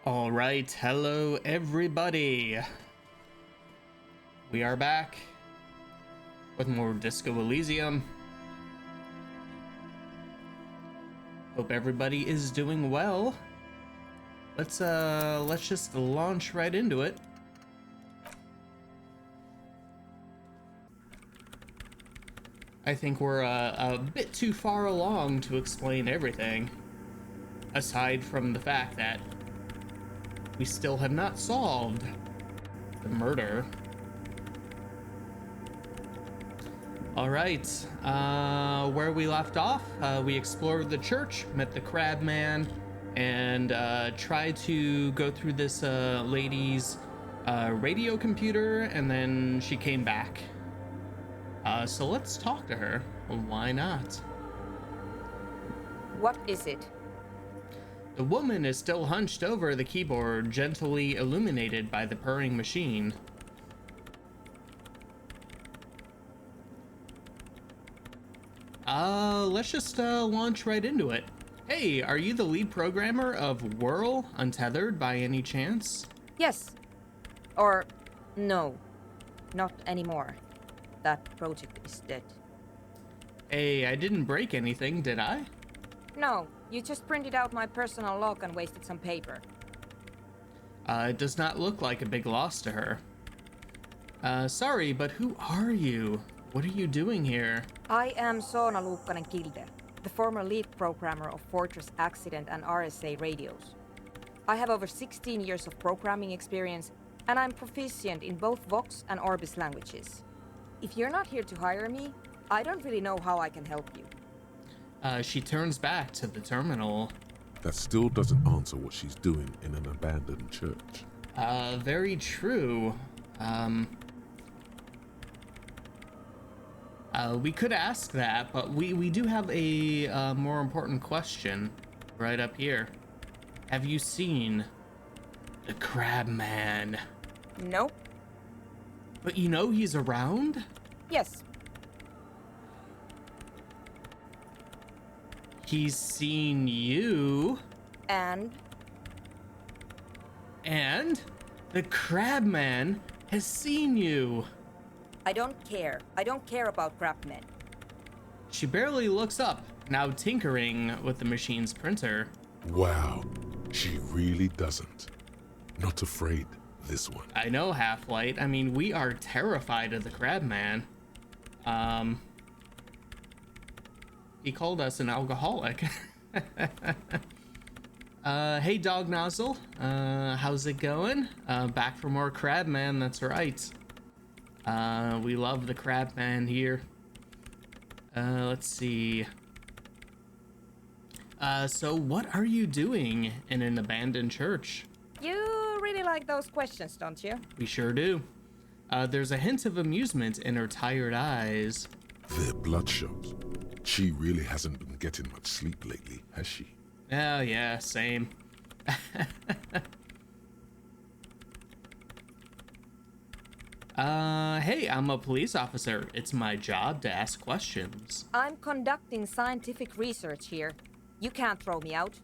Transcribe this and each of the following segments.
All right, hello everybody. We are back with more Disco Elysium. Hope everybody is doing well. Let's just launch right into it. I think we're a bit too far along to explain everything, aside from the fact that we still have not solved the murder. All right, where we left off, we explored the church, met the crab man, and tried to go through this lady's radio computer, and then she came back. So let's talk to her. Well, why not? What is it? The woman is still hunched over the keyboard, gently illuminated by the purring machine. Let's just launch right into it. Hey, are you the lead programmer of Whirl Untethered by any chance? Yes. Or no. Not anymore. That project is dead. Hey, I didn't break anything, did I? No, you just printed out my personal log and wasted some paper. It does not look like a big loss to her. Sorry, but who are you? What are you doing here? I am Soona Luukkanen-Kilde, the former lead programmer of Fortress Accident and RSA radios. I have over 16 years of programming experience, and I'm proficient in both Vox and Orbis languages. If you're not here to hire me, I don't really know how I can help you. She turns back to the terminal. That still doesn't answer what she's doing in an abandoned church. Very true. We could ask that, but we do have a more important question right up here. Have you seen the Crab Man? Nope. But you know he's around? Yes. He's seen you. And The Crab Man has seen you. I don't care. I don't care about crabmen. She barely looks up, now tinkering with the machine's printer. Wow, she really doesn't. Not afraid, this one. I know, Half-Light. I mean, we are terrified of the Crab Man. He called us an alcoholic. Hey, Dog Nozzle. How's it going? Back for more Crab Man, that's right. We love the Crab Man here. Let's see. So what are you doing in an abandoned church? You really like those questions, don't you? We sure do. There's a hint of amusement in her tired eyes. They're bloodshot. She really hasn't been getting much sleep lately, has she? Oh, yeah, same. Hey, I'm a police officer. It's my job to ask questions. I'm conducting scientific research here. You can't throw me out.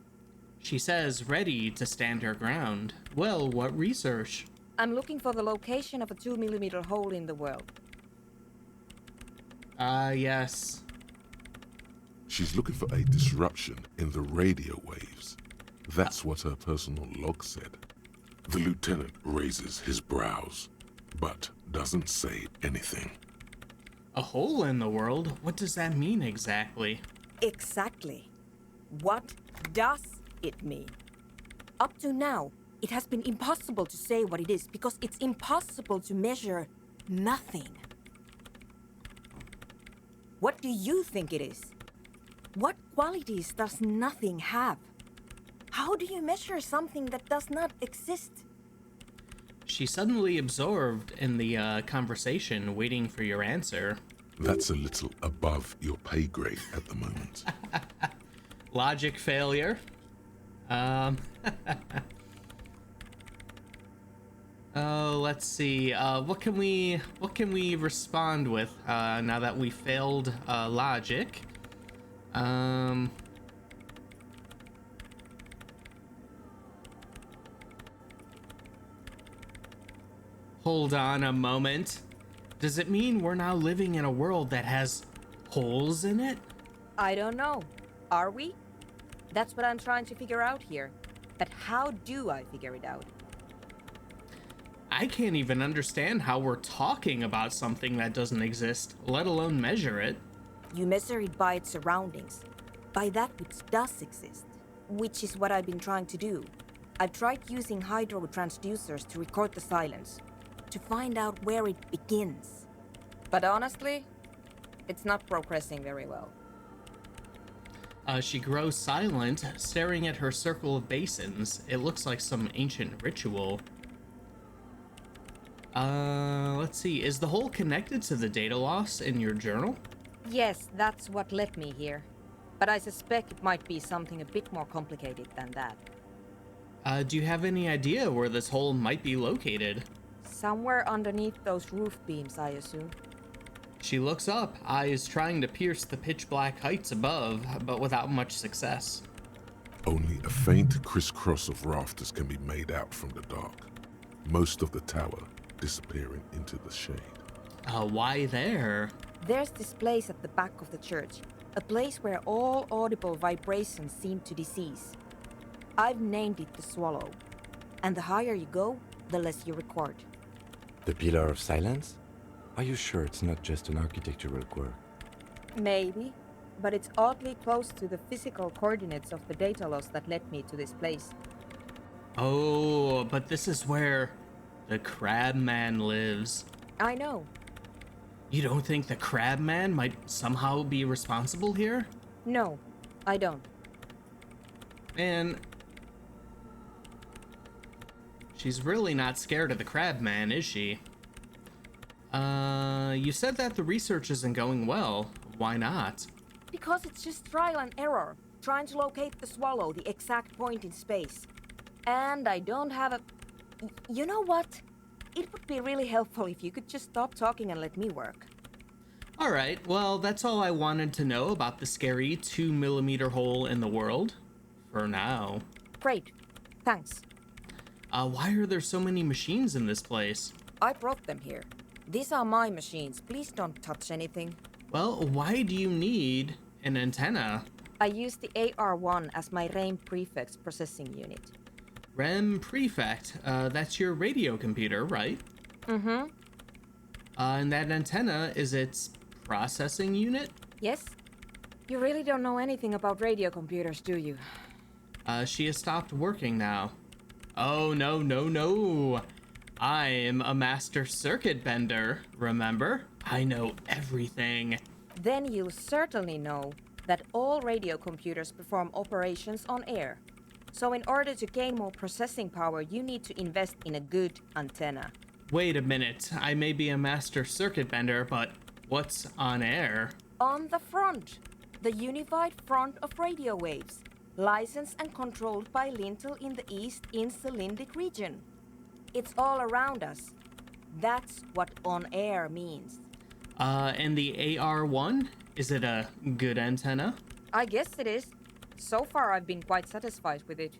She says, ready to stand her ground. Well, what research? I'm looking for the location of a 2mm hole in the world. Yes. She's looking for a disruption in the radio waves. That's what her personal log said. The lieutenant raises his brows, but doesn't say anything. A hole in the world? What does that mean exactly? Exactly. What does it mean? Up to now, it has been impossible to say what it is because it's impossible to measure nothing. What do you think it is? What qualities does nothing have? How do you measure something that does not exist? She's suddenly absorbed in the conversation, waiting for your answer. That's a little above your pay grade at the moment. Logic failure. Oh, let's see. What can we respond with now that we failed logic? Hold on a moment. Does it mean we're now living in a world that has holes in it? I don't know. Are we? That's what I'm trying to figure out here. But how do I figure it out? I can't even understand how we're talking about something that doesn't exist, let alone measure it. You measure it by its surroundings, by that which does exist, which is what I've been trying to do. I've tried using hydro transducers to record the silence, to find out where it begins. But honestly, it's not progressing very well. She grows silent, staring at her circle of basins. It looks like some ancient ritual. Let's see. Is the hole connected to the data loss in your journal? Yes, that's what led me here. But I suspect it might be something a bit more complicated than that. Do you have any idea where this hole might be located? Somewhere underneath those roof beams, I assume. She looks up, eyes trying to pierce the pitch-black heights above, but without much success. Only a faint crisscross of rafters can be made out from the dark, most of the tower disappearing into the shade. Why there? There's this place at the back of the church, a place where all audible vibrations seem to cease. I've named it the Swallow, and the higher you go, the less you record. The Pillar of Silence? Are you sure it's not just an architectural quirk? Maybe, but it's oddly close to the physical coordinates of the data loss that led me to this place. Oh, but this is where the Crab Man lives. I know. You don't think the Crab Man might somehow be responsible here? No, I don't. Man, she's really not scared of the Crab Man, is she? You said that the research isn't going well. Why not? Because it's just trial and error, trying to locate the Swallow, the exact point in space. And I don't have a... You know what? It would be really helpful if you could just stop talking and let me work. Alright, well, that's all I wanted to know about the scary 2mm hole in the world. For now. Great. Thanks. Why are there so many machines in this place? I brought them here. These are my machines. Please don't touch anything. Well, why do you need an antenna? I use the AR1 as my RAIN prefix processing unit. REM Prefect, that's your radio computer, right? Mm-hmm. And that antenna is its processing unit? Yes? You really don't know anything about radio computers, do you? She has stopped working now. Oh, no. I'm a master circuit bender, remember? I know everything. Then you'll certainly know that all radio computers perform operations on air. So in order to gain more processing power, you need to invest in a good antenna. Wait a minute, I may be a master circuit bender, but what's on air? On the front, the unified front of radio waves, licensed and controlled by Lintel in the East Insulindic region. It's all around us. That's what on air means. And the AR1? Is it a good antenna? I guess it is. So far, I've been quite satisfied with it.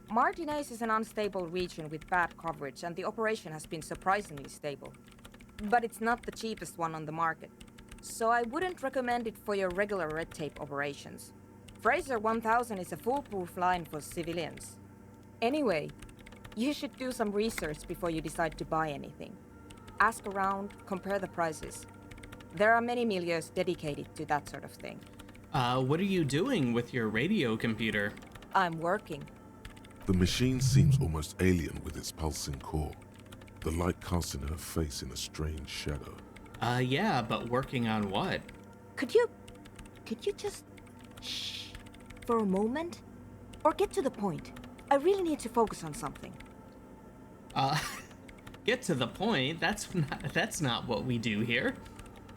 Martinez is an unstable region with bad coverage, and the operation has been surprisingly stable. But it's not the cheapest one on the market, so I wouldn't recommend it for your regular red tape operations. Fraser 1000 is a foolproof line for civilians. Anyway, you should do some research before you decide to buy anything. Ask around, compare the prices. There are many milieus dedicated to that sort of thing. What are you doing with your radio computer? I'm working. The machine seems almost alien with its pulsing core, the light casting her face in a strange shadow. Yeah, but working on what? Could you just shh for a moment? Or get to the point. I really need to focus on something. Get to the point. That's not what we do here.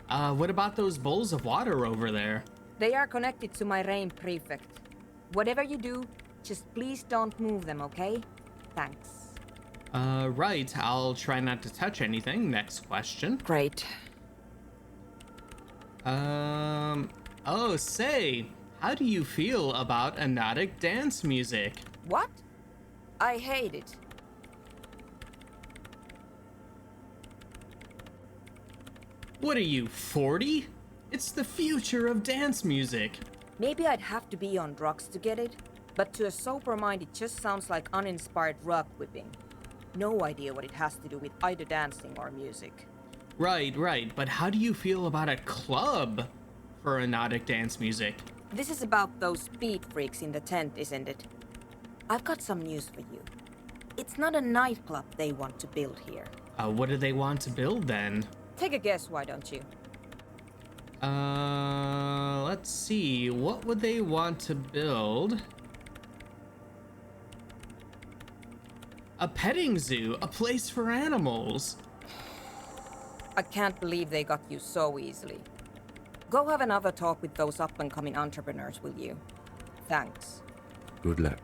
What about those bowls of water over there? They are connected to my RAIN prefect. Whatever you do, just please don't move them, okay? Thanks. Right. I'll try not to touch anything. Next question. Great. Oh, say, how do you feel about anodic dance music? What? I hate it. What are you, 40? It's the future of dance music. Maybe I'd have to be on drugs to get it, but to a sober mind it just sounds like uninspired rug whipping. No idea what it has to do with either dancing or music. Right, but how do you feel about a club for erotic dance music? This is about those speed freaks in the tent, isn't it? I've got some news for you. It's not a nightclub they want to build here. What do they want to build then? Take a guess, why don't you? Let's see. What would they want to build? A petting zoo, a place for animals. I can't believe they got you so easily. Go have another talk with those up-and-coming entrepreneurs, will you? Thanks. Good luck.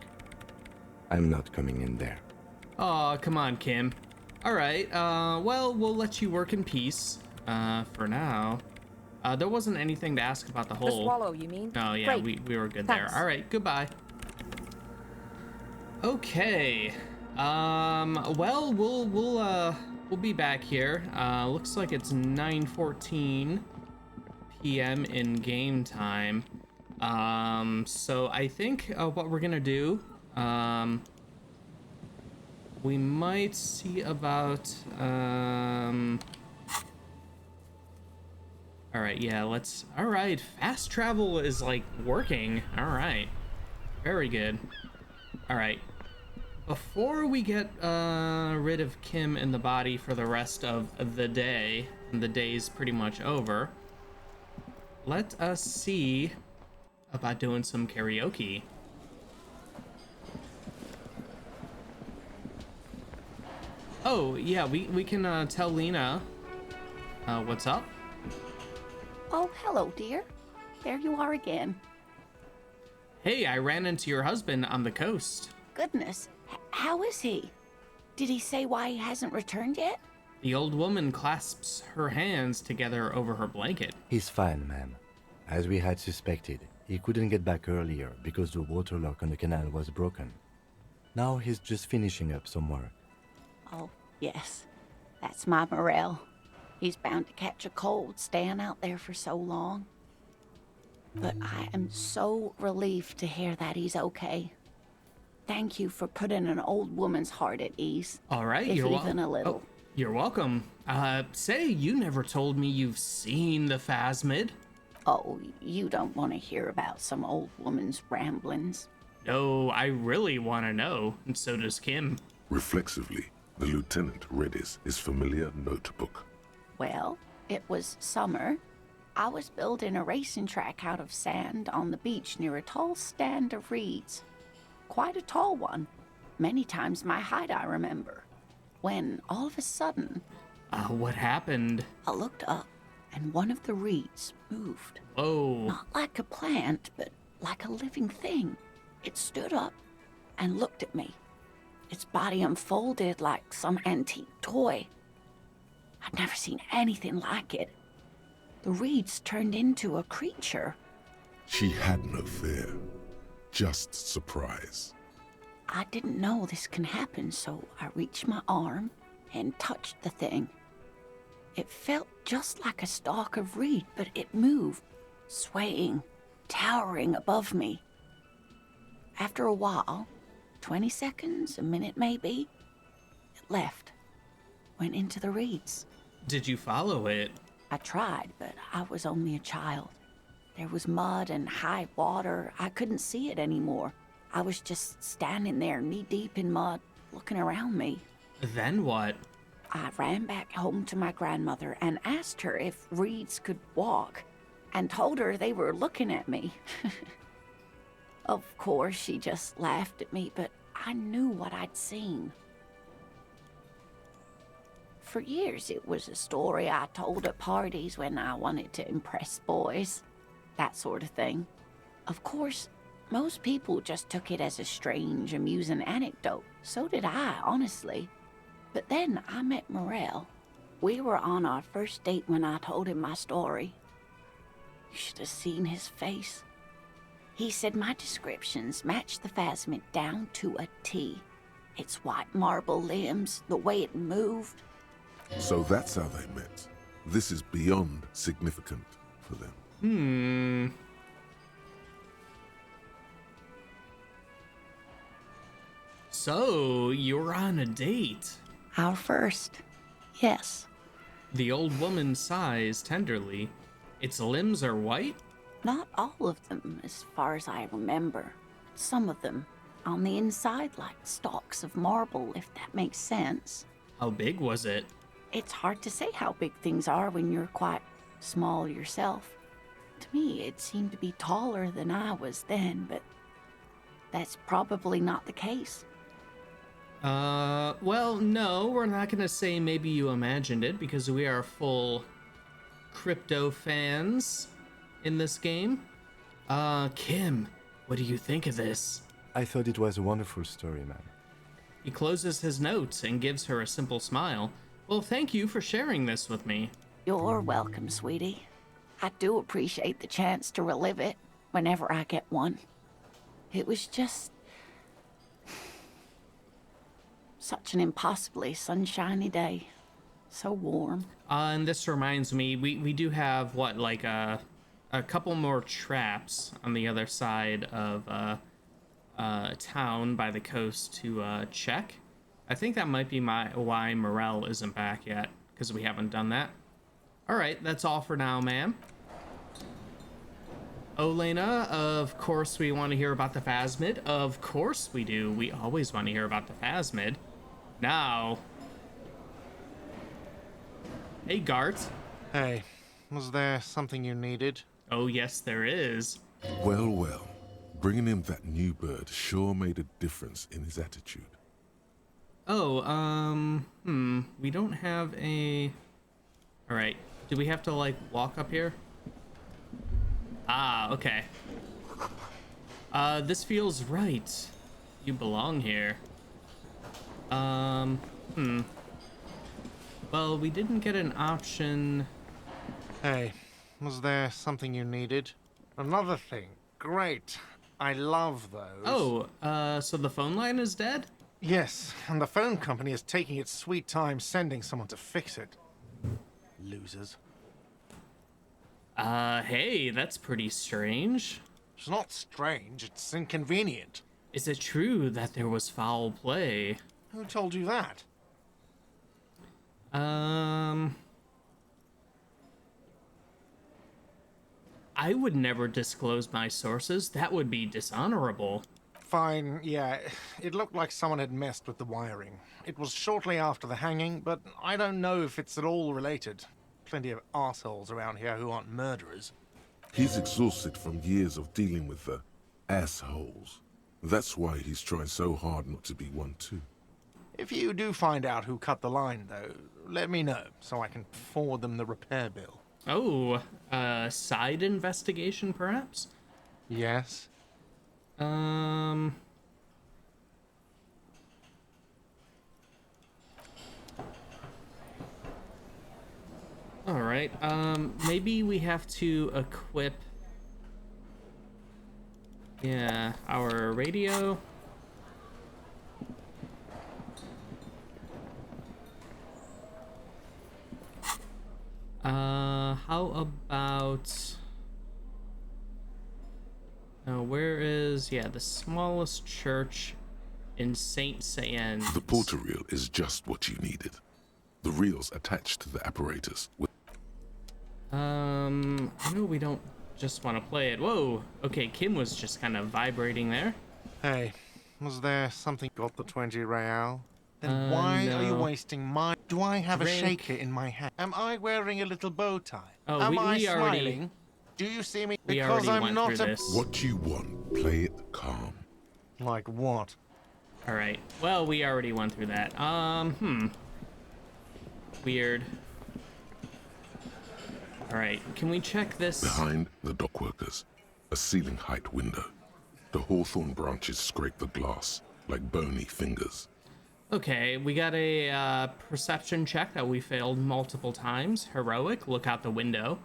I'm not coming in there. Aw, come on, Kim. All right, well, we'll let you work in peace, for now. There wasn't anything to ask about the The whole... swallow, you mean? Oh, yeah, Great. we were good Thanks. there. All right, goodbye. Okay. Well, we'll be back here. Looks like it's 9:14 p.m. in game time. So I think what we're gonna do, we might see about, all right, yeah, all right, fast travel is like working. All right, very good. All right, before we get rid of Kim in the body for the rest of the day, and the day's pretty much over, let us see about doing some karaoke. Oh, yeah, we can tell Lena what's up. Oh, hello, dear. There you are again. Hey, I ran into your husband on the coast. Goodness, how is he? Did he say why he hasn't returned yet? The old woman clasps her hands together over her blanket. He's fine, ma'am. As we had suspected, he couldn't get back earlier because the water lock on the canal was broken. Now he's just finishing up some work. Oh, yes. That's my Morel. He's bound to catch a cold staying out there for so long. But I am so relieved to hear that he's okay. Thank you for putting an old woman's heart at ease. All right, if you're even a little. Oh, you're welcome. Say, you never told me you've seen the Phasmid. Oh, you don't want to hear about some old woman's ramblings. No, I really want to know, and so does Kim. Reflexively, the lieutenant read his familiar notebook. Well, it was summer. I was building a racing track out of sand on the beach near a tall stand of reeds. Quite a tall one. Many times my height, I remember. When, all of a sudden... What happened? I looked up, and one of the reeds moved. Oh. Not like a plant, but like a living thing. It stood up and looked at me. Its body unfolded like some antique toy. I'd never seen anything like it. The reeds turned into a creature. She had no fear, just surprise. I didn't know this can happen, so I reached my arm and touched the thing. It felt just like a stalk of reed, but it moved, swaying, towering above me. After a while, 20 seconds, a minute maybe, it left, went into the reeds. Did you follow it? I tried, but I was only a child. There was mud and high water. I couldn't see it anymore. I was just standing there knee-deep in mud, looking around me. Then what? I ran back home to my grandmother and asked her if reeds could walk, and told her they were looking at me. Of course, she just laughed at me, but I knew what I'd seen. For years, it was a story I told at parties when I wanted to impress boys. That sort of thing. Of course, most people just took it as a strange, amusing anecdote. So did I, honestly. But then I met Morel. We were on our first date when I told him my story. You should have seen his face. He said my descriptions matched the Phasmid down to a T. Its white marble limbs, the way it moved. So that's how they met. This is beyond significant for them. So, you're on a date. Our first. Yes. The old woman sighs tenderly. Its limbs are white? Not all of them, as far as I remember. Some of them. On the inside, like stalks of marble, if that makes sense. How big was it? It's hard to say how big things are when you're quite small yourself. To me, it seemed to be taller than I was then, but that's probably not the case. Well, no, we're not gonna say maybe you imagined it, because we are full crypto fans in this game. Kim, what do you think of this? I thought it was a wonderful story, man. He closes his notes and gives her a simple smile. Well, thank you for sharing this with me. You're welcome, sweetie. I do appreciate the chance to relive it whenever I get one. It was just such an impossibly sunshiny day. So warm. And this reminds me, we do have, what, like a couple more traps on the other side of town by the coast to check. I think that might be why Morel isn't back yet, because we haven't done that. All right, that's all for now, ma'am. Olena, of course we want to hear about the Phasmid. Of course we do. We always want to hear about the Phasmid. Now... Hey, Gart. Hey, was there something you needed? Oh, yes, there is. Well, well. Bringing him that new bird sure made a difference in his attitude. Oh, we don't have a... Alright, do we have to, like, walk up here? Ah, okay. This feels right. You belong here. Well, we didn't get an option... Hey, was there something you needed? Another thing. Great. I love those. Oh, so the phone line is dead? Yes, and the phone company is taking its sweet time sending someone to fix it. Losers. Hey, that's pretty strange. It's not strange, it's inconvenient. Is it true that there was foul play? Who told you that? I would never disclose my sources. That would be dishonorable. Fine, yeah. It looked like someone had messed with the wiring. It was shortly after the hanging, but I don't know if it's at all related. Plenty of assholes around here who aren't murderers. He's exhausted from years of dealing with the assholes. That's why he's trying so hard not to be one too. If you do find out who cut the line, though, let me know, so I can forward them the repair bill. Oh, side investigation, perhaps? Yes? Alright, maybe we have to equip... Yeah, our radio. How about... where is... Yeah, the smallest church in Saint Saëns. The porter reel is just what you needed. The reel's attached to the apparatus. I know we don't just want to play it. Whoa, okay, Kim was just kind of vibrating there. Hey, was there something got the 20 real? Then why are you no. wasting my... Do I have Drink. a shaker in my hand? Am I wearing a little bow tie? Oh, Am we I already- smiling? Do you see me? We Because already I'm went not through a... this. What you want, play it calm. Like what? Alright, well, we already went through that. Weird. Alright, can we check this? Behind the dockworkers, a ceiling height window. The hawthorn branches scrape the glass like bony fingers. Okay, we got a perception check that we failed multiple times. Heroic, look out the window.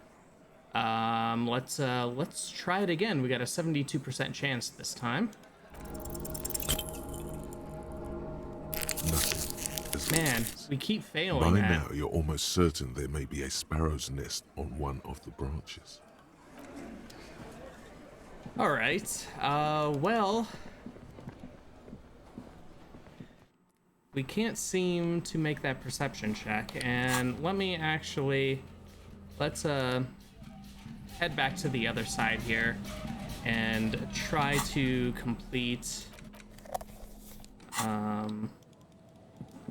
Let's try it again. We got a 72% chance this time. Nothing. as Man, it is. we keep failing By that. now, you're almost certain there may be a sparrow's nest on one of the branches. All right. Well, we can't seem to make that perception check, and let's head back to the other side here and try to complete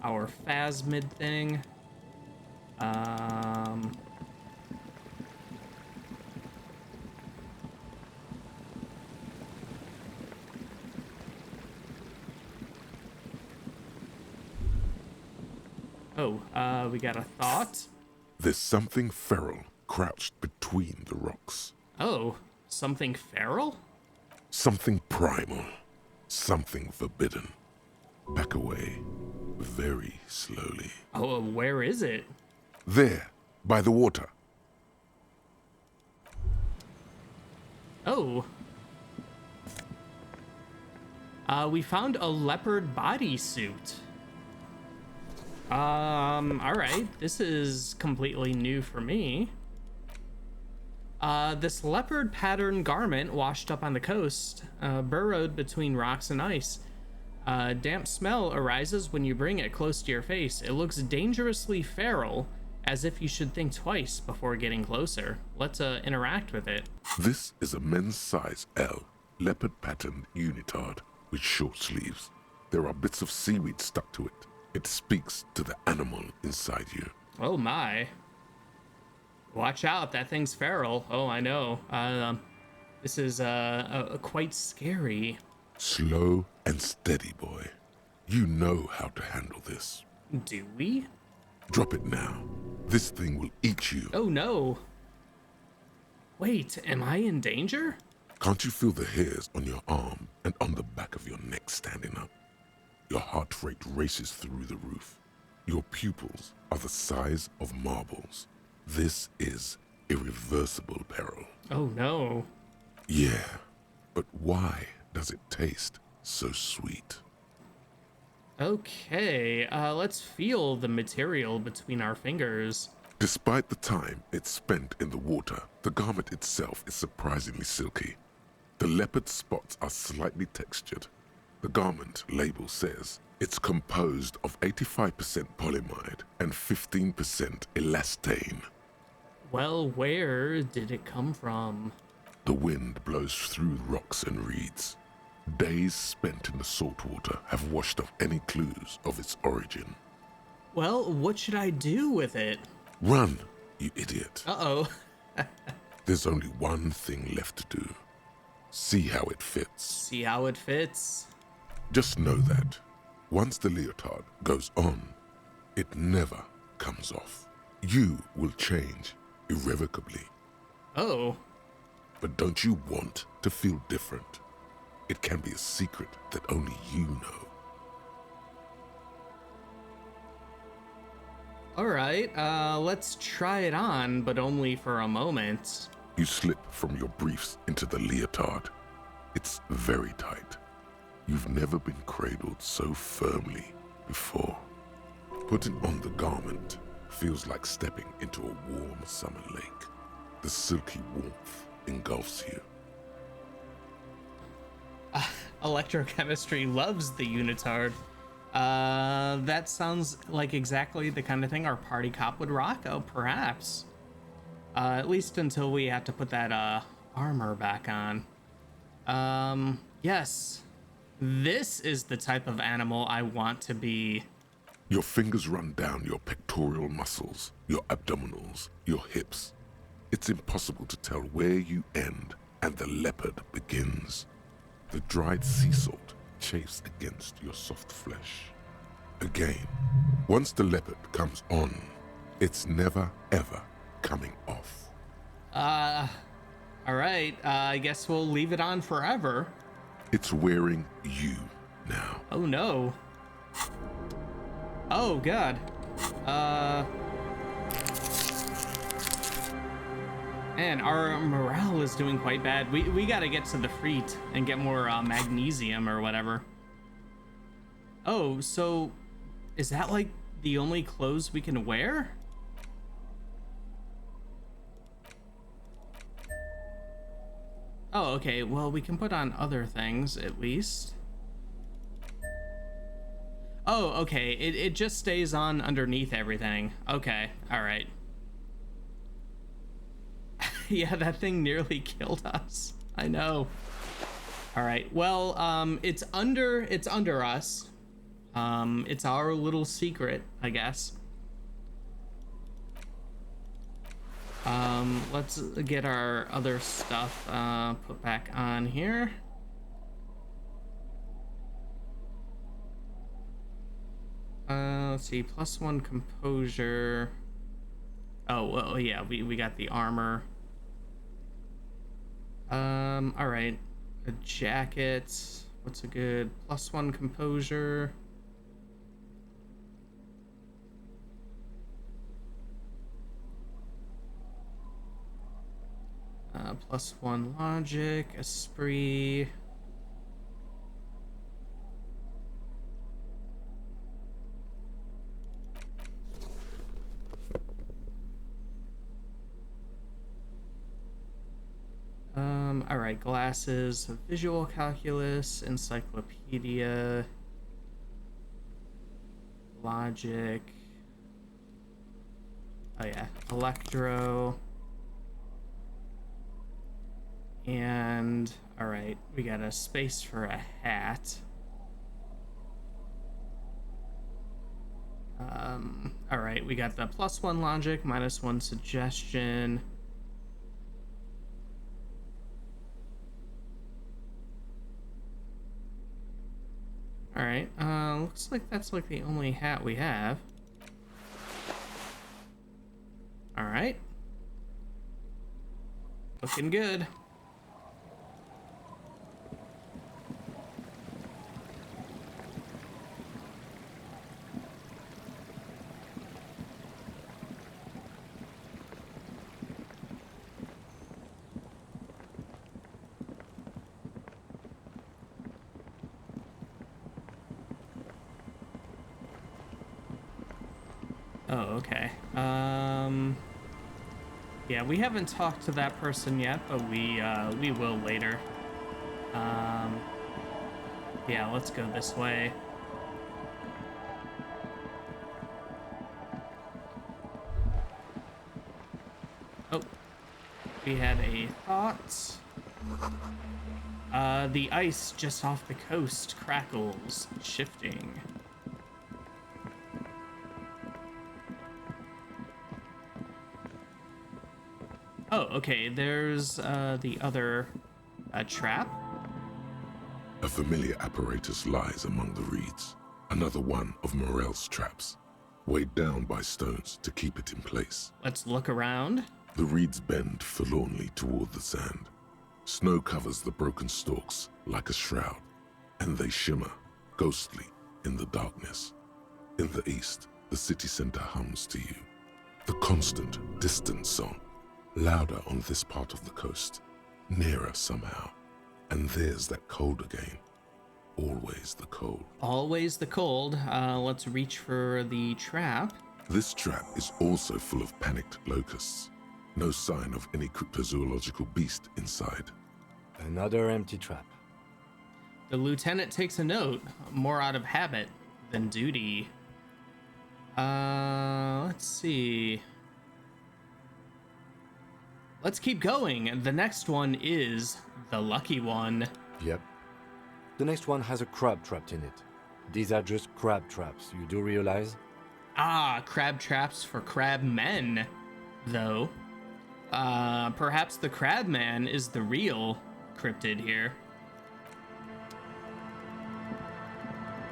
our phasmid thing. We got a thought. There's something feral crouched between the rocks. Oh, something feral? Something primal. Something forbidden. Back away, very slowly. Oh, where is it? There, by the water. Oh. We found a leopard bodysuit. Alright. This is completely new for me. This leopard pattern garment washed up on the coast, burrowed between rocks and ice. Damp smell arises when you bring it close to your face. It looks dangerously feral, as if you should think twice before getting closer. Let's interact with it. This is a men's size L, leopard patterned unitard with short sleeves. There are bits of seaweed stuck to it. It speaks to the animal inside you. Oh my. Watch out, that thing's feral. Oh, I know. This is quite scary. Slow and steady, boy. You know how to handle this. Do we? Drop it now. This thing will eat you. Oh no. Wait, am I in danger? Can't you feel the hairs on your arm and on the back of your neck standing up? Your heart rate races through the roof. Your pupils are the size of marbles. This is irreversible peril. Oh no. Yeah, but why does it taste so sweet? Okay, let's feel the material between our fingers. Despite the time it's spent in the water, the garment itself is surprisingly silky. The leopard spots are slightly textured. The garment label says it's composed of 85% polyamide and 15% elastane. Well, where did it come from? The wind blows through rocks and reeds. Days spent in the salt water have washed off any clues of its origin. Well, what should I do with it? Run, you idiot. Uh-oh. There's only one thing left to do. See how it fits. See how it fits. Just know that once the leotard goes on, it never comes off. You will change irrevocably. Oh. But don't you want to feel different? It can be a secret that only you know. Alright, let's try it on, but only for a moment. You slip from your briefs into the leotard. It's very tight. You've never been cradled so firmly before. Putting on the garment feels like stepping into a warm summer lake. The silky warmth engulfs you. Electrochemistry loves the unitard. That sounds like exactly the kind of thing our party cop would rock. Oh, perhaps. At least until we have to put that armor back on. Yes. This is the type of animal I want to be. Your fingers run down your pectoral muscles, your abdominals, your hips. It's impossible to tell where you end and the leopard begins. The dried sea salt chafes against your soft flesh. Again, once the leopard comes on, it's never ever coming off. Alright, I guess we'll leave it on forever. It's wearing you now. Oh no. Oh god. Man, our morale is doing quite bad. We gotta get to the Freet and get more magnesium or whatever. Oh, so is that like the only clothes we can wear? Oh, okay. Well, we can put on other things at least. Oh, okay. It just stays on underneath everything. Okay. All right. Yeah, that thing nearly killed us. I know. All right. Well, it's under us. It's our little secret, I guess. Let's get our other stuff put back on here. Let's see, +1 composure. Oh, well, yeah, we got the armor. All right, a jacket. What's a good +1 composure? +1 logic, esprit. All right, glasses, visual calculus, encyclopedia, logic. Oh yeah, electro. And all right, we got a space for a hat. All right, we got the +1 logic, -1 suggestion. All right, looks like that's like the only hat we have. All right. Looking good. Oh, okay. Yeah, we haven't talked to that person yet, but we will later. Yeah, let's go this way. Oh, we had a thought. The ice just off the coast crackles, shifting. Oh, okay, there's the other trap. A familiar apparatus lies among the reeds. Another one of Morel's traps, weighed down by stones to keep it in place. Let's look around. The reeds bend forlornly toward the sand. Snow covers the broken stalks like a shroud, and they shimmer, ghostly, in the darkness. In the east, the city center hums to you. The constant, distant song, louder on this part of the coast, nearer somehow. And there's that cold again. Always the cold. Always the cold. Let's reach for the trap. This trap is also full of panicked locusts. No sign of any cryptozoological beast inside. Another empty trap. The lieutenant takes a note, more out of habit than duty. Let's see. Let's keep going. The next one is the lucky one. Yep. The next one has a crab trapped in it. These are just crab traps, you do realize? Ah, crab traps for crab men, though. Perhaps the crab man is the real cryptid here.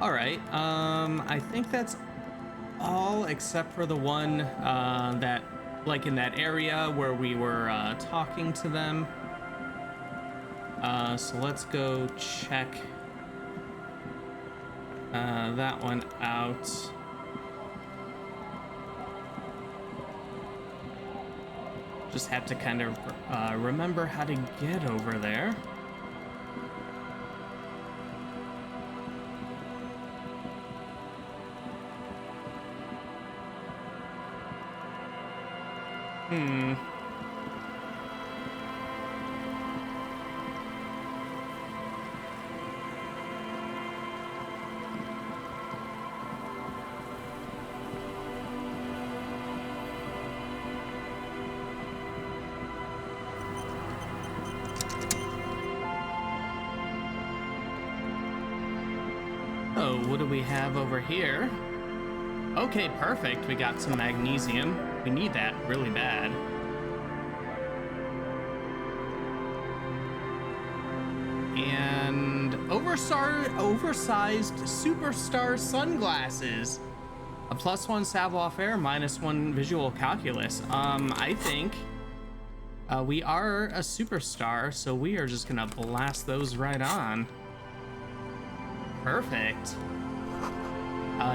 All right, I think that's all except for the one that, like in that area where we were talking to them. So let's go check that one out. Just have to kind of remember how to get over there. Hmm. Oh, what do we have over here? Okay, perfect. We got some magnesium. We need that really bad. And oversized superstar sunglasses. A +1 savoir-faire, -1 visual calculus. I think we are a superstar, so we are just gonna blast those right on. Perfect.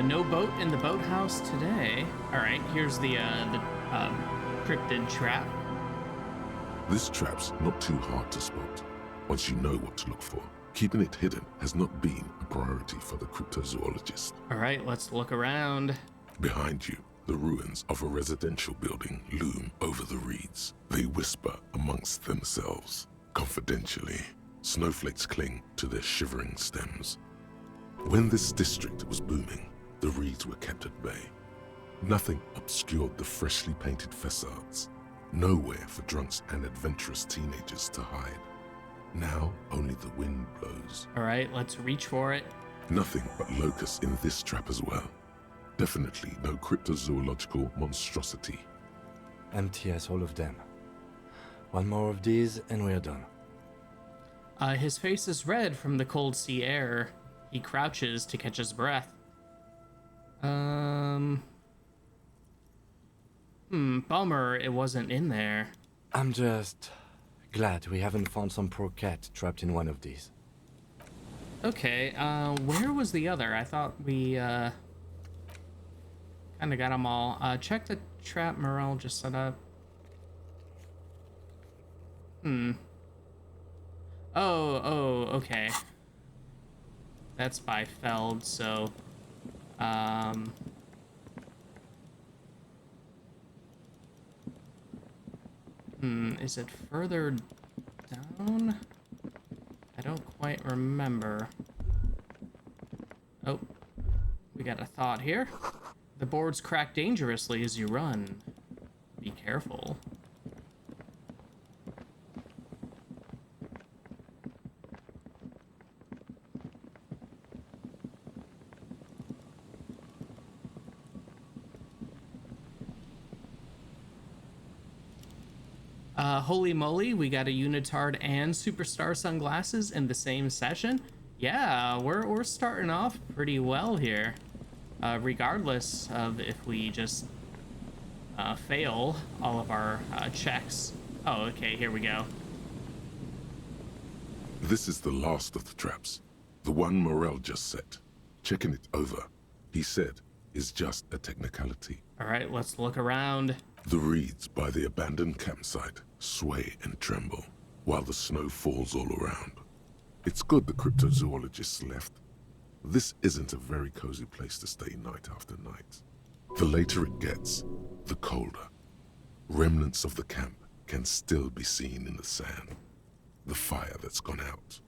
No boat in the boathouse today. All right, here's the cryptid trap. This trap's not too hard to spot once you know what to look for. Keeping it hidden has not been a priority for the cryptozoologist. All right, let's look around. Behind you, the ruins of a residential building loom over the reeds. They whisper amongst themselves. Confidentially, snowflakes cling to their shivering stems. When this district was booming, the reeds were kept at bay. Nothing obscured the freshly painted facades. Nowhere for drunks and adventurous teenagers to hide. Now only the wind blows. All right, let's reach for it. Nothing but locusts in this trap as well. Definitely no cryptozoological monstrosity. Empty as all of them. One more of these and we're done. His face is red from the cold sea air. He crouches to catch his breath. Bummer it wasn't in there. I'm just glad we haven't found some poor cat trapped in one of these. Okay, where was the other? I thought we, kind of got them all. Check the trap Morel just set up. Oh, okay. That's by Feld, so, is it further down? I don't quite remember. Oh, we got a thought here. The boards crack dangerously as you run. Be careful. Holy moly, we got a unitard and superstar sunglasses in the same session. Yeah, we're starting off pretty well here. Regardless of if we just fail all of our checks. Oh, okay, here we go. This is the last of the traps. The one Morel just set. Checking it over, he said, is just a technicality. All right, let's look around. The reeds by the abandoned campsite sway and tremble while the snow falls all around. It's good the cryptozoologists left. This isn't a very cozy place to stay night after night. The later it gets, the colder. Remnants of the camp can still be seen in the sand. The fire that's gone out.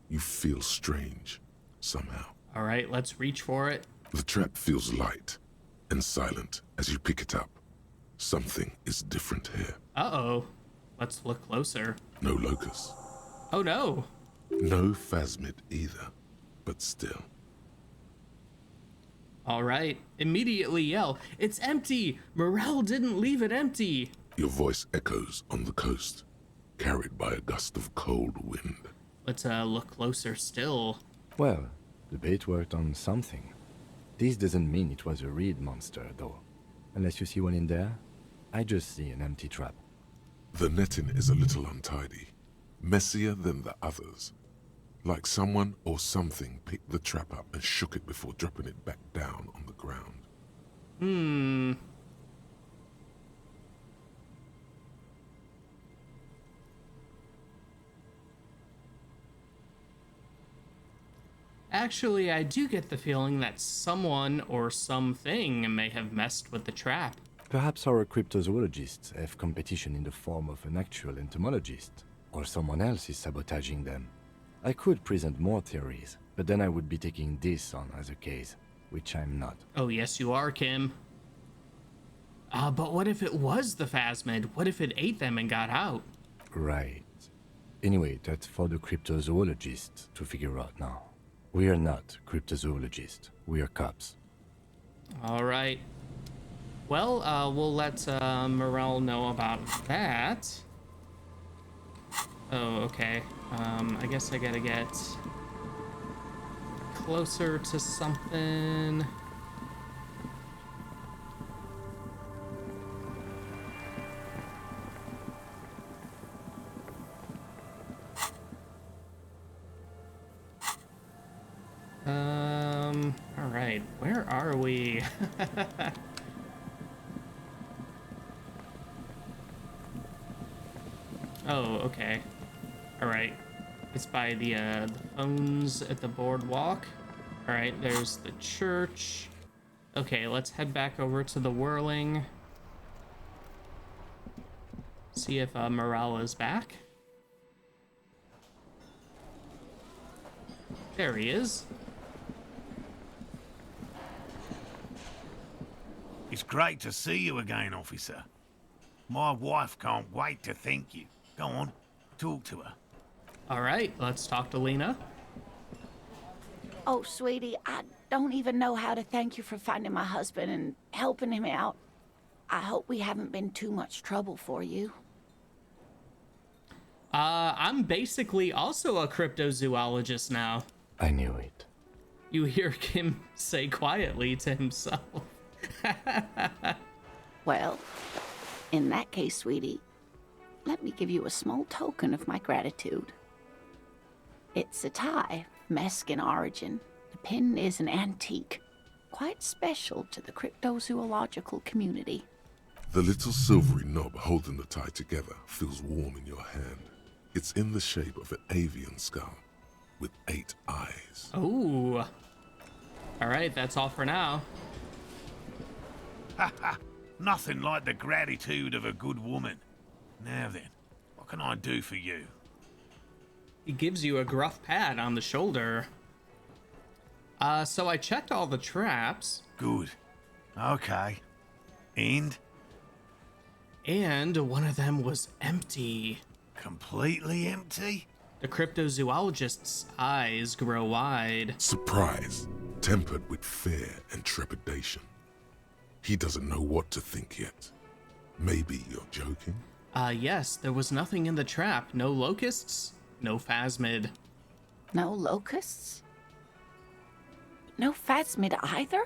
You feel strange, somehow. All right, let's reach for it. The trap feels light and silent as you pick it up. Something is different here. Uh-oh. Let's look closer. No locust. Oh, no. No phasmid either, but still. All right, immediately yell, "It's empty! Morel didn't leave it empty!" Your voice echoes on the coast, carried by a gust of cold wind. Let's look closer still. Well, the bait worked on something. This doesn't mean it was a reed monster, though. Unless you see one in there, I just see an empty trap. The netting is a little untidy, messier than the others. Like someone or something picked the trap up and shook it before dropping it back down on the ground. Actually, I do get the feeling that someone or something may have messed with the trap. Perhaps our cryptozoologists have competition in the form of an actual entomologist, or someone else is sabotaging them. I could present more theories, but then I would be taking this on as a case, which I'm not. Oh, yes, you are, Kim. But what if it was the phasmid? What if it ate them and got out? Right. Anyway, that's for the cryptozoologists to figure out now. We are not cryptozoologists. We are cops. All right. Well, we'll let Morel know about that. Oh, okay. I guess I gotta get closer to something. All right. Where are we? Oh, okay. All right. It's by the phones at the boardwalk. All right, there's the church. Okay, let's head back over to the whirling. See if Morale is back. There he is. It's great to see you again, officer. My wife can't wait to thank you. Go on, talk to her. All right, let's talk to Lena. Oh, sweetie, I don't even know how to thank you for finding my husband and helping him out. I hope we haven't been too much trouble for you. I'm basically also a cryptozoologist now. I knew it. You hear Kim say quietly to himself. Well, in that case, sweetie, let me give you a small token of my gratitude. It's a tie, Mesk in origin. The pin is an antique, quite special to the cryptozoological community. The little silvery knob holding the tie together feels warm in your hand. It's in the shape of an avian skull with 8 eyes. Ooh. All right, that's all for now. Ha ha! Nothing like the gratitude of a good woman. Now then, what can I do for you? He gives you a gruff pat on the shoulder. So I checked all the traps. Good. Okay. And? And one of them was empty. Completely empty? The cryptozoologist's eyes grow wide. Surprise, tempered with fear and trepidation. He doesn't know what to think yet. Maybe you're joking? Yes, there was nothing in the trap. No locusts, no phasmid. No locusts? No phasmid either?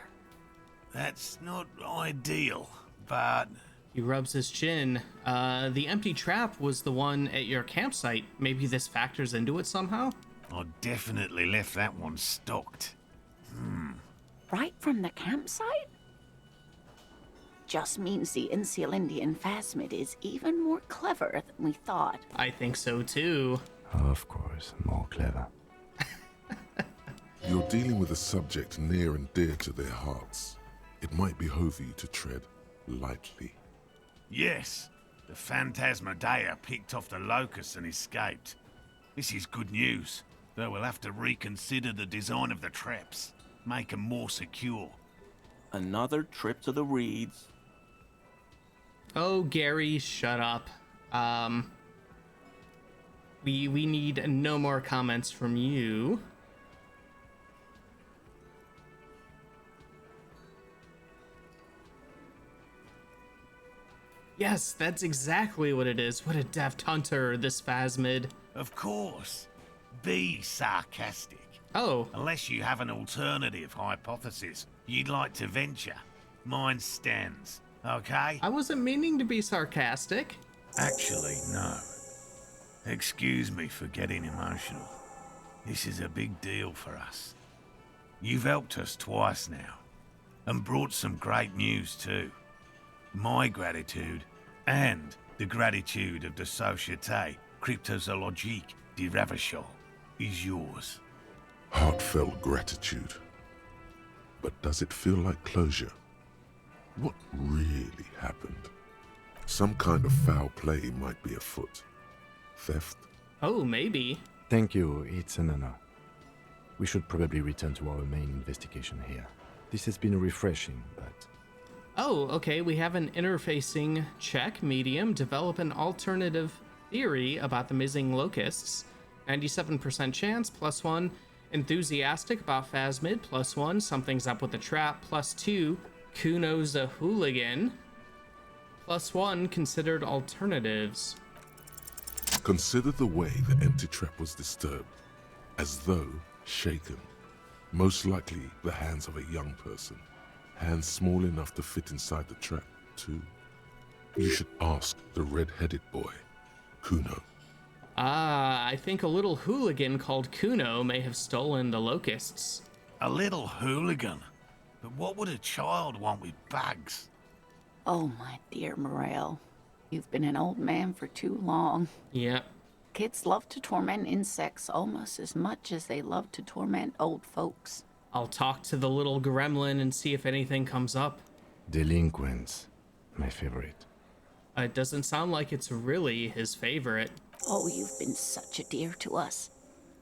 That's not ideal, but... He rubs his chin. The empty trap was the one at your campsite. Maybe this factors into it somehow? I definitely left that one stocked. Right from the campsite? Just means the Insulindian phasmid is even more clever than we thought. I think so too. Of course, more clever. You're dealing with a subject near and dear to their hearts. It might behove you to tread lightly. Yes, the Phantasmadeia picked off the locusts and escaped. This is good news, though we'll have to reconsider the design of the traps, make them more secure. Another trip to the reeds. Oh, Gary, shut up. We need no more comments from you. Yes, that's exactly what it is. What a deft hunter, this phasmid. Of course. Be sarcastic. Oh, Unless you have an alternative hypothesis you'd like to venture. Mine stands, okay? I wasn't meaning to be sarcastic. Actually, no. Excuse me for getting emotional. This is a big deal for us. You've helped us twice now, and brought some great news too. My gratitude, and the gratitude of the Société Cryptozoologique de Ravachol, is yours. Heartfelt gratitude. But does it feel like closure? What really happened? Some kind of foul play might be afoot. Theft? Oh, maybe. Thank you, it's an honor. We should probably return to our main investigation here. This has been refreshing, but... Oh, okay, we have an interfacing check, medium, develop an alternative theory about the missing locusts. 97% chance, +1. Enthusiastic about Phasmid, +1. Something's up with the trap, +2. Kuno's a hooligan, +1. Considered alternatives. Consider the way the empty trap was disturbed, as though shaken. Most likely the hands of a young person. Hands small enough to fit inside the trap, too. You should ask the red-headed boy, Kuno. I think a little hooligan called Kuno may have stolen the locusts. A little hooligan? But what would a child want with bags? Oh, my dear Morel. You've been an old man for too long. Yep. Kids love to torment insects almost as much as they love to torment old folks. I'll talk to the little gremlin and see if anything comes up. Delinquents. My favorite. It doesn't sound like it's really his favorite. Oh, you've been such a dear to us.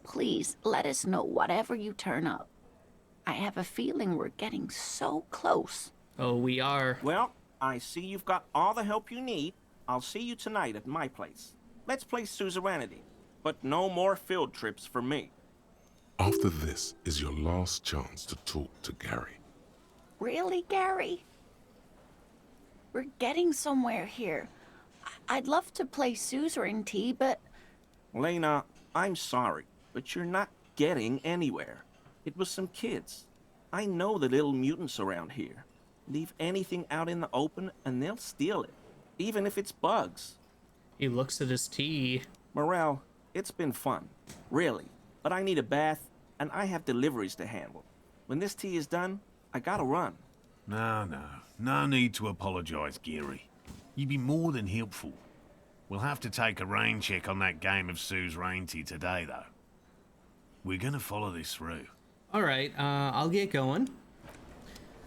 Please, let us know whatever you turn up. I have a feeling we're getting so close. Oh, we are. Well, I see you've got all the help you need. I'll see you tonight at my place. Let's play suzerainty, but no more field trips for me. After this is your last chance to talk to Gary. Really, Gary? We're getting somewhere here. I'd love to play suzerainty, but... Lena, I'm sorry, but you're not getting anywhere. It was some kids. I know the little mutants around here. Leave anything out in the open and they'll steal it, even if it's bugs. He looks at his tea. Morel, it's been fun, really, but I need a bath and I have deliveries to handle. When this tea is done, I gotta run. No need to apologize, Geary. You'd be more than helpful. We'll have to take a rain check on that game of suzerainty today, though. We're gonna follow this through. All right, I'll get going.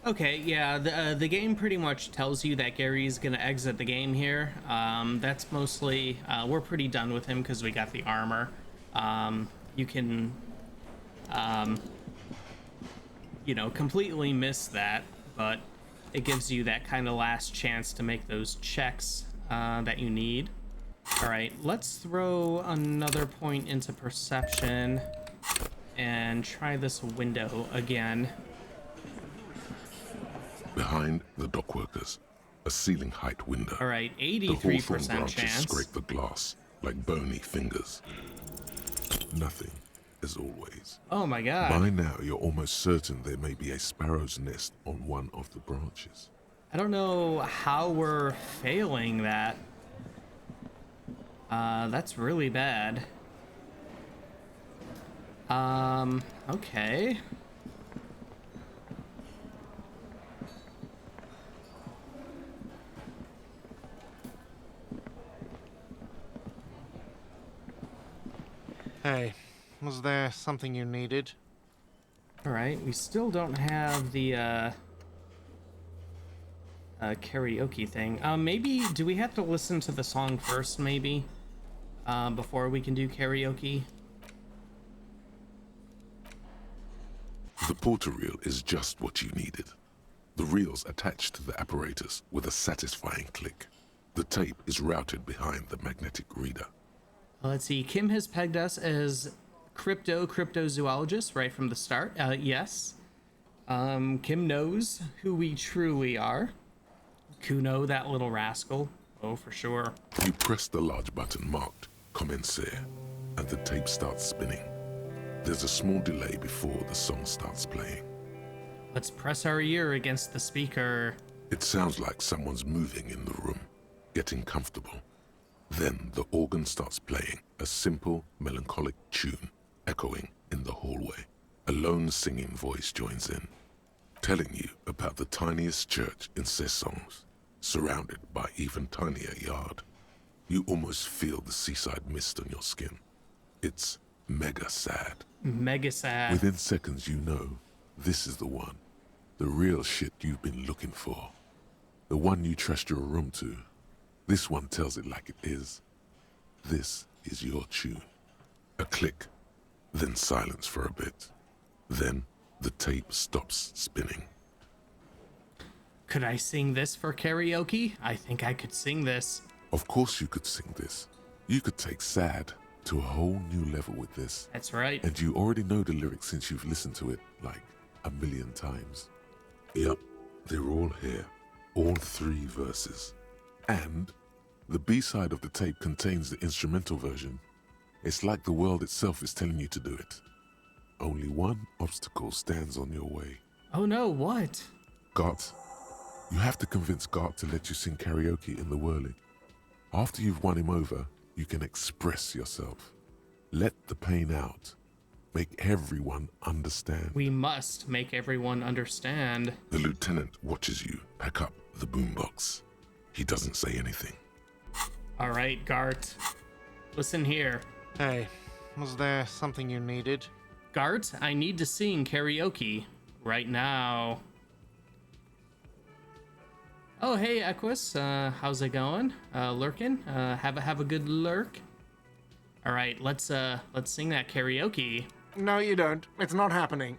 Okay, yeah, the game pretty much tells you that Gary's gonna exit the game here. That's mostly, we're pretty done with him because we got the armor. You can, you know, completely miss that, but it gives you that kind of last chance to make those checks that you need. All right, let's throw another point into perception and try this window again. Behind the dockworkers, a ceiling height window. All right, The hawthorn 83% branches chance. scrape the glass like bony fingers. Nothing, as always. Oh my god. By now, you're almost certain there may be a sparrow's nest on one of the branches. I don't know how we're failing that. That's really bad. Okay. Hey, was there something you needed? All right, we still don't have the karaoke thing. Maybe do we have to listen to the song first, maybe, before we can do karaoke? The porter reel is just what you needed. The reel's attached to the apparatus with a satisfying click. The tape is routed behind the magnetic reader. Let's see. Kim has pegged us as cryptozoologists right from the start. Yes. Kim knows who we truly are. Kuno, that little rascal. Oh, for sure. You press the large button marked Commencer, and the tape starts spinning. There's a small delay before the song starts playing. Let's press our ear against the speaker. It sounds like someone's moving in the room, getting comfortable. Then the organ starts playing a simple, melancholic tune, echoing in the hallway. A lone singing voice joins in, telling you about the tiniest church in Cessons, surrounded by even tinier yard. You almost feel the seaside mist on your skin. It's mega sad. Mega sad. Within seconds you know, this is the one. The real shit you've been looking for. The one you trust your room to. This one tells it like it is. This is your tune. A click, then silence for a bit. Then the tape stops spinning. Could I sing this for karaoke? I think I could sing this. Of course you could sing this. You could take sad to a whole new level with this. That's right. And you already know the lyrics since you've listened to it like a million times. Yup, they're all here. All 3 verses. And the B-side of the tape contains the instrumental version. It's like the world itself is telling you to do it. Only one obstacle stands on your way. Oh no, what? Gart. You have to convince Gart to let you sing karaoke in the whirling. After you've won him over, you can express yourself. Let the pain out. Make everyone understand. We must make everyone understand. The lieutenant watches you pack up the boombox. He doesn't say anything. All right, Gart. Listen here. Hey, was there something you needed? Gart, I need to sing karaoke right now. Oh, hey, Equus. How's it going? Lurking? Have a good lurk. All right, let's sing that karaoke. No, you don't. It's not happening.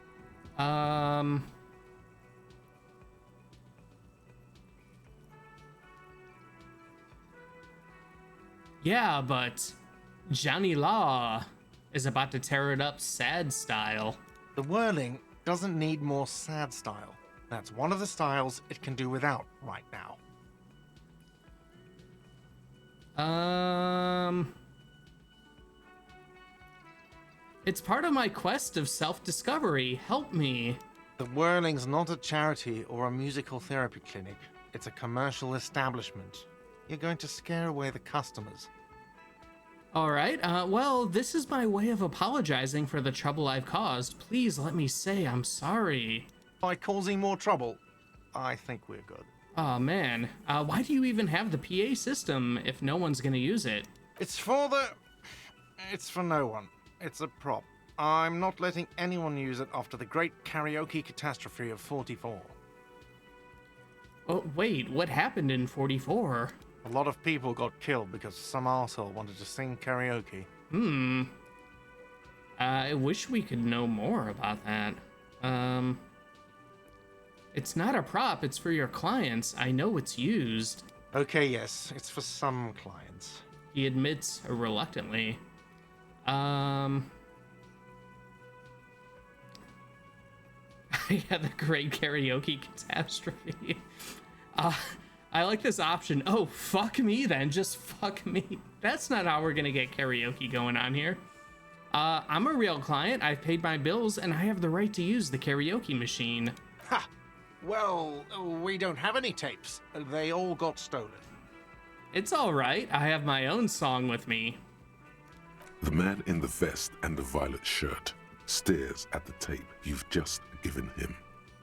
Yeah, but Johnny Law is about to tear it up sad style. The whirling doesn't need more sad style. That's one of the styles it can do without right now. It's part of my quest of self-discovery. Help me. The whirling's not a charity or a musical therapy clinic. It's a commercial establishment. You're going to scare away the customers. All right, well, this is my way of apologizing for the trouble I've caused. Please let me say I'm sorry. By causing more trouble, I think we're good. Oh man, why do you even have the PA system if no one's gonna use it? It's for no one. It's a prop. I'm not letting anyone use it after the great karaoke catastrophe of 44. Oh, wait, what happened in 44? A lot of people got killed because some arsehole wanted to sing karaoke. I wish we could know more about that. It's not a prop, it's for your clients. I know it's used. Okay, yes, it's for some clients. He admits reluctantly. Yeah, the great karaoke catastrophe. I like this option. Oh, fuck me then. Just fuck me. That's not how we're gonna get karaoke going on here. I'm a real client. I've paid my bills, and I have the right to use the karaoke machine. Ha! Well, we don't have any tapes. They all got stolen. It's all right. I have my own song with me. The man in the vest and the violet shirt stares at the tape you've just given him.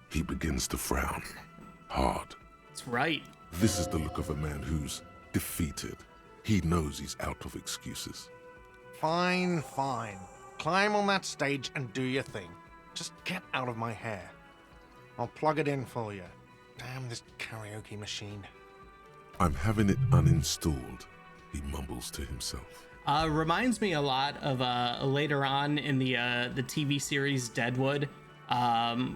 He begins to frown. Hard. That's right. This is the look of a man who's defeated. He knows he's out of excuses. Fine, fine. Climb on that stage and do your thing. Just get out of my hair. I'll plug it in for you. Damn this karaoke machine. I'm having it uninstalled, he mumbles to himself. Reminds me a lot of later on in the TV series Deadwood,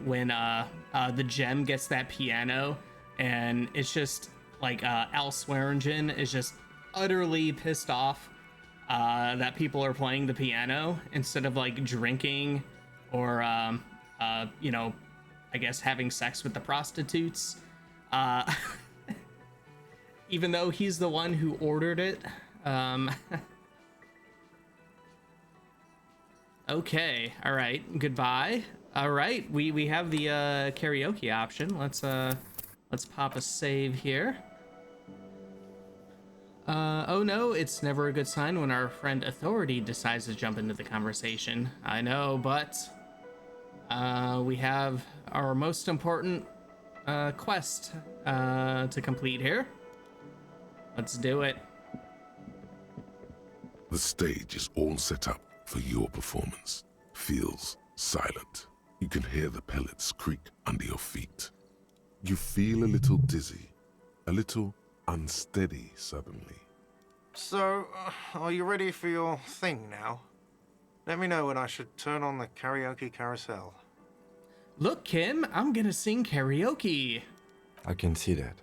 when the Gem gets that piano, and it's just like Al Swearingen is just utterly pissed off that people are playing the piano instead of like drinking or you know, I guess having sex with the prostitutes. Even though he's the one who ordered it. Okay, all right, goodbye. All right, we have the karaoke option. Let's pop a save here. Oh no, it's never a good sign when our friend Authority decides to jump into the conversation. I know, but we have our most important quest to complete here. Let's do it. The stage is all set up for your performance. Feels silent. You can hear the pellets creak under your feet. You feel a little dizzy. a little unsteady suddenly. So, are you ready for your thing now? Let me know when I should turn on the karaoke carousel. Look, Kim, I'm gonna sing karaoke. I can see that.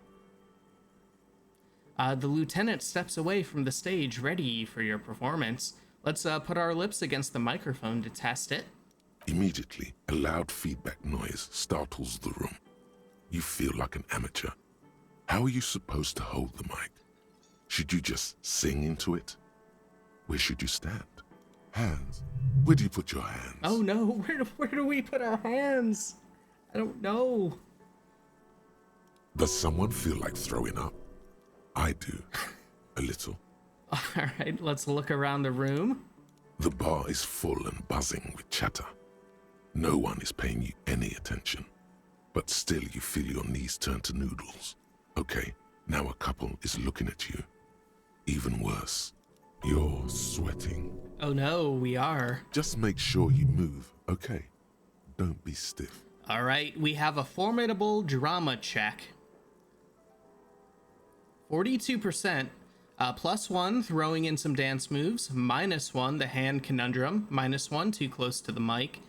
The lieutenant steps away from the stage, ready for your performance. Let's put our lips against the microphone to test it. Immediately, a loud feedback noise startles the room. You feel like an amateur. How are you supposed to hold the mic? Should you just sing into it? Where should you stand? Hands. Where do you put your hands? Oh no, where do we put our hands? I don't know. Does someone feel like throwing up? I do. A little. All right, let's look around the room. The bar is full and buzzing with chatter. No one is paying you any attention. But still you feel your knees turn to noodles. Okay, now a couple is looking at you. Even worse, you're sweating. Oh no, we are. Just make sure you move, okay? Don't be stiff. All right, we have a formidable drama check. 42%. +1, throwing in some dance moves. -1, the hand conundrum. -1, too close to the mic.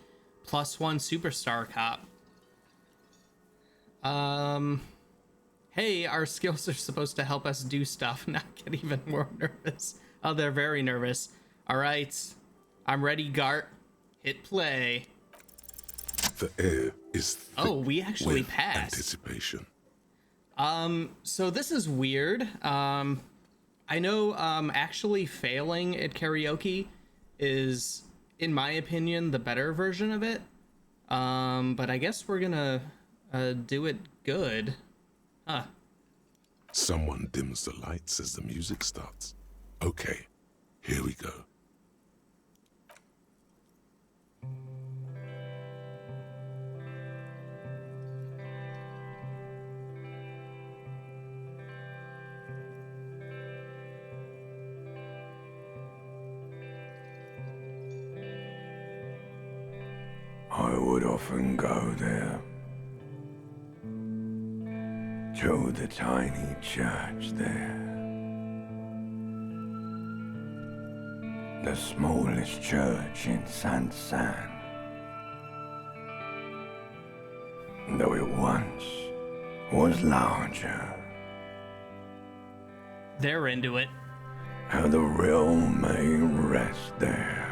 +1, superstar cop. Hey, our skills are supposed to help us do stuff, not get even more nervous. Oh, they're very nervous. All right, I'm ready, Gart. Hit play. The air is thick Oh, we actually with passed. anticipation. So this is weird. I know actually failing at karaoke is, in my opinion, the better version of it. But I guess we're gonna do it good. Huh. Someone dims the lights as the music starts. Okay, here we go. I would often go there, to the tiny church there, the smallest church in San, though it once was larger. They're into it. How the realm may rest there.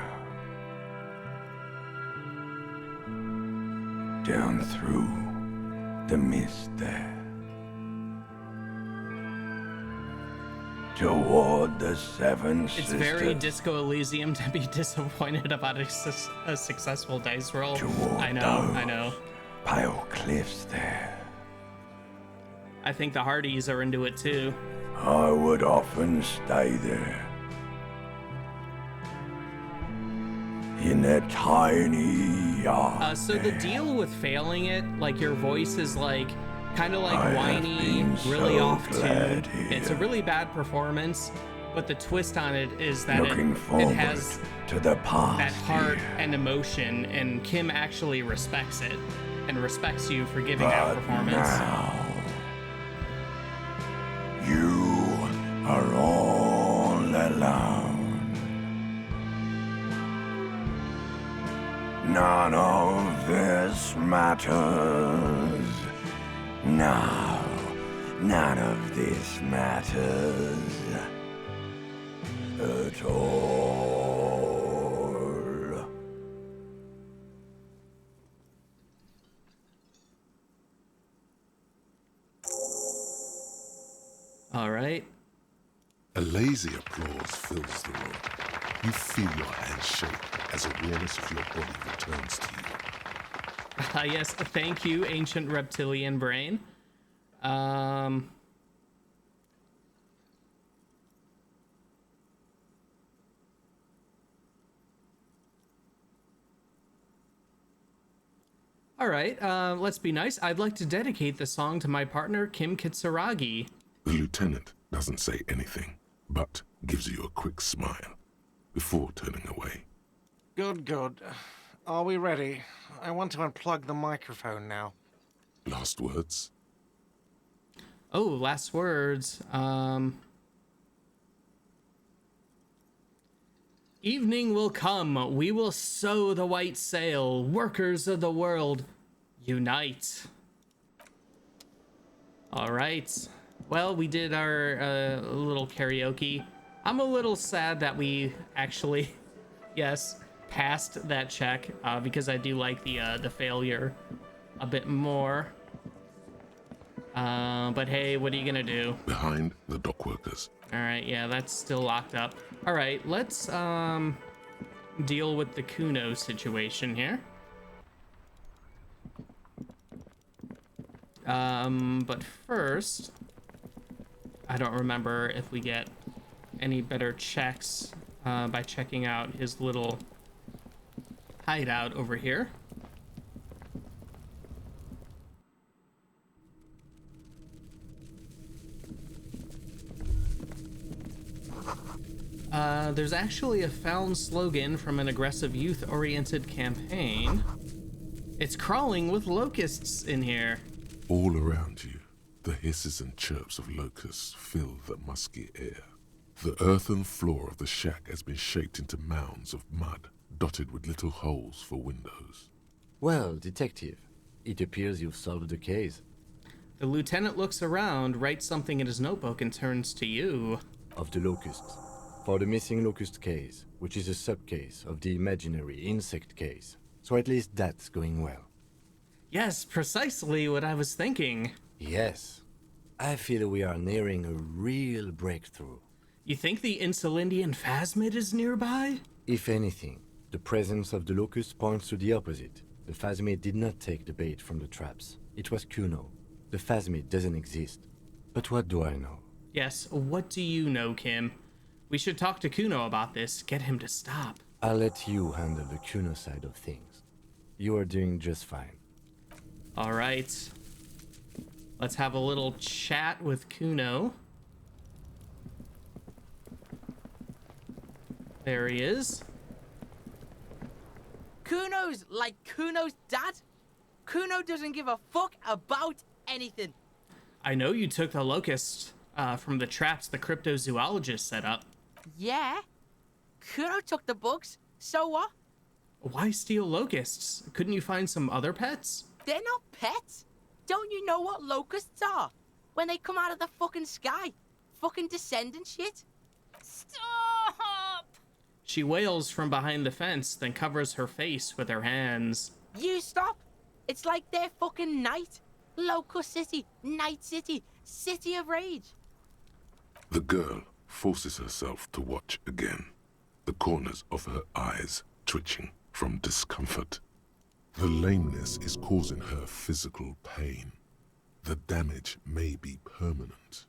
Down through the mist there, toward the seven It's sisters. very Disco Elysium to be disappointed about a successful dice roll. Toward I know, those I know. pale cliffs there. I think the Hardys are into it too. I would often stay there, in that tiny yard. So the there. deal with failing it, like your voice is like kind of like I have whiny, been really so off tune. glad It's a here. really bad performance, but the twist on it is that Looking it forward has to the past that heart here. and emotion, and Kim actually respects it and respects you for giving that But performance. now, you are all alone. None of this matters. No, none of this matters at all. All right. A lazy applause fills the room. You feel your hands shake as awareness of your body returns to you. Yes, thank you, ancient reptilian brain. All right, let's be nice. I'd like to dedicate the song to my partner, Kim Kitsuragi. The lieutenant doesn't say anything, but gives you a quick smile before turning away. Good, good. Are we ready? I want to unplug the microphone now. Last words? Oh, last words. Evening will come. We will sow the white sail. Workers of the world, unite. All right. Well, we did our little karaoke. I'm a little sad that we actually, yes, passed that check because I do like the failure a bit more. But hey, what are you gonna do? Behind the dock workers. All right, yeah, that's still locked up. All right, let's deal with the Kuno situation here. But first, I don't remember if we get any better checks by checking out his little hideout over here. There's actually a found slogan from an aggressive youth-oriented campaign. It's crawling with locusts in here. All around you, the hisses and chirps of locusts fill the musky air. The earthen floor of the shack has been shaped into mounds of mud, dotted with little holes for windows. Well, detective, it appears you've solved the case. The lieutenant looks around, writes something in his notebook, and turns to you. Of the locusts. For the missing locust case, which is a sub-case of the imaginary insect case. So at least that's going well. Yes, precisely what I was thinking. Yes. I feel we are nearing a real breakthrough. You think the Insulindian phasmid is nearby? If anything, the presence of the locust points to the opposite. The phasmid did not take the bait from the traps. It was Kuno. The phasmid doesn't exist. But what do I know? Yes, what do you know, Kim? We should talk to Kuno about this, get him to stop. I'll let you handle the Kuno side of things. You are doing just fine. All right. Let's have a little chat with Kuno. There he is. Kuno's like Kuno's dad. Kuno doesn't give a fuck about anything. I know you took the locust from the traps the cryptozoologist set up. Yeah. Kuno took the bugs. So what? Why steal locusts? Couldn't you find some other pets? They're not pets. Don't you know what locusts are? When they come out of the fucking sky. Fucking descendant shit. Stop! She wails from behind the fence, then covers her face with her hands. You stop. It's like they're fucking night. Locust City, Night City, City of Rage. The girl forces herself to watch again, the corners of her eyes twitching from discomfort. The lameness is causing her physical pain. The damage may be permanent.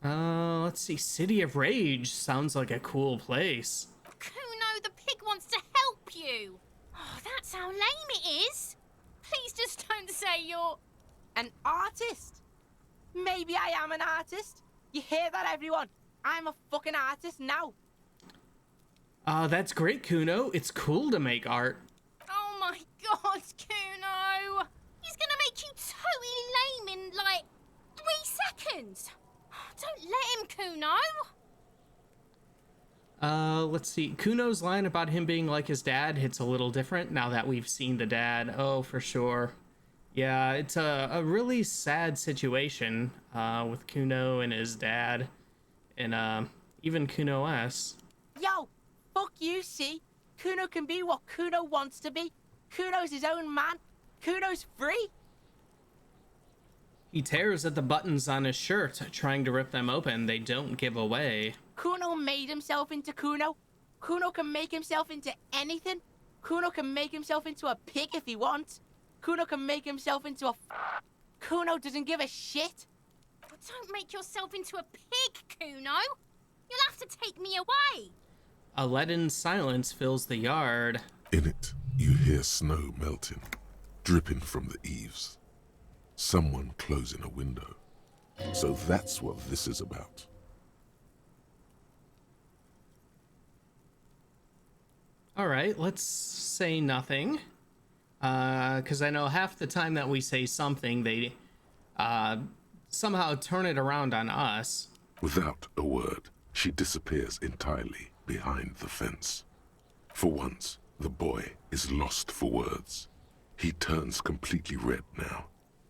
Let's see. City of Rage sounds like a cool place. Kuno, the pig wants to help you. Oh, that's how lame it is. Please just don't say you're... An artist? Maybe I am an artist. You hear that, everyone? I'm a fucking artist now. That's great, Kuno. It's cool to make art. Oh my god, Kuno! He's gonna make you totally lame in, like, 3 seconds. Don't let him, Kuno. Let's see. Kuno's line about him being like his dad hits a little different now that we've seen the dad. Oh, for sure. Yeah, it's a really sad situation with Kuno and his dad, and even Kuno S. Yo, fuck you, see? Kuno can be what Kuno wants to be. Kuno's his own man. Kuno's free. He tears at the buttons on his shirt, trying to rip them open. They don't give away. Kuno made himself into Kuno. Kuno can make himself into anything. Kuno can make himself into a pig if he wants. Kuno can make himself into a... Kuno doesn't give a shit. Don't make yourself into a pig, Kuno. You'll have to take me away. A leaden silence fills the yard. In it, you hear snow melting, dripping from the eaves. Someone closing a window. So that's what this is about. All right, let's say nothing. Because I know half the time that we say something, they somehow turn it around on us. Without a word, she disappears entirely behind the fence. For once, the boy is lost for words. He turns completely red now,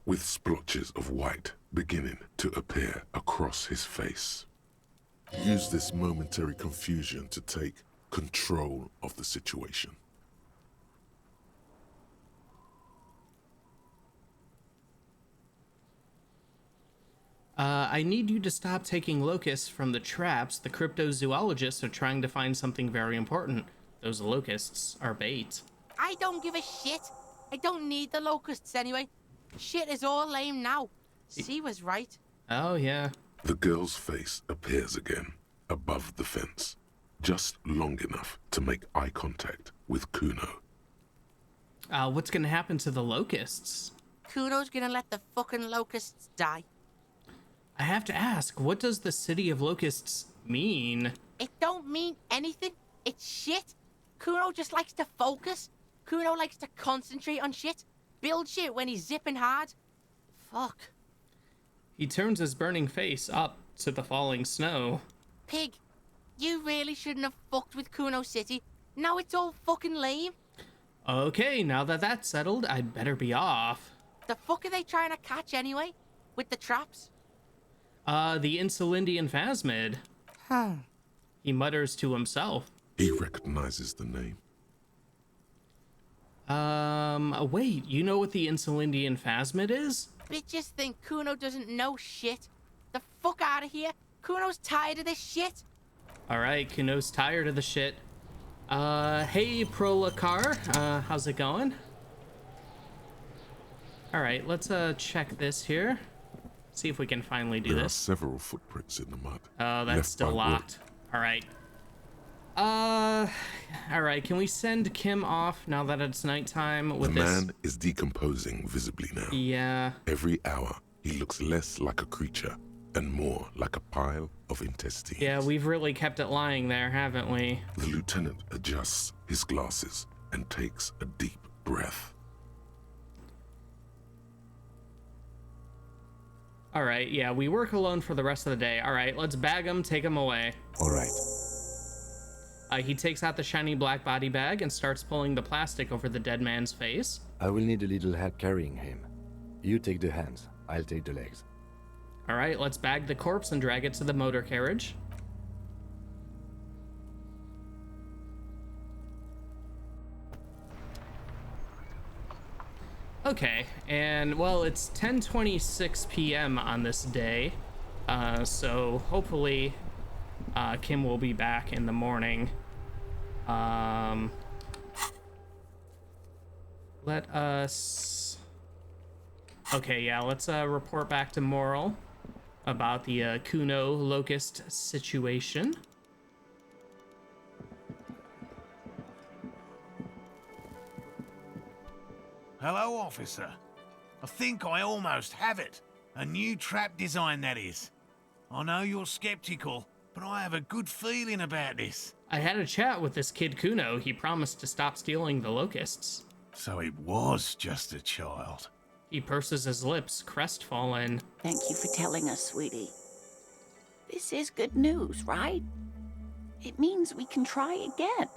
with splotches of white beginning to appear across his face. Use this momentary confusion to take control of the situation. I need you to stop taking locusts from the traps. The cryptozoologists are trying to find something very important. Those locusts are bait. I don't give a shit. I don't need the locusts anyway. Shit is all lame now. C was right. Oh, yeah. The girl's face appears again, above the fence, just long enough to make eye contact with Kuno. What's gonna happen to the locusts? Kuno's gonna let the fucking locusts die. I have to ask, what does the City of Locusts mean? It don't mean anything. It's shit. Kuno just likes to focus. Kuno likes to concentrate on shit. Build shit when he's zipping hard. Fuck. He turns his burning face up to the falling snow. Pig, you really shouldn't have fucked with Kuno City. Now it's all fucking lame. Okay, now that that's settled, I'd better be off. The fuck are they trying to catch anyway? With the traps? The Insulindian Phasmid. Huh. He mutters to himself. He recognizes the name. Wait, you know what the Insulindian Phasmid is? Bitches think Kuno doesn't know shit. The fuck out of here. Kuno's tired of this shit. Alright, Kuno's tired of the shit. Hey, Prolakar, how's it going? Alright, let's, check this here. See if we can finally do There this. are several footprints in the mud. Oh, that's left still by locked. Alright. Alright, can we send Kim off now that it's nighttime with The this? man is decomposing visibly now. Yeah. Every hour, he looks less like a creature and more like a pile of intestines. Yeah, we've really kept it lying there, haven't we? The lieutenant adjusts his glasses and takes a deep breath. Alright, yeah, we work alone for the rest of the day. Alright, let's bag him, take him away. All right. He takes out the shiny black body bag and starts pulling the plastic over the dead man's face. I will need a little help carrying him. You take the hands, I'll take the legs. Alright, let's bag the corpse and drag it to the motor carriage. Okay, and well, it's 10:26 p.m. on this day, so hopefully Kim will be back in the morning. Let us... Okay, yeah, let's report back to Moral about the Kuno Locust situation. Hello, officer. I think I almost have it. A new trap design, that is. I know you're skeptical, but I have a good feeling about this. I had a chat with this kid Kuno. He promised to stop stealing the locusts. So it was just a child. He purses his lips, crestfallen. Thank you for telling us, sweetie. This is good news, right? It means we can try again.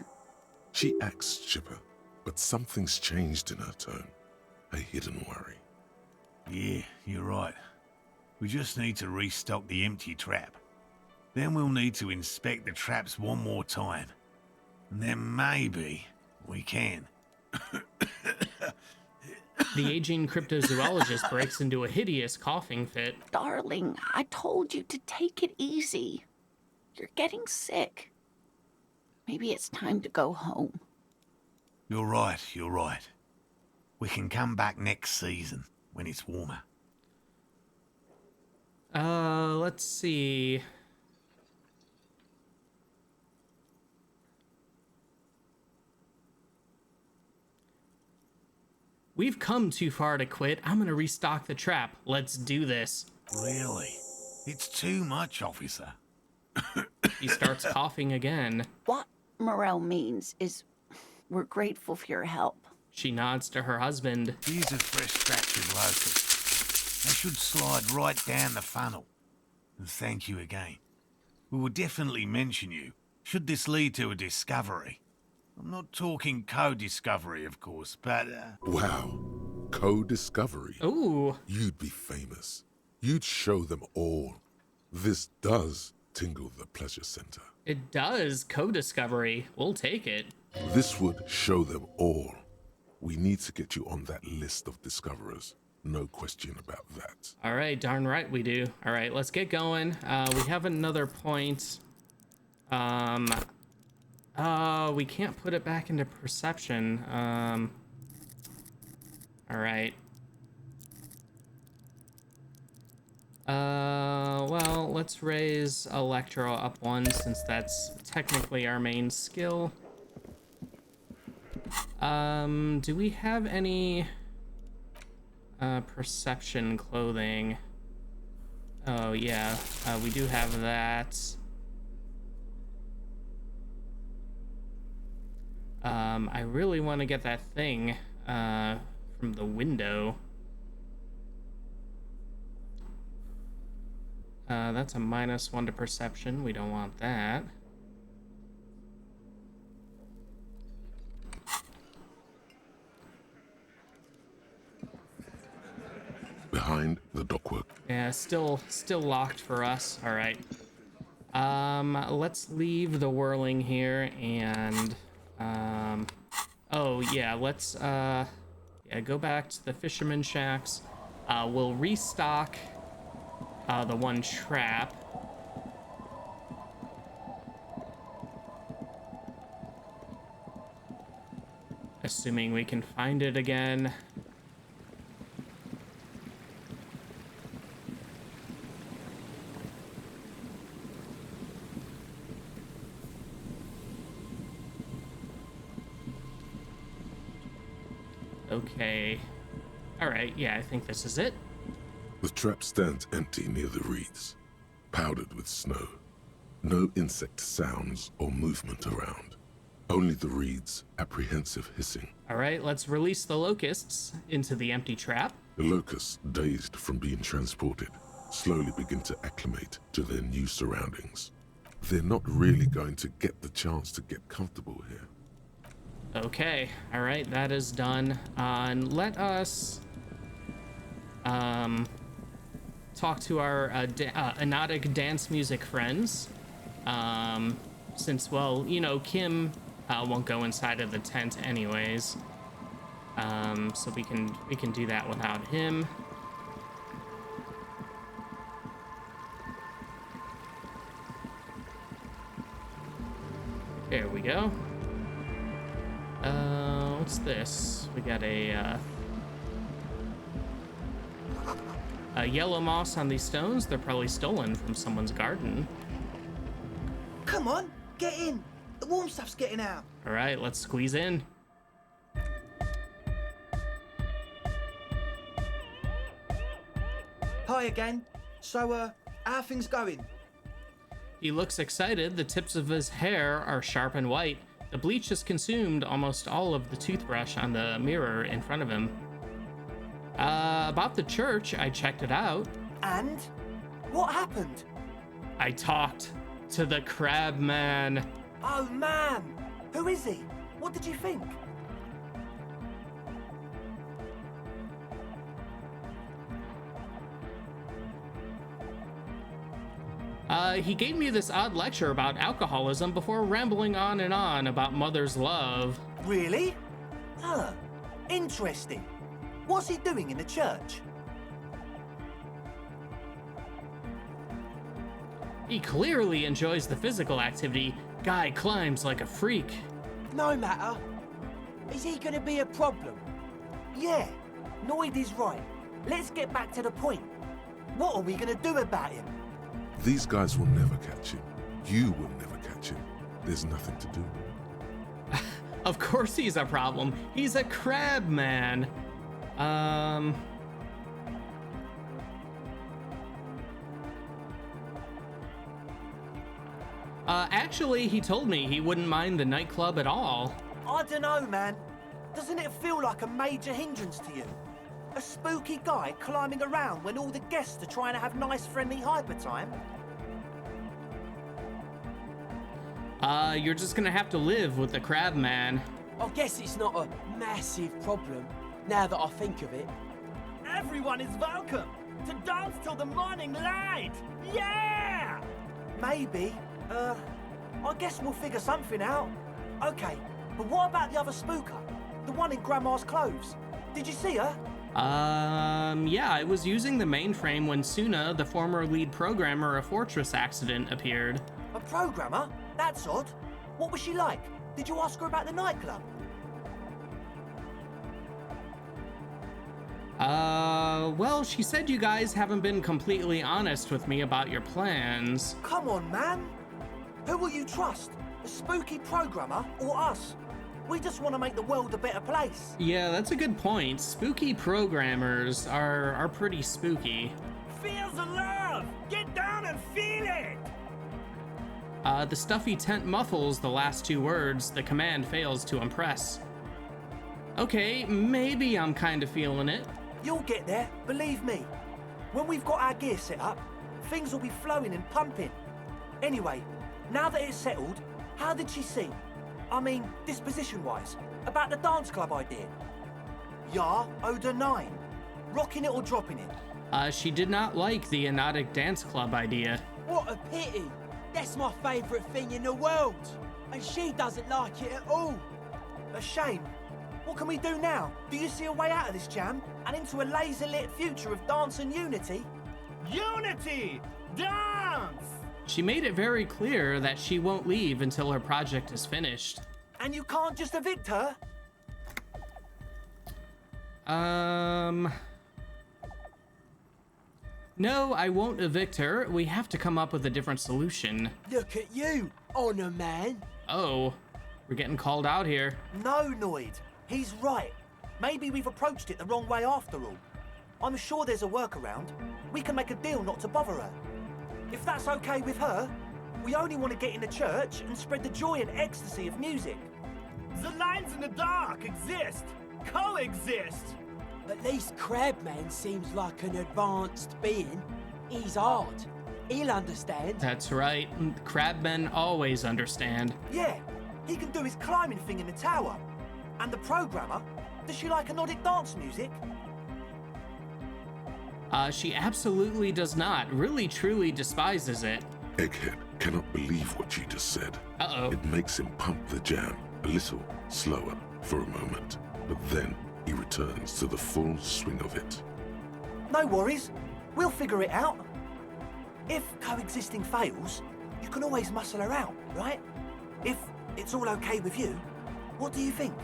She acts chipper, but something's changed in her tone. A hidden worry. Yeah, you're right. We just need to restock the empty trap. Then we'll need to inspect the traps one more time. And then maybe we can. The aging cryptozoologist breaks into a hideous coughing fit. Darling, I told you to take it easy. You're getting sick. Maybe it's time to go home. You're right, you're right. We can come back next season, when it's warmer. Let's see. We've come too far to quit. I'm gonna restock the trap. Let's do this. Really? It's too much, officer. He starts coughing again. What Morel means is we're grateful for your help. She nods to her husband. Here's a fresh batch of locusts. They should slide right down the funnel. And thank you again. We will definitely mention you, should this lead to a discovery. I'm not talking co-discovery, of course, but... Wow. Co-discovery. Ooh. You'd be famous. You'd show them all. This does tingle the pleasure center. It does. Co-discovery. We'll take it. This would show them all. We need to get you on that list of discoverers. No question about that. All right, darn right we do. All right, let's get going. We have another point. We can't put it back into perception. All right. Well, let's raise Electro up one since that's technically our main skill. Do we have any perception clothing? Oh yeah, we do have that. I really want to get that thing from the window. That's a -1 to perception. We don't want that. Behind the dockwork. Yeah, still locked for us. All right. Let's leave the whirling here and oh yeah, let's go back to the fisherman shacks. We'll restock the one trap. Assuming we can find it again. Okay. All right, yeah, I think this is it. The trap stands empty near the reeds, powdered with snow. No insect sounds or movement around. Only the reeds' apprehensive hissing. All right, let's release the locusts into the empty trap. The locusts, dazed from being transported, slowly begin to acclimate to their new surroundings. They're not really going to get the chance to get comfortable here. Okay, all right, that is done. And let us talk to our Anodic dance music friends. Since, well, you know, Kim won't go inside of the tent anyways. So we can do that without him. There we go. What's this? We got a yellow moss on these stones. They're probably stolen from someone's garden. Come on, get in. The warm stuff's getting out. All right, let's squeeze in. Hi again. So, how are things going? He looks excited. The tips of his hair are sharp and white. The bleach has consumed almost all of the toothbrush on the mirror in front of him. About the church, I checked it out. And? What happened? I talked to the crab man. Oh, man. Who is he? What did you think? He gave me this odd lecture about alcoholism before rambling on and on about mother's love. Really? Huh. Interesting. What's he doing in the church? He clearly enjoys the physical activity. Guy climbs like a freak. No matter. Is he gonna be a problem? Yeah, Noid is right. Let's get back to the point. What are we gonna do about him? These guys will never catch him. You will never catch him. There's nothing to do. Of course he's a problem. He's a crab man. Actually, he told me he wouldn't mind the nightclub at all. I don't know, man. Doesn't it feel like a major hindrance to you? A spooky guy climbing around when all the guests are trying to have nice, friendly hyper time? You're just gonna have to live with the crab man. I guess it's not a massive problem, now that I think of it. Everyone is welcome to dance till the morning light! Yeah! Maybe. I guess we'll figure something out. Okay, but what about the other spooker? The one in Grandma's clothes? Did you see her? Yeah, I was using the mainframe when Suna, the former lead programmer of Fortress Accident, appeared. A programmer? That's odd. What was she like? Did you ask her about the nightclub? Well, she said you guys haven't been completely honest with me about your plans. Come on, man. Who will you trust? A spooky programmer or us? We just want to make the world a better place. Yeah, that's a good point. Spooky programmers are pretty spooky. Feel the love! Get down and feel it! The stuffy tent muffles the last two words. The command fails to impress. Okay, maybe I'm kind of feeling it. You'll get there, believe me. When we've got our gear set up, things will be flowing and pumping. Anyway, now that it's settled, how did she seem? I mean, disposition-wise, about the dance club idea. Ja oder nein? Rocking it or dropping it? She did not like the Anodic Dance Club idea. What a pity! That's my favourite thing in the world! And she doesn't like it at all! A shame. What can we do now? Do you see a way out of this jam? And into a laser-lit future of dance and unity? Unity! Dance! She made it very clear that she won't leave until her project is finished. And you can't just evict her? No, I won't evict her. We have to come up with a different solution. Look at you, honor man. Oh, we're getting called out here. No, Noid. He's right. Maybe we've approached it the wrong way after all. I'm sure there's a workaround. We can make a deal not to bother her. If that's okay with her, we only want to get in the church and spread the joy and ecstasy of music. The lines in the dark exist, coexist. At least Crabman seems like an advanced being. He's hard. He'll understand. That's right. Crabmen always understand. Yeah, he can do his climbing thing in the tower. And the programmer, does she like Anodic dance music? She absolutely does not. Really, truly despises it. Egghead cannot believe what you just said. Uh-oh. It makes him pump the jam a little slower for a moment, but then he returns to the full swing of it. No worries. We'll figure it out. If coexisting fails, you can always muscle her out, right? If it's all okay with you, what do you think?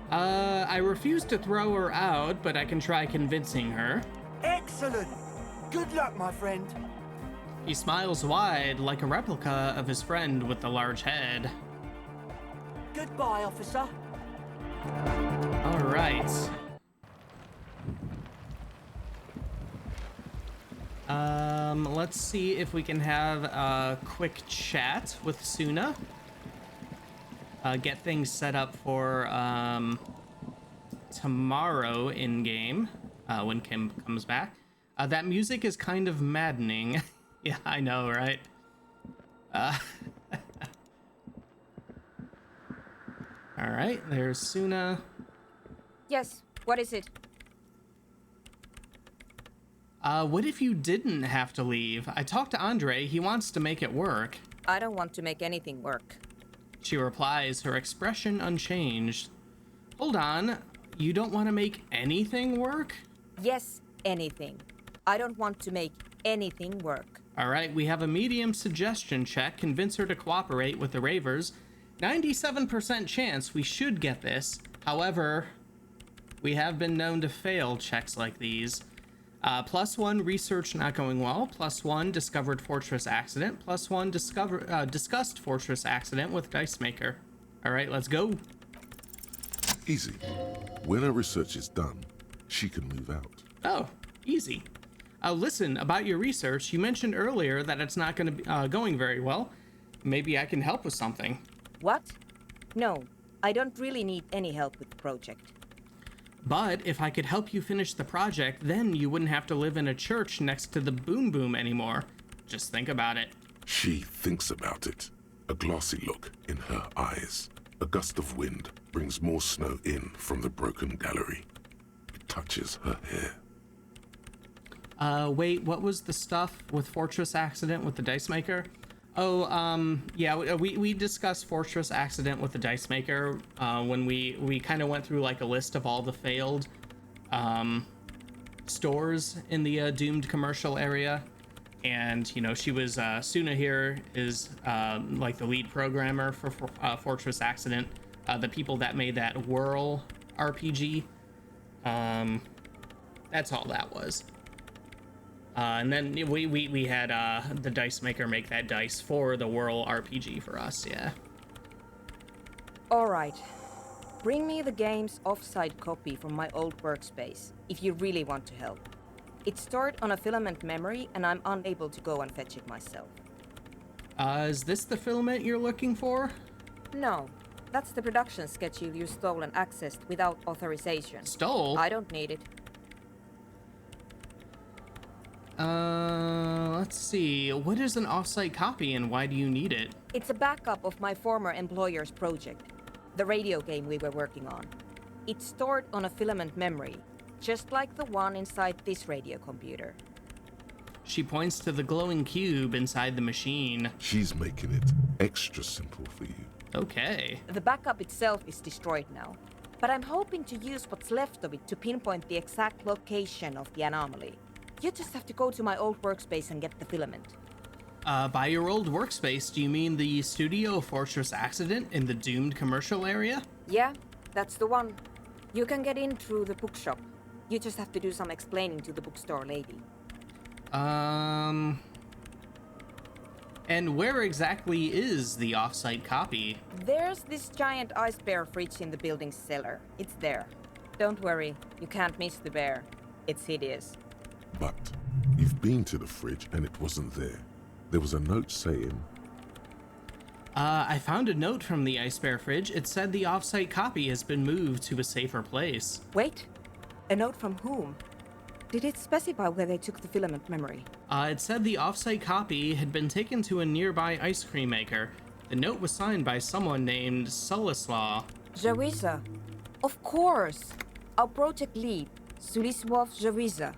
I refuse to throw her out, but I can try convincing her. Excellent! Good luck, my friend. He smiles wide, like a replica of his friend with the large head. Goodbye, officer. All right. Let's see if we can have a quick chat with Suna. Get things set up for tomorrow in game when Kim comes back. That music is kind of maddening. Yeah, I know, right? All right, there's Suna. Yes, what is it? What if you didn't have to leave? I talked to Andre. He wants to make it work. I don't want to make anything work. She replies, her expression unchanged. Hold on, you don't want to make anything work? Yes, anything. I don't want to make anything work. All right, we have a medium suggestion check. Convince her to cooperate with the Ravers. 97% chance we should get this. However, we have been known to fail checks like these. +1, research not going well. +1, discovered Fortress accident. +1, discussed Fortress accident with Dice Maker. All right, let's go. Easy. When her research is done, she can move out. Oh, easy. Listen, about your research, you mentioned earlier that it's not going very well. Maybe I can help with something. What? No, I don't really need any help with the project. But if I could help you finish the project, then you wouldn't have to live in a church next to the Boom Boom anymore. Just think about it. She thinks about it, a glassy look in her eyes. A gust of wind brings more snow in from the broken gallery. It touches her hair. Wait, what was the stuff with Fortress Accident with the Dice Maker? Oh, yeah, we discussed Fortress Accident with the Dice Maker when we kind of went through like a list of all the failed stores in the doomed commercial area. And, you know, she was, Suna here is like the lead programmer for Fortress Accident, the people that made that Whirl RPG. That's all that was. And then we had the Dice Maker make that dice for the Whirl RPG for us, yeah. Alright. Bring me the game's offsite copy from my old workspace, if you really want to help. It's stored on a filament memory, and I'm unable to go and fetch it myself. Is this the filament you're looking for? No. That's the production schedule you stole and accessed without authorization. Stole? I don't need it. Let's see. What is an offsite copy and why do you need it? It's a backup of my former employer's project, the radio game we were working on. It's stored on a filament memory, just like the one inside this radio computer. She points to the glowing cube inside the machine. She's making it extra simple for you. Okay. The backup itself is destroyed now, but I'm hoping to use what's left of it to pinpoint the exact location of the anomaly. You just have to go to my old workspace and get the filament. By your old workspace, do you mean the studio Fortress Accident in the doomed commercial area? Yeah, that's the one. You can get in through the bookshop. You just have to do some explaining to the bookstore lady. And where exactly is the offsite copy? There's this giant ice bear fridge in the building's cellar. It's there. Don't worry, you can't miss the bear. It's hideous. But you've been to the fridge and it wasn't there. There was a note saying... I found a note from the Ice Bear fridge. It said the offsite copy has been moved to a safer place. Wait, a note from whom? Did it specify where they took the filament memory? It said the offsite copy had been taken to a nearby ice cream maker. The note was signed by someone named Sulislaw. Jawiza. Of course! Our project lead, Sulislaw Jawiza.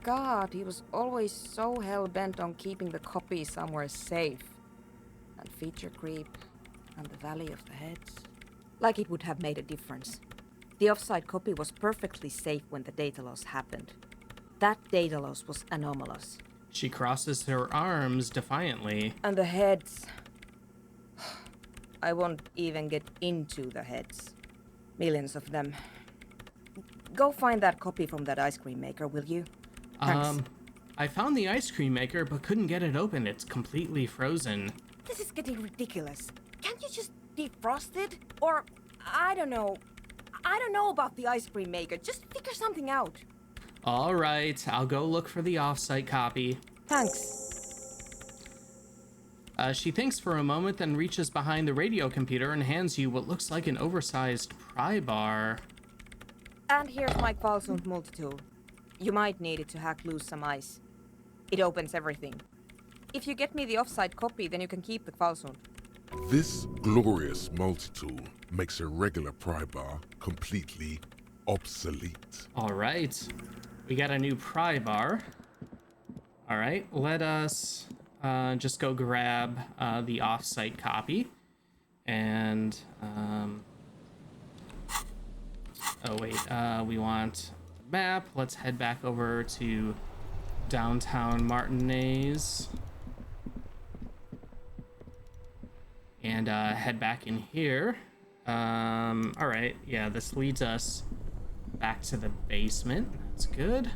God, he was always so hell-bent on keeping the copy somewhere safe. And feature creep, and the Valley of the Heads. Like it would have made a difference. The offsite copy was perfectly safe when the data loss happened. That data loss was anomalous. She crosses her arms defiantly. And the heads... I won't even get into the heads. Millions of them. Go find that copy from that ice cream maker, will you? Thanks. I found the ice cream maker, but couldn't get it open. It's completely frozen. This is getting ridiculous. Can't you just defrost it? Or, I don't know. I don't know about the ice cream maker. Just figure something out. All right, I'll go look for the offsite copy. Thanks. She thinks for a moment, then reaches behind the radio computer and hands you what looks like an oversized pry bar. And here's my Qualsund multi-tool. You might need it to hack loose some ice. It opens everything. If you get me the offsite copy, then you can keep the Qualsund. This glorious multi-tool makes a regular pry bar completely obsolete. All right, we got a new pry bar. All right, let us just go grab the offsite copy. And, oh wait, we want map. Let's head back over to downtown Martinez. And head back in here. All right, yeah, this leads us back to the basement. That's good.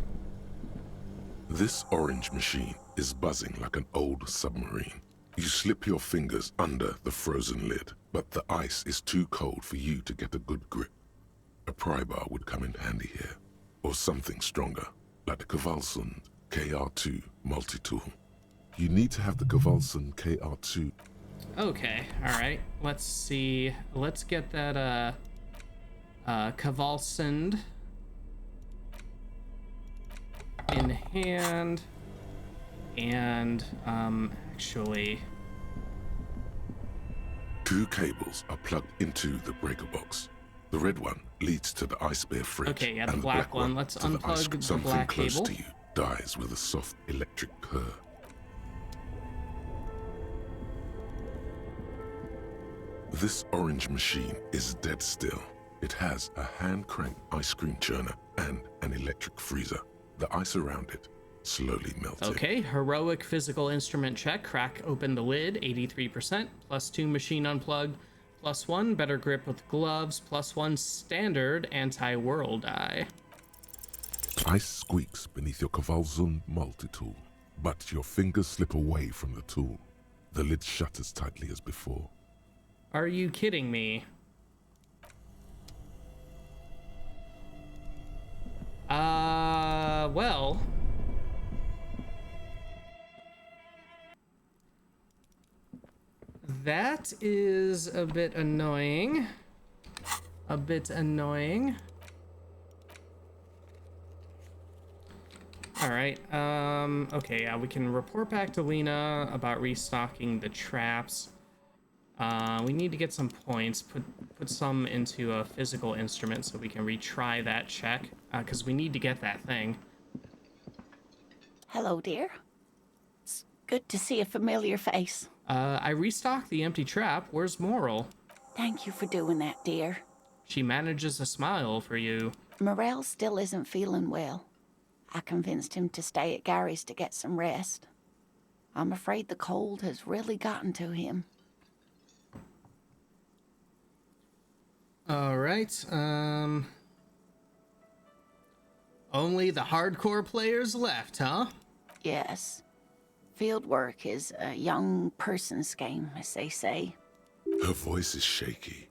This orange machine is buzzing like an old submarine. You slip your fingers under the frozen lid, but the ice is too cold for you to get a good grip. A pry bar would come in handy here, or something stronger, like the Kvalsund KR2 multi-tool. You need to have the Kvalsund KR2. Okay, alright. Let's see. Let's get that, Cavalsund in hand. And, actually... 2 cables are plugged into the breaker box. The red one leads to the ice bear fridge. Okay, yeah, the and black one. one Let's to the ice unplug the Something black close cable. to you dies with a soft electric purr. This orange machine is dead still. It has a hand-cranked ice cream churner and an electric freezer. The ice around it slowly melting. Okay, heroic physical instrument check. Crack open the lid, 83%. +2 machine unplugged. +1 better grip with gloves. +1 standard anti-whirl die. Ice squeaks beneath your Cavalsund multi-tool, but your fingers slip away from the tool. The lid shutters tightly as before. Are you kidding me? Well... That is a bit annoying. Alright, okay, yeah, we can report back to Lena about restocking the traps. We need to get some points, put some into a physical instrument so we can retry that check, because we need to get that thing. Hello, dear. It's good to see a familiar face. I restocked the empty trap. Where's Moral? Thank you for doing that, dear. She manages a smile for you. Morel still isn't feeling well. I convinced him to stay at Gary's to get some rest. I'm afraid the cold has really gotten to him. Alright, only the hardcore players left, huh? Yes. Fieldwork is a young person's game, as they say. Her voice is shaky.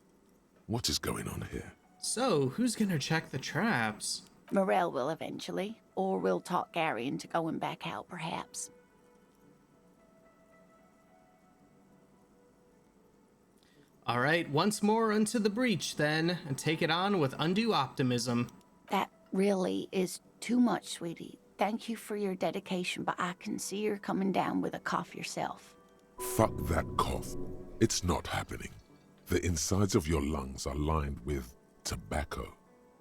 What is going on here? So, who's gonna check the traps? Morel will eventually, or we'll talk Gary into going back out, perhaps. Alright, once more unto the breach, then, and take it on with undue optimism. That really is too much, sweetie. Thank you for your dedication, but I can see you're coming down with a cough yourself. Fuck that cough. It's not happening. The insides of your lungs are lined with tobacco,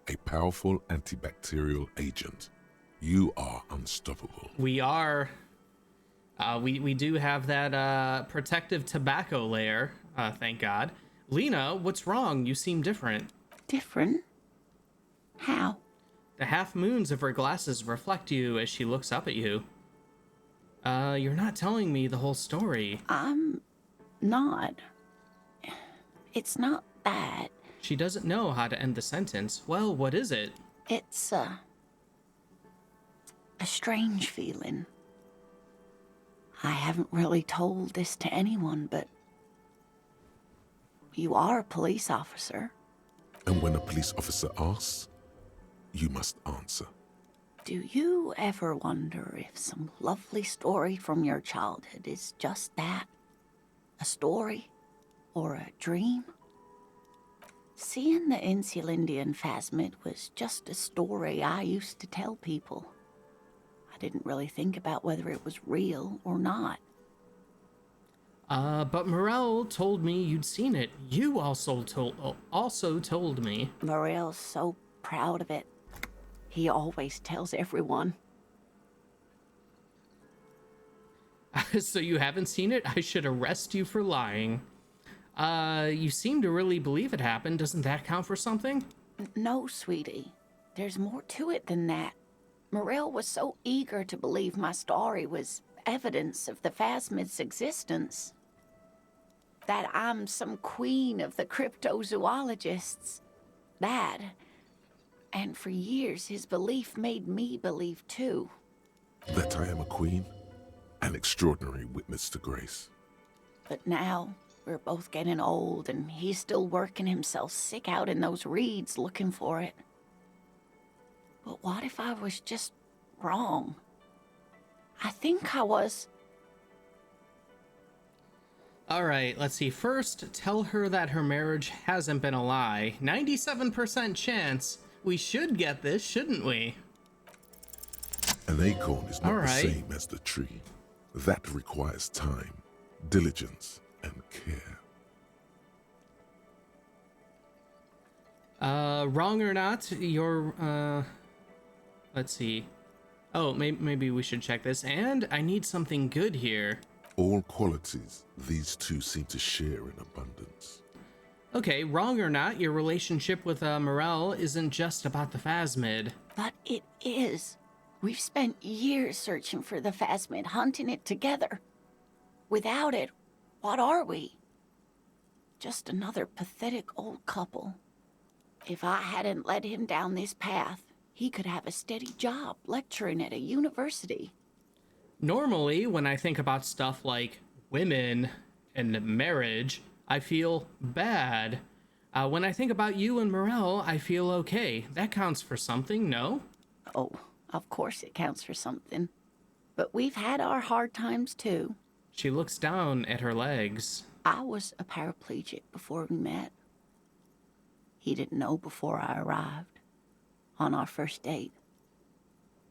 a powerful antibacterial agent. You are unstoppable. We are. We do have that protective tobacco layer, thank God. Lena, what's wrong? You seem different. Different? How? The half moons of her glasses reflect you as she looks up at you. You're not telling me the whole story. I'm not. It's not bad. She doesn't know how to end the sentence. Well, what is it? It's a strange feeling. I haven't really told this to anyone, but you are a police officer. And when a police officer asks, you must answer. Do you ever wonder if some lovely story from your childhood is just that? A story? Or a dream? Seeing the Insulindian phasmid was just a story I used to tell people. I didn't really think about whether it was real or not. But Morel told me you'd seen it. You also told me. Morel's so proud of it. He always tells everyone. So you haven't seen it? I should arrest you for lying. You seem to really believe it happened. Doesn't that count for something? No, sweetie. There's more to it than that. Morel was so eager to believe my story was evidence of the phasmid's existence. That I'm some queen of the cryptozoologists. That. And for years, his belief made me believe too. That I am a queen? An extraordinary witness to grace. But now, we're both getting old, and he's still working himself sick out in those reeds looking for it. But what if I was just wrong? I think I was... All right, let's see. First, tell her that her marriage hasn't been a lie. 97% chance. We should get this, shouldn't we? An acorn is All not the right. same as the tree. That requires time, diligence, and care. Wrong or not, let's see. Oh, maybe we should check this. And I need something good here. All qualities these two seem to share in abundance. Okay, wrong or not, your relationship with Morel isn't just about the Phasmid. But it is. We've spent years searching for the Phasmid, hunting it together. Without it, what are we? Just another pathetic old couple. If I hadn't led him down this path, he could have a steady job lecturing at a university. Normally, when I think about stuff like women and marriage, I feel bad. When I think about you and Morel, I feel okay. That counts for something, no? Oh, of course it counts for something. But we've had our hard times too. She looks down at her legs. I was a paraplegic before we met. He didn't know before I arrived. On our first date.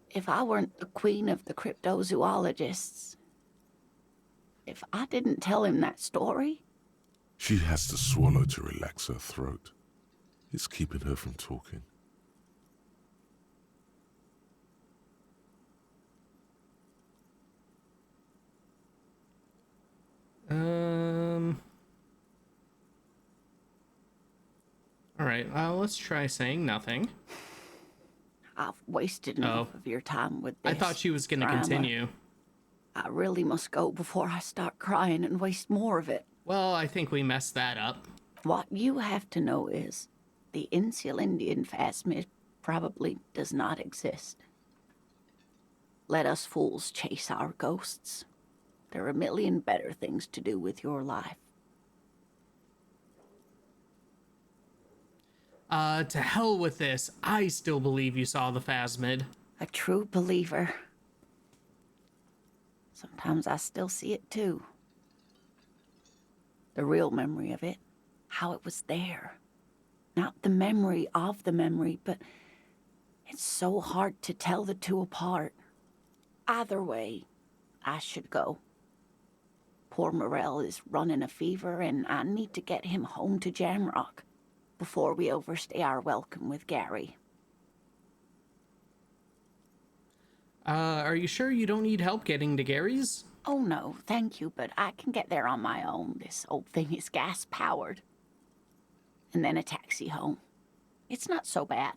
If I weren't the queen of the cryptozoologists, if I didn't tell him that story... She has to swallow to relax her throat. It's keeping her from talking. All right, let's try saying nothing. I've wasted enough of your time with this. I thought she was going to continue. I really must go before I start crying and waste more of it. Well, I think we messed that up. What you have to know is the Insulindian Phasmid probably does not exist. Let us fools chase our ghosts. There are a million better things to do with your life. To hell with this. I still believe you saw the Phasmid. A true believer. Sometimes I still see it too. The real memory of it. How it was there. Not the memory of the memory, but it's so hard to tell the two apart. Either way, I should go. Poor Morel is running a fever, and I need to get him home to Jamrock before we overstay our welcome with Gary. Are you sure you don't need help getting to Gary's? Oh no, thank you, but I can get there on my own. This old thing is gas-powered. And then a taxi home. It's not so bad.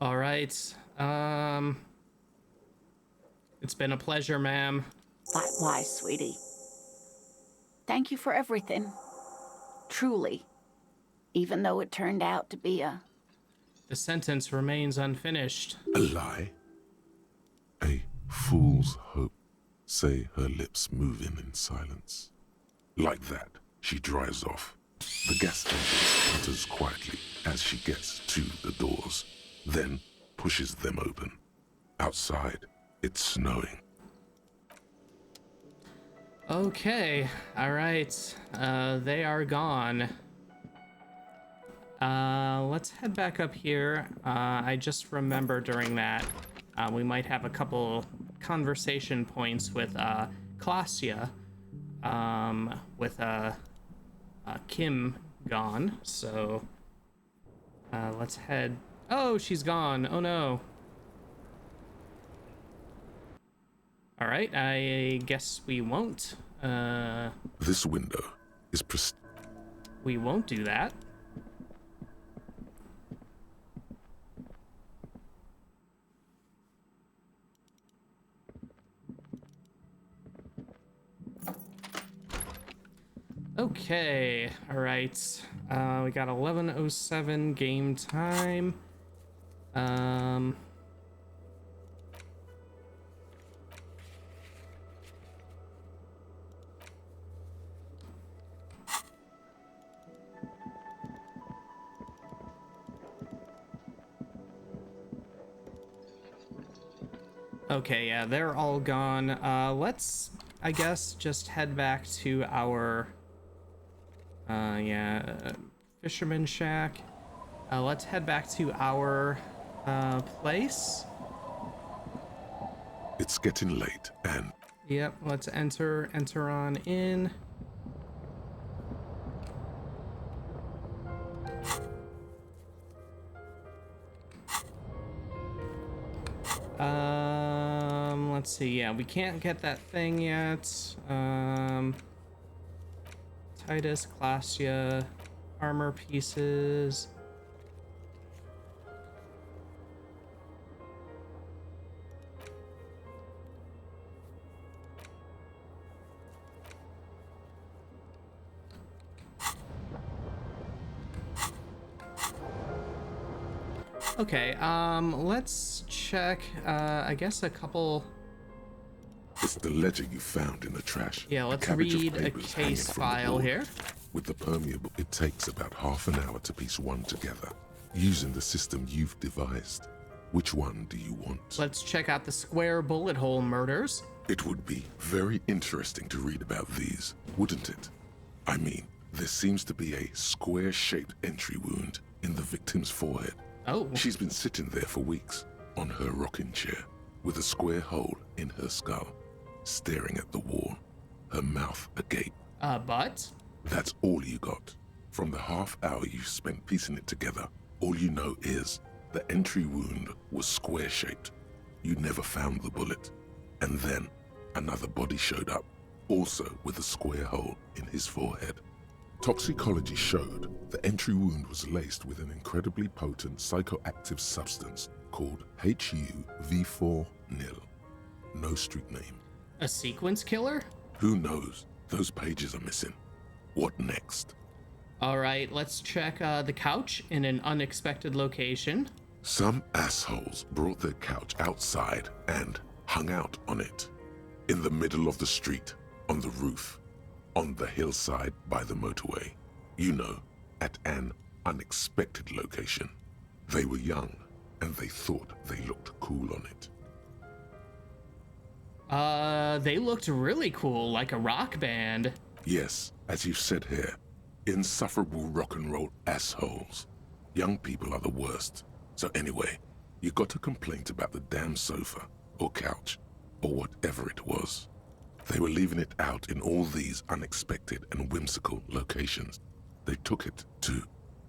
All right. It's been a pleasure, ma'am. Likewise, sweetie. Thank you for everything. Truly. Even though it turned out to be a... The sentence remains unfinished. A lie? A fool's hope. Say her lips moving in silence. Like that, she drives off. The gas engine sputters quietly as she gets to the doors, then pushes them open. Outside, it's snowing. Okay, all right. They are gone. Let's head back up here. I just remember during that, we might have a couple conversation points with Klasia, with Kim gone. So let's head. Oh, she's gone. Oh no. All right, I guess we won't. This window is We won't do that. Okay, all right. We got 11:07 game time. Okay, yeah, they're all gone. Let's, I guess, just head back to our, fisherman shack. Let's head back to our, place. It's getting late, and Yep, let's enter on in. Let's see. Yeah, we can't get that thing yet. Titus, Classia, armor pieces. Okay, let's check, I guess a couple... it's the ledger you found in the trash. Yeah, let's cabbage of read a papers hanging case from the file board. here. With the permeable, it takes about half an hour to piece one together, using the system you've devised. Which one do you want? Let's check out the square bullet hole murders. It would be very interesting to read about these, wouldn't it? I mean, there seems to be a square-shaped entry wound in the victim's forehead. Oh. She's been sitting there for weeks, on her rocking chair, with a square hole in her skull, staring at the wall, her mouth agape. But? That's all you got. From the half hour you spent piecing it together, all you know is the entry wound was square-shaped. You never found the bullet. And then another body showed up, also with a square hole in his forehead. Toxicology showed the entry wound was laced with an incredibly potent psychoactive substance called HUV4 nil. No street name. A sequence killer? Who knows? Those pages are missing. What next? All right, let's check the couch in an unexpected location. Some assholes brought their couch outside and hung out on it. In the middle of the street, on the roof, on the hillside by the motorway. You know, at an unexpected location. They were young, and they thought they looked cool on it. They looked really cool, like a rock band. Yes, as you've said here, insufferable rock and roll assholes. Young people are the worst. So anyway, you got a complaint about the damn sofa, or couch, or whatever it was. They were leaving it out in all these unexpected and whimsical locations. They took it to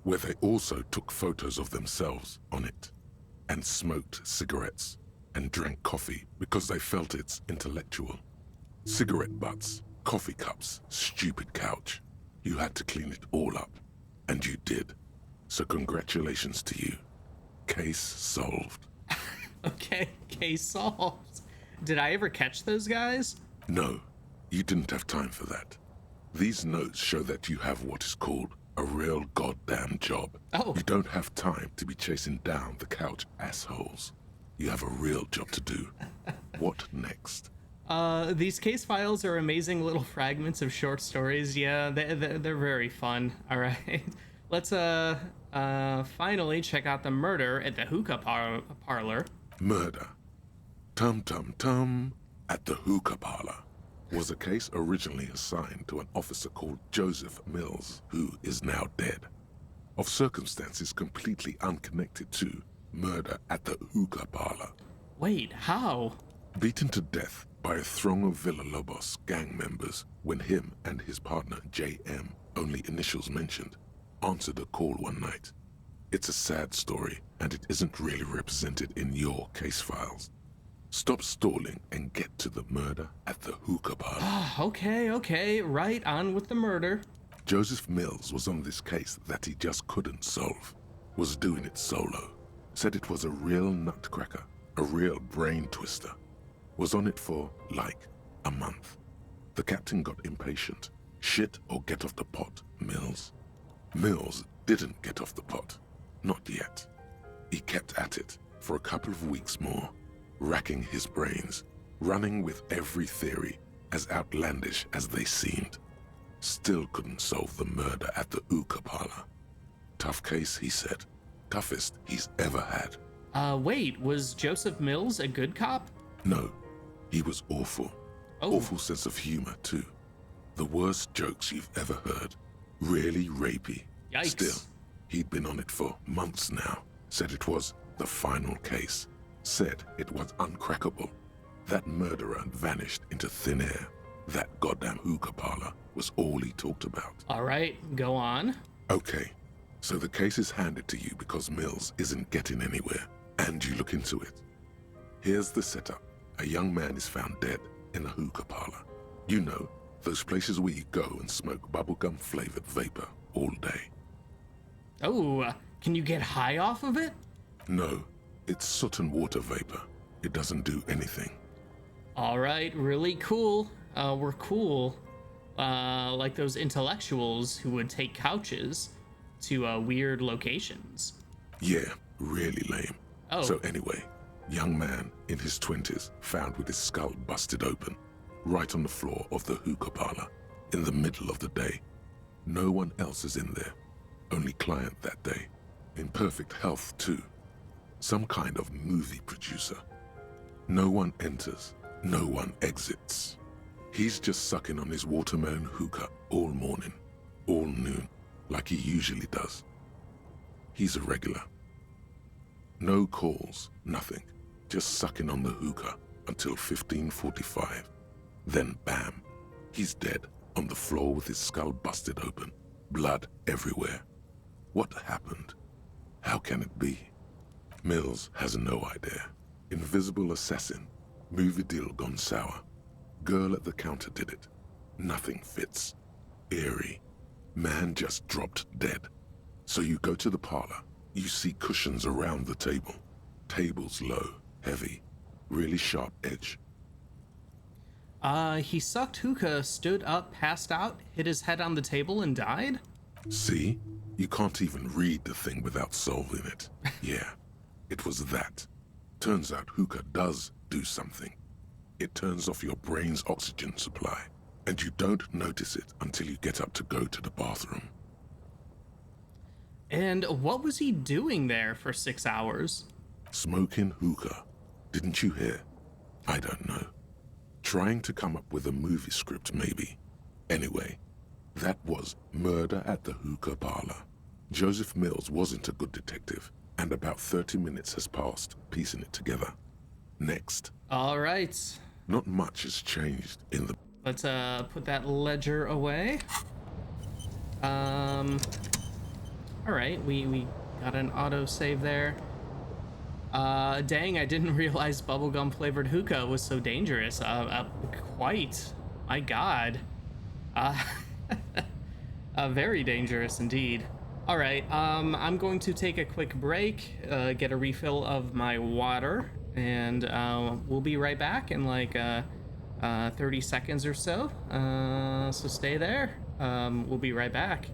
where they also took photos of themselves on it, and smoked cigarettes, and drank coffee because they felt it's intellectual. Cigarette butts, coffee cups, stupid couch. You had to clean it all up, and you did. So congratulations to you. Case solved. Okay, case solved. Did I ever catch those guys? No, you didn't have time for that. These notes show that you have what is called a real goddamn job. Oh. You don't have time to be chasing down the couch assholes. You have a real job to do. What next? These case files are amazing little fragments of short stories. Yeah, they're very fun. All right. Let's finally check out the murder at the hookah parlor. Murder. Tum tum tum. At the hookah parlor was a case originally assigned to an officer called Joseph Mills, who is now dead, of circumstances completely unconnected to murder at the hookah parlor. Wait, how? Beaten to death by a throng of Villalobos gang members when him and his partner J.M., only initials mentioned, answered a call one night. It's a sad story, and it isn't really represented in your case files. Stop stalling and get to the murder at the hookah parlor. Okay, right on with the murder. Joseph Mills was on this case that he just couldn't solve. Was doing it solo. Said it was a real nutcracker, a real brain twister. Was on it for, like, a month. The captain got impatient. Shit or get off the pot, Mills. Mills didn't get off the pot. Not yet. He kept at it for a couple of weeks more, racking his brains, running with every theory, as outlandish as they seemed. Still couldn't solve the murder at the hookah parlor. Tough case, he said. Toughest he's ever had. Wait, was Joseph Mills a good cop? No, he was awful. Oh. Awful sense of humor, too. The worst jokes you've ever heard. Really rapey. Yikes. Still, he'd been on it for months now. Said it was the final case. Said it was uncrackable. That murderer vanished into thin air. That goddamn hookah parlor was all he talked about. All right, go on. Okay, so the case is handed to you because Mills isn't getting anywhere, and you look into it. Here's the setup. A young man is found dead in a hookah parlor. You know, those places where you go and smoke bubblegum-flavored vapor all day. Oh, can you get high off of it? No, it's soot and water vapor. It doesn't do anything. All right, really cool. We're cool. Like those intellectuals who would take couches to weird locations. Yeah, really lame. Oh. So anyway, young man in his 20s found with his skull busted open, right on the floor of the hookah parlor, in the middle of the day. No one else is in there. Only client that day. In perfect health, too. Some kind of movie producer. No one enters. No one exits. He's just sucking on his watermelon hookah all morning, all noon, like he usually does. He's a regular. No calls, nothing. Just sucking on the hookah until 15:45. Then bam, he's dead on the floor with his skull busted open, blood everywhere. What happened? How can it be? Mills has no idea. Invisible assassin. Movie deal gone sour. Girl at the counter did it. Nothing fits. Eerie. Man just dropped dead. So you go to the parlor. You see cushions around the table. Tables low, heavy, really sharp edge. He sucked hookah, stood up, passed out, hit his head on the table, and died? See? You can't even read the thing without solving it. Yeah, it was that. Turns out hookah does do something. It turns off your brain's oxygen supply, and you don't notice it until you get up to go to the bathroom. And what was he doing there for 6 hours? Smoking hookah. Didn't you hear? I don't know. Trying to come up with a movie script, maybe. Anyway, that was Murder at the Hookah Parlor. Joseph Mills wasn't a good detective, and about 30 minutes has passed piecing it together. Next. All right. Not much has changed in the... Let's put that ledger away. All right, we got an autosave there. Dang, I didn't realize bubblegum flavored hookah was so dangerous. Quite. My God. Very dangerous indeed. All right, I'm going to take a quick break, get a refill of my water, and we'll be right back in like 30 seconds or so. So stay there. We'll be right back.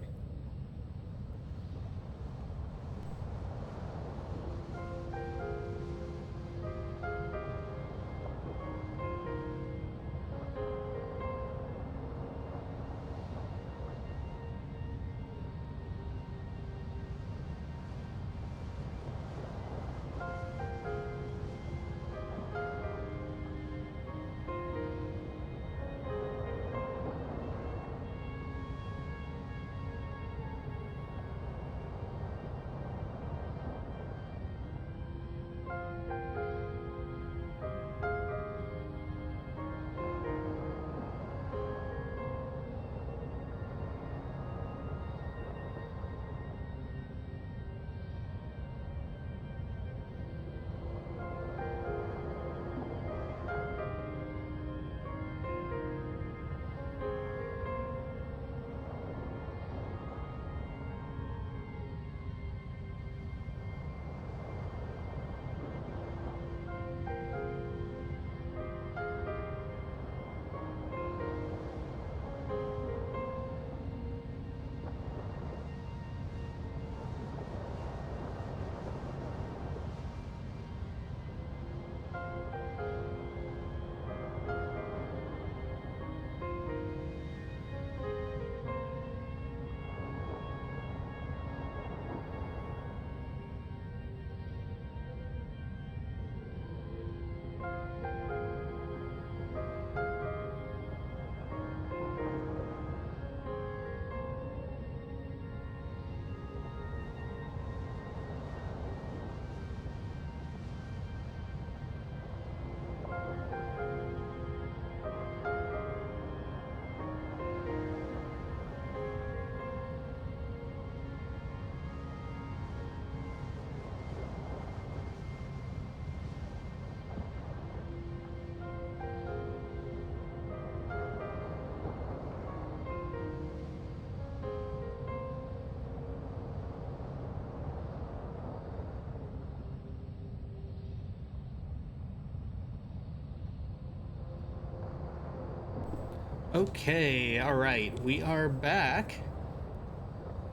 Okay, all right, we are back.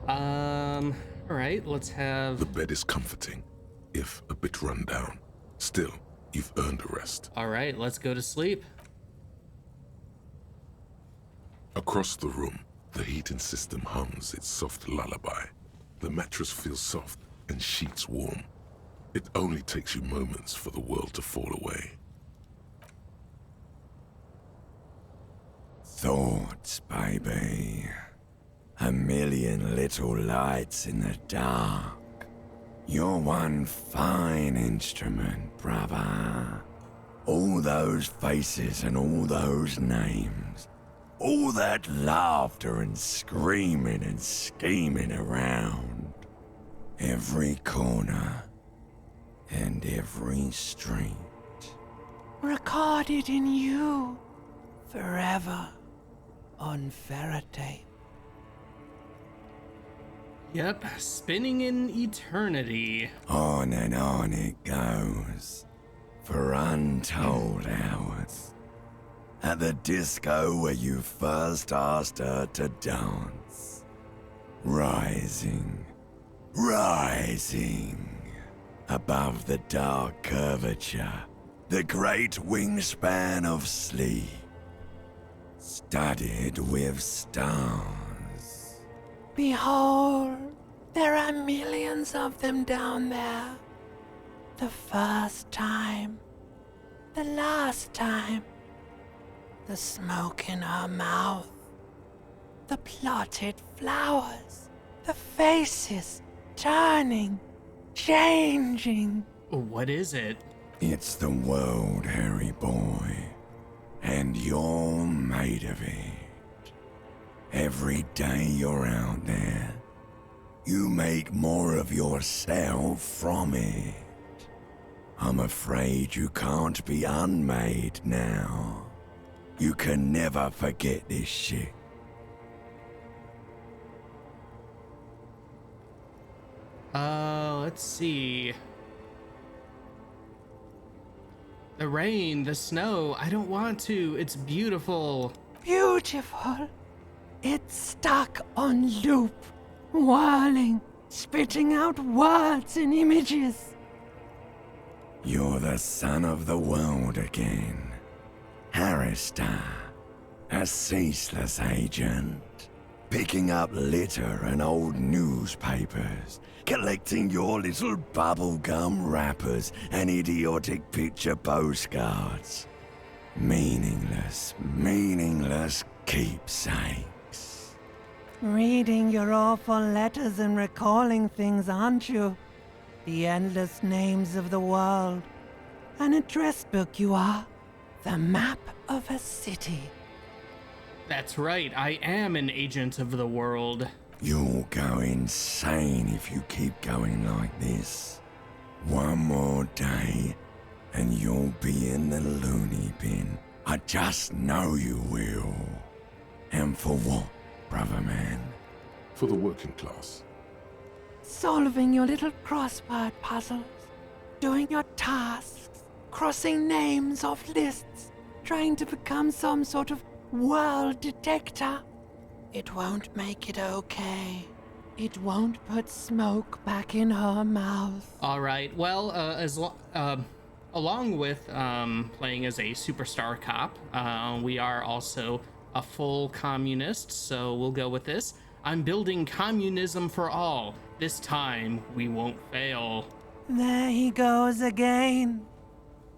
All right, let's have... The bed is comforting, if a bit run down. Still, you've earned a rest. All right, let's go to sleep. Across the room, the heating system hums its soft lullaby. The mattress feels soft and sheets warm. It only takes you moments for the world to fall away. Thoughts, baby. A million little lights in the dark. You're one fine instrument, brother. All those faces and all those names. All that laughter and screaming and scheming around. Every corner and every street. Recorded in you. Forever. On Faraday. Yep, spinning in eternity. On and on it goes. For untold hours. At the disco where you first asked her to dance. Rising. Rising. Above the dark curvature. The great wingspan of sleep. Studded with stars. Behold, there are millions of them down there. The first time. The last time. The smoke in her mouth. The plotted flowers. The faces turning, changing. What is it? It's the world, Harry boy. And you're made of it. Every day you're out there, you make more of yourself from it. I'm afraid you can't be unmade now. You can never forget this shit. Let's see. The rain, the snow, I don't want to. It's beautiful. Beautiful. It's stuck on loop, whirling, spitting out words and images. You're the son of the world again. Harrister, a ceaseless agent, picking up litter and old newspapers, collecting your little bubblegum wrappers and idiotic picture postcards. Meaningless keepsakes. Reading your awful letters and recalling things, aren't you? The endless names of the world. An address book you are. The map of a city. That's right, I am an agent of the world. You'll go insane if you keep going like this. One more day, and you'll be in the loony bin. I just know you will. And for what, brother man? For the working class. Solving your little crossword puzzles. Doing your tasks. Crossing names off lists. Trying to become some sort of world detector. It won't make it okay. It won't put smoke back in her mouth. All right. Well, along with playing as a superstar cop, we are also a full communist, so we'll go with this. I'm building communism for all. This time, we won't fail. There he goes again.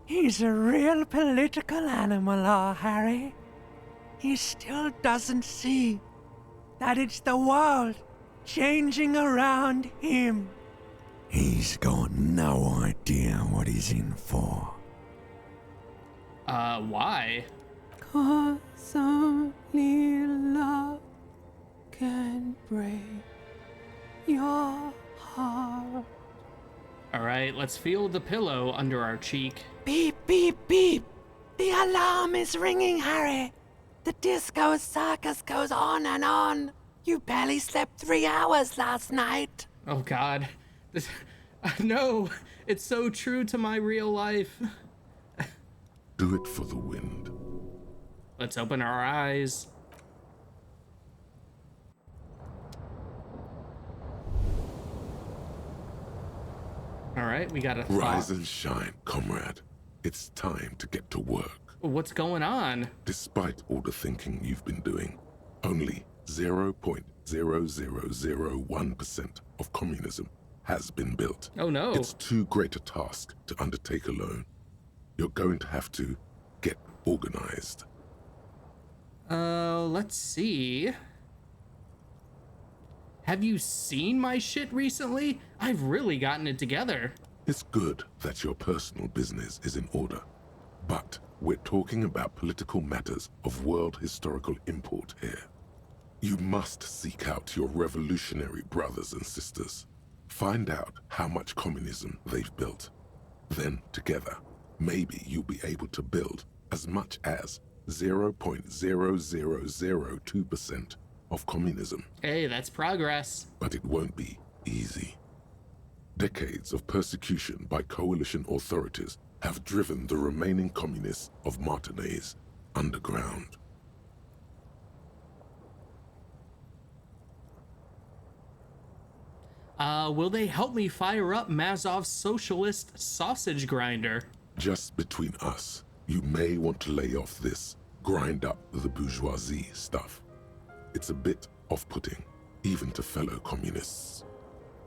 He's a real political animal, our Harry. He still doesn't see that it's the world changing around him. He's got no idea what he's in for. Why? 'Cause only love can break your heart. All right, let's feel the pillow under our cheek. Beep, beep, beep. The alarm is ringing, Harry. The disco circus goes on and on. You barely slept 3 hours last night. Oh, God. No, it's so true to my real life. Do it for the wind. Let's open our eyes. All right, we got a Rise thought. and shine, comrade. It's time to get to work. What's going on? Despite all the thinking you've been doing, only 0.0001% of communism has been built. Oh no. It's too great a task to undertake alone. You're going to have to get organized. Let's see. Have you seen my shit recently? I've really gotten it together. It's good that your personal business is in order, but we're talking about political matters of world historical import here. You must seek out your revolutionary brothers and sisters. Find out how much communism they've built. Then, together, maybe you'll be able to build as much as 0.0002% of communism. Hey, that's progress. But it won't be easy. Decades of persecution by coalition authorities have driven the remaining communists of Martinaise underground. Will they help me fire up Mazov's socialist sausage grinder? Just between us, you may want to lay off this grind up the bourgeoisie stuff. It's a bit off-putting, even to fellow communists.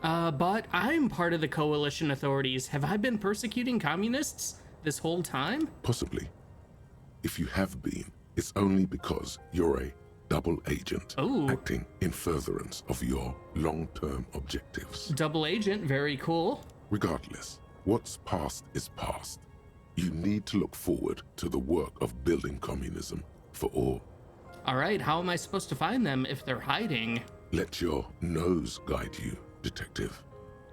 But I'm part of the coalition authorities. Have I been persecuting communists this whole time? Possibly. If you have been, it's only because you're a double agent acting in furtherance of your long-term objectives. Double agent, very cool. Regardless, what's past is past. You need to look forward to the work of building communism for all. All right, how am I supposed to find them if they're hiding? Let your nose guide you, detective.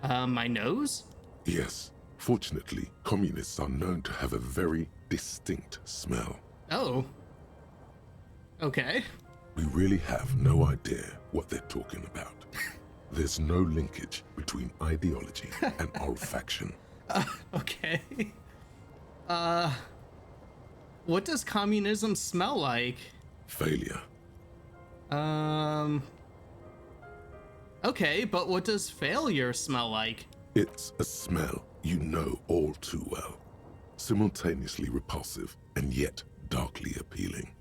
My nose? Yes. Fortunately, communists are known to have a very distinct smell. Oh. Okay. We really have no idea what they're talking about. There's no linkage between ideology and olfaction. Okay. What does communism smell like? Failure. Okay, but what does failure smell like? It's a smell you know all too well. Simultaneously repulsive and yet darkly appealing.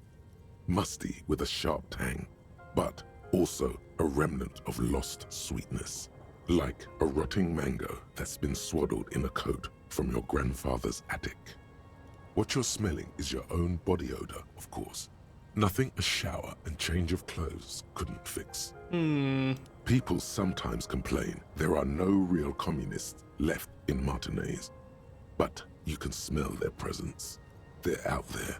Musty with a sharp tang, but also a remnant of lost sweetness. Like a rotting mango that's been swaddled in a coat from your grandfather's attic. What you're smelling is your own body odor, of course. Nothing a shower and change of clothes couldn't fix. People sometimes complain there are no real communists left in Martinaise, but you can smell their presence. They're out there,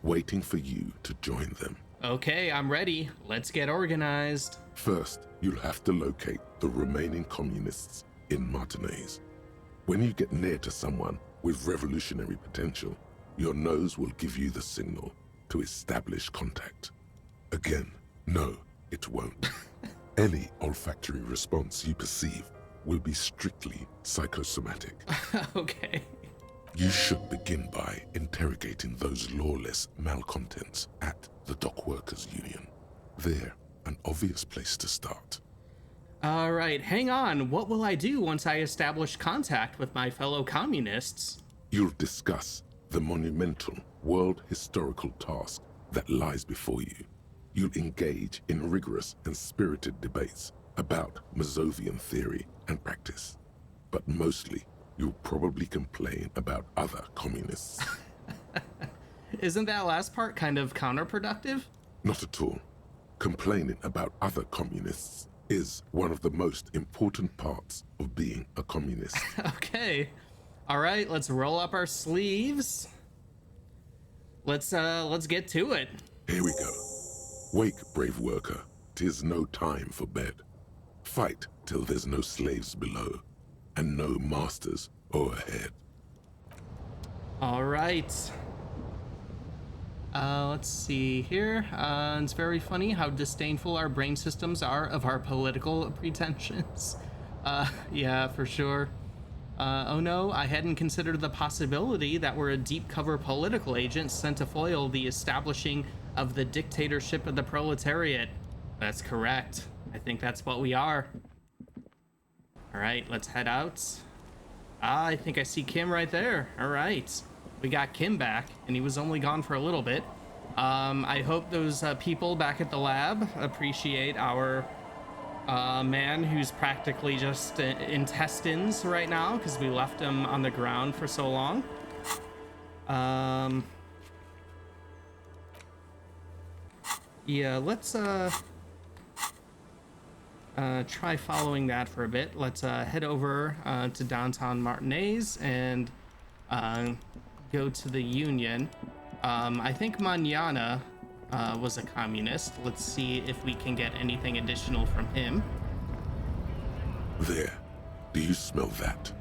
waiting for you to join them. Okay, I'm ready. Let's get organized. First, you'll have to locate the remaining communists in Martinaise. When you get near to someone with revolutionary potential, your nose will give you the signal to establish contact. Again, no, it won't. Any olfactory response you perceive will be strictly psychosomatic. Okay. You should begin by interrogating those lawless malcontents at the Dock Workers Union. They're an obvious place to start. All right, hang on. What will I do once I establish contact with my fellow communists? You'll discuss the monumental world historical task that lies before you. You'll engage in rigorous and spirited debates about Mazovian theory and practice. But mostly, you'll probably complain about other communists. Isn't that last part kind of counterproductive? Not at all. Complaining about other communists is one of the most important parts of being a communist. Okay. All right, let's roll up our sleeves. Let's get to it. Here we go. Wake, brave worker. 'Tis no time for bed. Fight till there's no slaves below, and no masters o'erhead. All right. Let's see here. It's very funny how disdainful our brain systems are of our political pretensions. Yeah, for sure. Oh no, I hadn't considered the possibility that we're a deep cover political agent sent to foil the establishing of the dictatorship of the proletariat. That's correct. I think that's what we are. All right, let's head out. I think I see Kim right there. All right. We got Kim back, and he was only gone for a little bit. I hope those people back at the lab appreciate our man who's practically just intestines right now because we left him on the ground for so long. Yeah, let's try following that for a bit. Let's head over to downtown Martinez and go to the Union. I think Manana was a communist. Let's see if we can get anything additional from him. There. Do you smell that?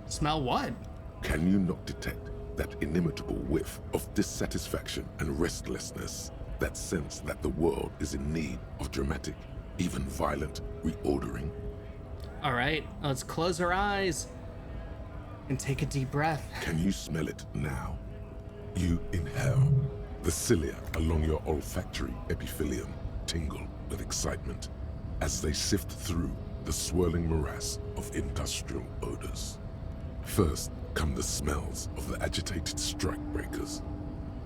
Smell what? Can you not detect that inimitable whiff of dissatisfaction and restlessness? That sense that the world is in need of dramatic, even violent reordering? All right, let's close our eyes and take a deep breath. Can you smell it now? You inhale. The cilia along your olfactory epithelium tingle with excitement as they sift through the swirling morass of industrial odors. First come the smells of the agitated strikebreakers,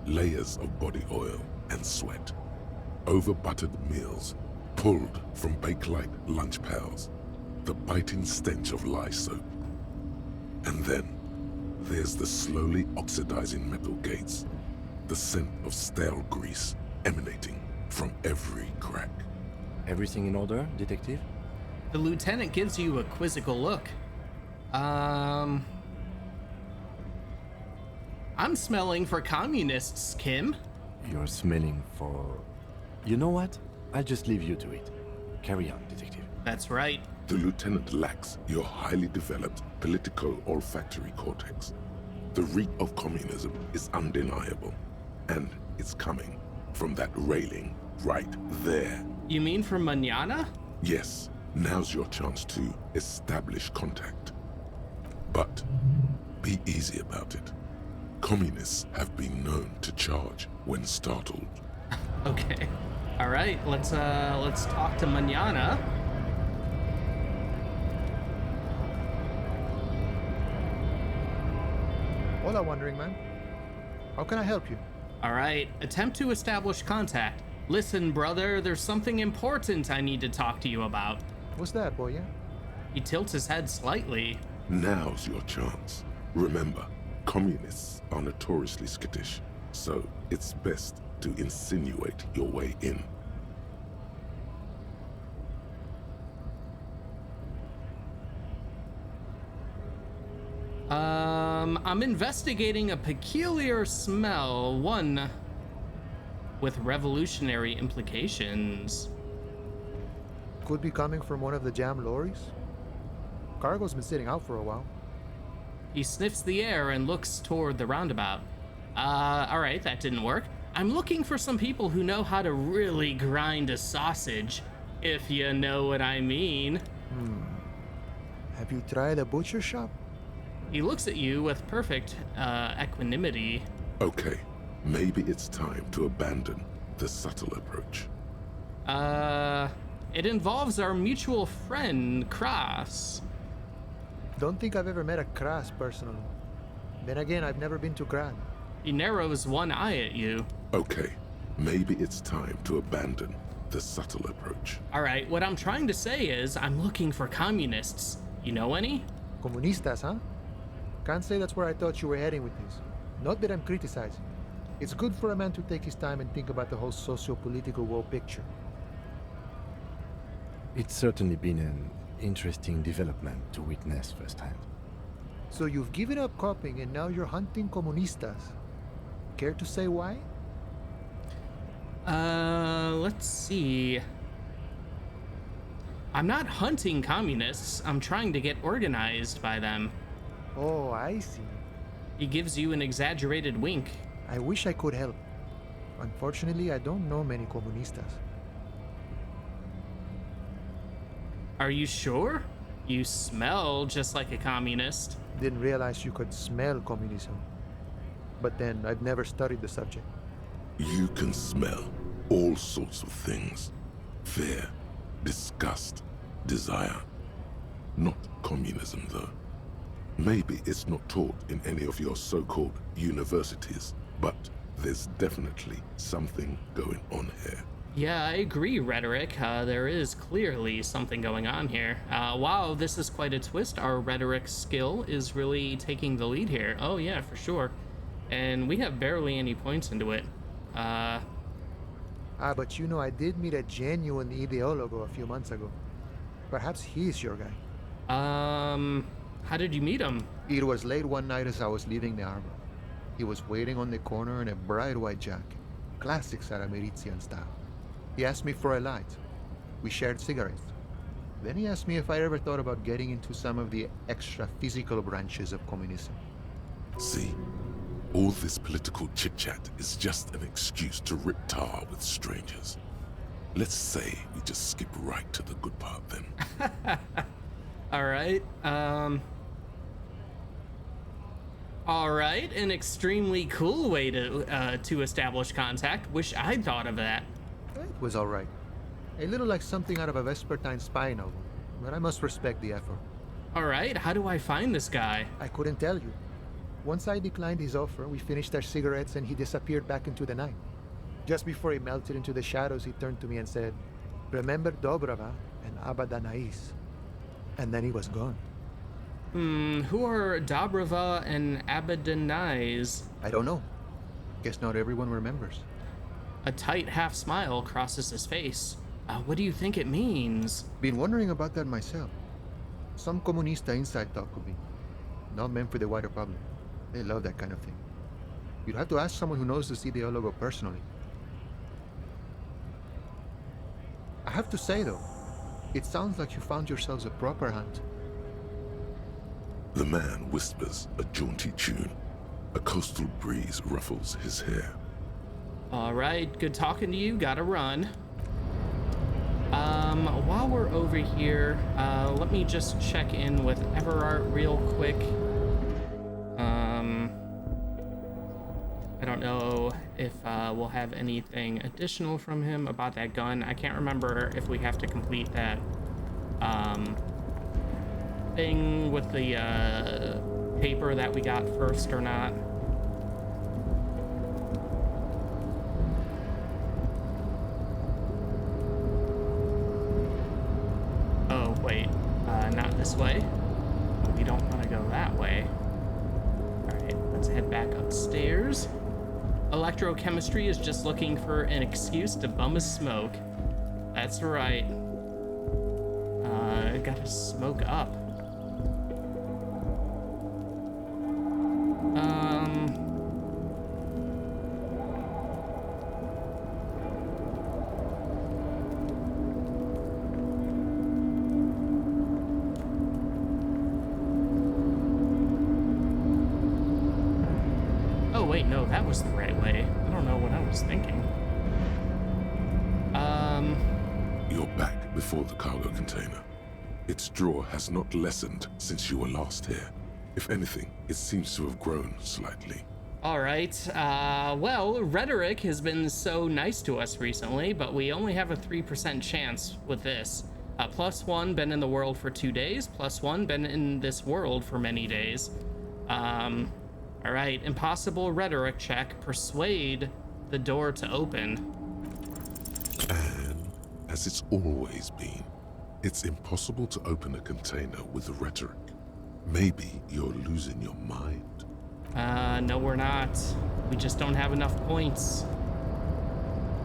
layers of body oil and sweat, over-buttered meals pulled from bake-like lunch pails, the biting stench of lye soap. And then there's the slowly oxidizing metal gates, the scent of stale grease emanating from every crack. Everything in order, Detective? The lieutenant gives you a quizzical look. I'm smelling for communists, Kim. You're smelling for... You know what? I'll just leave you to it. Carry on, Detective. That's right. The lieutenant lacks your highly developed political olfactory cortex. The reek of communism is undeniable, and it's coming from that railing right there. You mean from Manana? Yes, now's your chance to establish contact. But be easy about it. Communists have been known to charge when startled. Okay. All right, let's talk to Manana. Hola, Wandering Man. How can I help you? All right, attempt to establish contact. Listen, brother, there's something important I need to talk to you about. What's that, boy? Yeah? He tilts his head slightly. Now's your chance. Remember, communists are notoriously skittish, so it's best to insinuate your way in. I'm investigating a peculiar smell, one with revolutionary implications. Could be coming from one of the jam lorries. Cargo's been sitting out for a while. He sniffs the air and looks toward the roundabout. All right, that didn't work. I'm looking for some people who know how to really grind a sausage, if you know what I mean. Have you tried a butcher shop? He looks at you with perfect equanimity. Okay, maybe it's time to abandon the subtle approach. It involves our mutual friend, Kras. Don't think I've ever met a Kras personally. Then again, I've never been to Gran. He narrows one eye at you. Okay, maybe it's time to abandon the subtle approach. All right, what I'm trying to say is I'm looking for communists. You know any? Comunistas, huh? Can't say that's where I thought you were heading with this. Not that I'm criticizing. It's good for a man to take his time and think about the whole socio-political world picture. It's certainly been an interesting development to witness firsthand. So you've given up copying and now you're hunting comunistas. Care to say why? Let's see. I'm not hunting communists. I'm trying to get organized by them. Oh, I see. He gives you an exaggerated wink. I wish I could help. Unfortunately, I don't know many comunistas. Are you sure? You smell just like a communist. Didn't realize you could smell communism. But then, I've never studied the subject. You can smell all sorts of things. Fear, disgust, desire. Not communism, though. Maybe it's not taught in any of your so-called universities, but there's definitely something going on here. Yeah, I agree, Rhetoric. There is clearly something going on here. Wow, this is quite a twist. Our Rhetoric skill is really taking the lead here. Oh yeah, for sure. And we have barely any points into it. But you know, I did meet a genuine ideologo a few months ago. Perhaps he's your guy. How did you meet him? It was late one night as I was leaving the harbor. He was waiting on the corner in a bright white jacket. Classic Sarameritian style. He asked me for a light. We shared cigarettes. Then he asked me if I ever thought about getting into some of the extra physical branches of communism. See, all this political chit-chat is just an excuse to rip tar with strangers. Let's say we just skip right to the good part then. Alright, Alright, an extremely cool way to establish contact. Wish I'd thought of that. It was alright. A little like something out of a Vespertine spy novel, but I must respect the effort. Alright, how do I find this guy? I couldn't tell you. Once I declined his offer, we finished our cigarettes and he disappeared back into the night. Just before he melted into the shadows, he turned to me and said, "Remember Dobrava and Abadanais." And then he was gone. Who are Dobrava and Abadanais? I don't know. Guess not everyone remembers. A tight half smile crosses his face. What do you think it means? Been wondering about that myself. Some comunista inside talk could be. Not meant for the wider public. They love that kind of thing. You'd have to ask someone who knows this ideologo personally. I have to say though, it sounds like you found yourselves a proper hunt. The man whispers a jaunty tune. A coastal breeze ruffles his hair. Alright, good talking to you, gotta run. While we're over here, let me just check in with Everard real quick. I don't know if we'll have anything additional from him about that gun. I can't remember if we have to complete that thing with the paper that we got first or not. Oh, wait, not this way. We don't want to go that way. All right, let's head back upstairs. Electrochemistry is just looking for an excuse to bum a smoke. That's right. Gotta smoke up. Oh wait, no, that was the right way. I don't know what I was thinking. You're back before the cargo container. Its drawer has not lessened since you were last here. If anything, it seems to have grown slightly. All right, well, Rhetoric has been so nice to us recently, but we only have a 3% chance with this. +1, been in the world for 2 days. +1, been in this world for many days. All right, impossible Rhetoric check. Persuade the door to open. And, as it's always been, it's impossible to open a container with rhetoric. Maybe you're losing your mind. No, we're not. We just don't have enough points.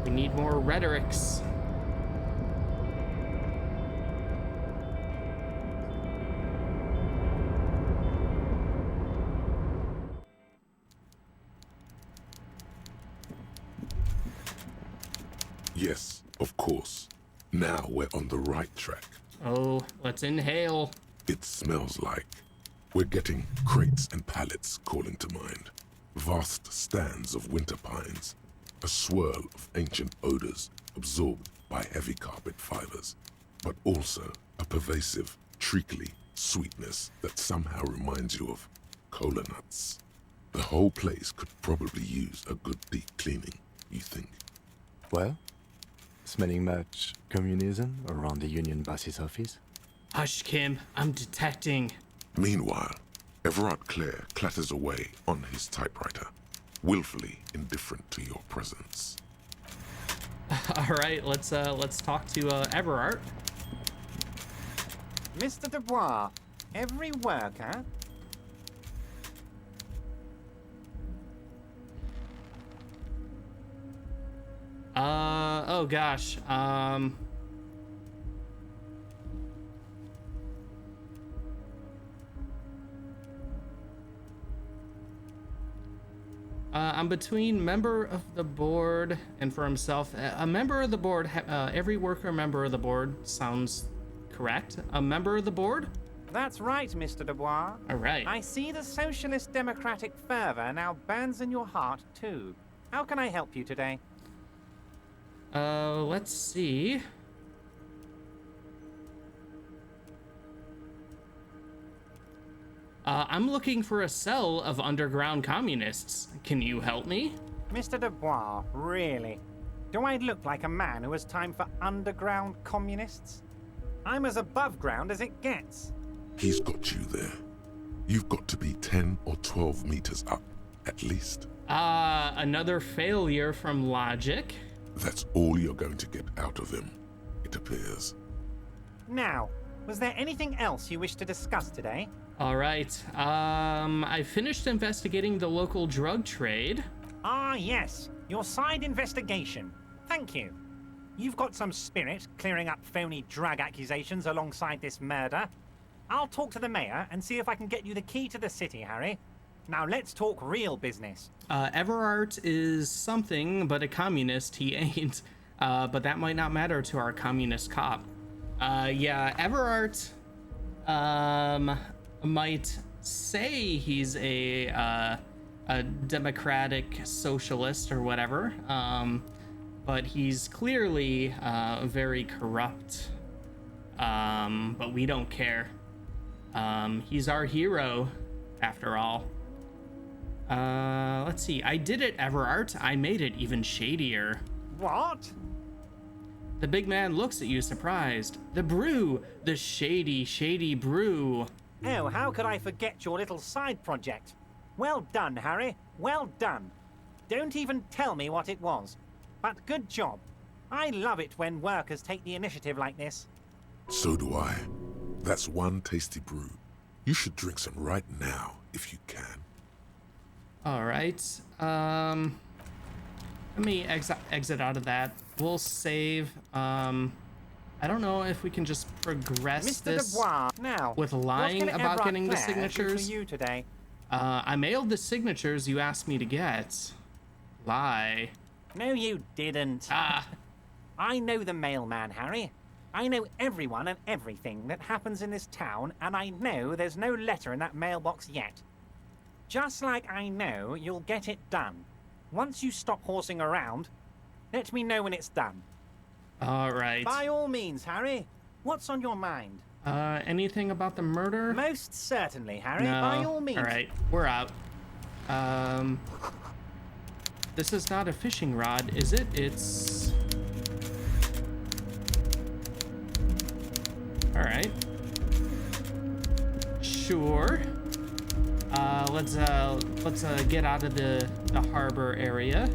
We need more Rhetorics. Yes, of course. Now we're on the right track. Oh, let's inhale. It smells like... We're getting crates and pallets calling to mind. Vast stands of winter pines. A swirl of ancient odors absorbed by heavy carpet fibers. But also a pervasive, treacly sweetness that somehow reminds you of cola nuts. The whole place could probably use a good deep cleaning, you think? Well, smelling much communism around the Union boss's office? Hush, Kim. I'm detecting. Meanwhile, Everard Clare clatters away on his typewriter, willfully indifferent to your presence. All right, let's talk to Everard. Mr. Dubois, every worker... Oh gosh, I'm between member of the board and for himself. A member of the board, every worker member of the board sounds correct. A member of the board? That's right, Mr. Dubois. All right. I see the socialist democratic fervor now burns in your heart, too. How can I help you today? Let's see. I'm looking for a cell of underground communists. Can you help me? Mr. Dubois, really? Do I look like a man who has time for underground communists? I'm as above ground as it gets. He's got you there. You've got to be 10 or 12 meters up, at least. Another failure from logic. That's all you're going to get out of him, it appears. Now, was there anything else you wish to discuss today? All right. I finished investigating the local drug trade. Ah, yes. Your side investigation. Thank you. You've got some spirit clearing up phony drug accusations alongside this murder. I'll talk to the mayor and see if I can get you the key to the city, Harry. Now let's talk real business. Everard is something but a communist. He ain't. But that might not matter to our communist cop. Yeah, Everard might say he's a democratic socialist or whatever, but he's clearly very corrupt. But we don't care. He's our hero, after all. Let's see. I did it, Everard. I made it even shadier. What? The big man looks at you surprised. The brew! The shady brew. Oh, how could I forget your little side project? Well done, Harry. Well done. Don't even tell me what it was. But good job. I love it when workers take the initiative like this. So do I. That's one tasty brew. You should drink some right now, if you can. All right. Let me exit out of that. We'll save. I don't know if we can just progress Mr. this Dubois, now, with lying about getting the signatures. For you today? I mailed the signatures you asked me to get. Lie. No, you didn't. I know the mailman, Harry. I know everyone and everything that happens in this town, and I know there's no letter in that mailbox yet. Just like I know you'll get it done. Once you stop horsing around, let me know when it's done. All right. By all means, Harry. What's on your mind? Anything about the murder? Most certainly, Harry. No. By all means. All right, we're out. This is not a fishing rod, is it? It's... All right. Sure. Let's get out of the harbor area.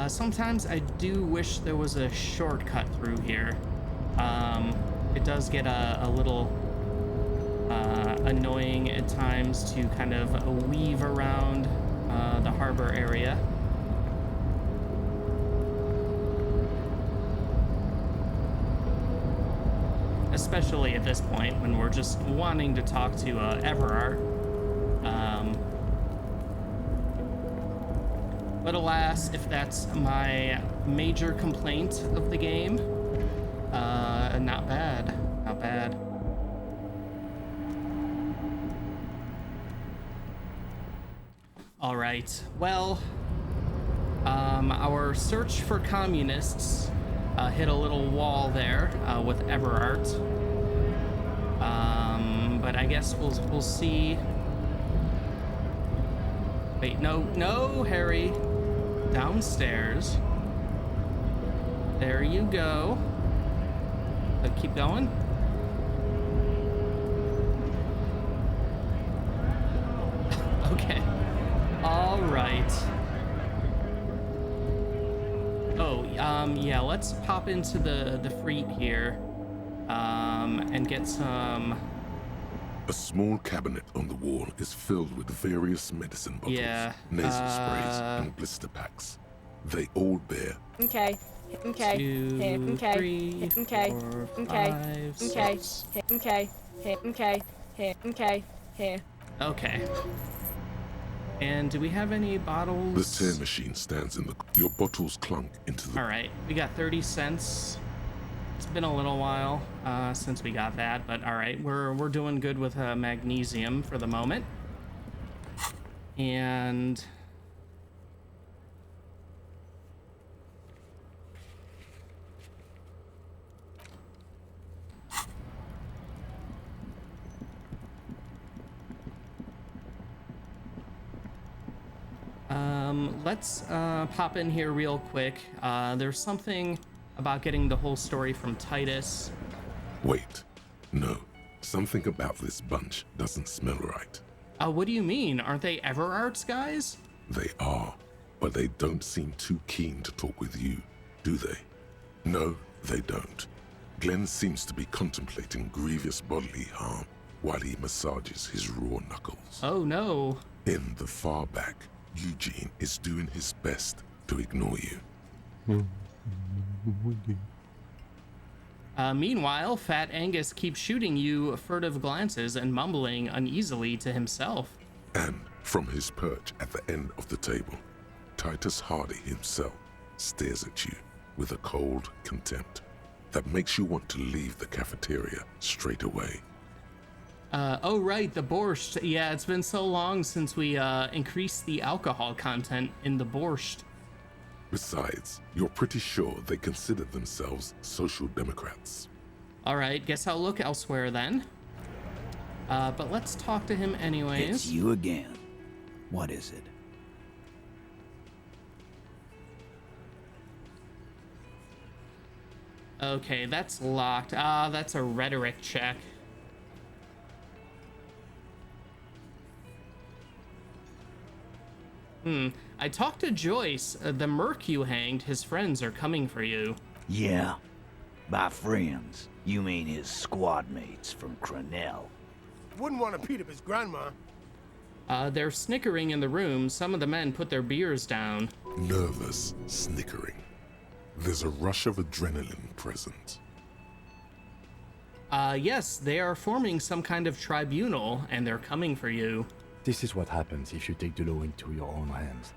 Sometimes I do wish there was a shortcut through here. It does get a little annoying at times to kind of weave around the harbor area. Especially at this point when we're just wanting to talk to Everard. But alas, if that's my major complaint of the game, not bad, not bad. All right, well, our search for communists hit a little wall there with Everard. But I guess we'll see. Wait, no, Harry. Downstairs. There you go. keep going. Okay. All right. Oh, yeah, let's pop into the Freet here, and get some... A small cabinet on the wall is filled with various medicine bottles, nasal sprays, and blister packs. They all bear... Okay. Okay. 2, Okay. 3, Okay. 4, Okay. 5, Okay. 6. Okay. Okay. Okay. Okay. And do we have any bottles? The tear machine stands in the... Your bottles clunk into the... All right, we got 30 cents. It's been a little while since we got that, but all right, we're doing good with magnesium for the moment. And let's pop in here real quick. There's something about getting the whole story from Titus. Wait. No. Something about this bunch doesn't smell right. What do you mean? Aren't they Everarts guys? They are, but they don't seem too keen to talk with you, do they? No, they don't. Glenn seems to be contemplating grievous bodily harm while he massages his raw knuckles. Oh no. In the far back, Eugene is doing his best to ignore you. Meanwhile, Fat Angus keeps shooting you furtive glances and mumbling uneasily to himself. And from his perch at the end of the table, Titus Hardy himself stares at you with a cold contempt that makes you want to leave the cafeteria straight away. Oh right, the borscht. Yeah, it's been so long since we increased the alcohol content in the borscht. Besides, you're pretty sure they consider themselves social democrats. All right, guess I'll look elsewhere then. But let's talk to him anyways. It's you again. What is it? Okay, that's locked. That's a rhetoric check. I talked to Joyce. The merc you hanged, his friends are coming for you. Yeah. By friends, you mean his squad mates from Cronell. Wouldn't want to beat up his grandma. They're snickering in the room. Some of the men put their beers down. Nervous snickering. There's a rush of adrenaline present. Yes, they are forming some kind of tribunal, and they're coming for you. This is what happens if you take the law into your own hands.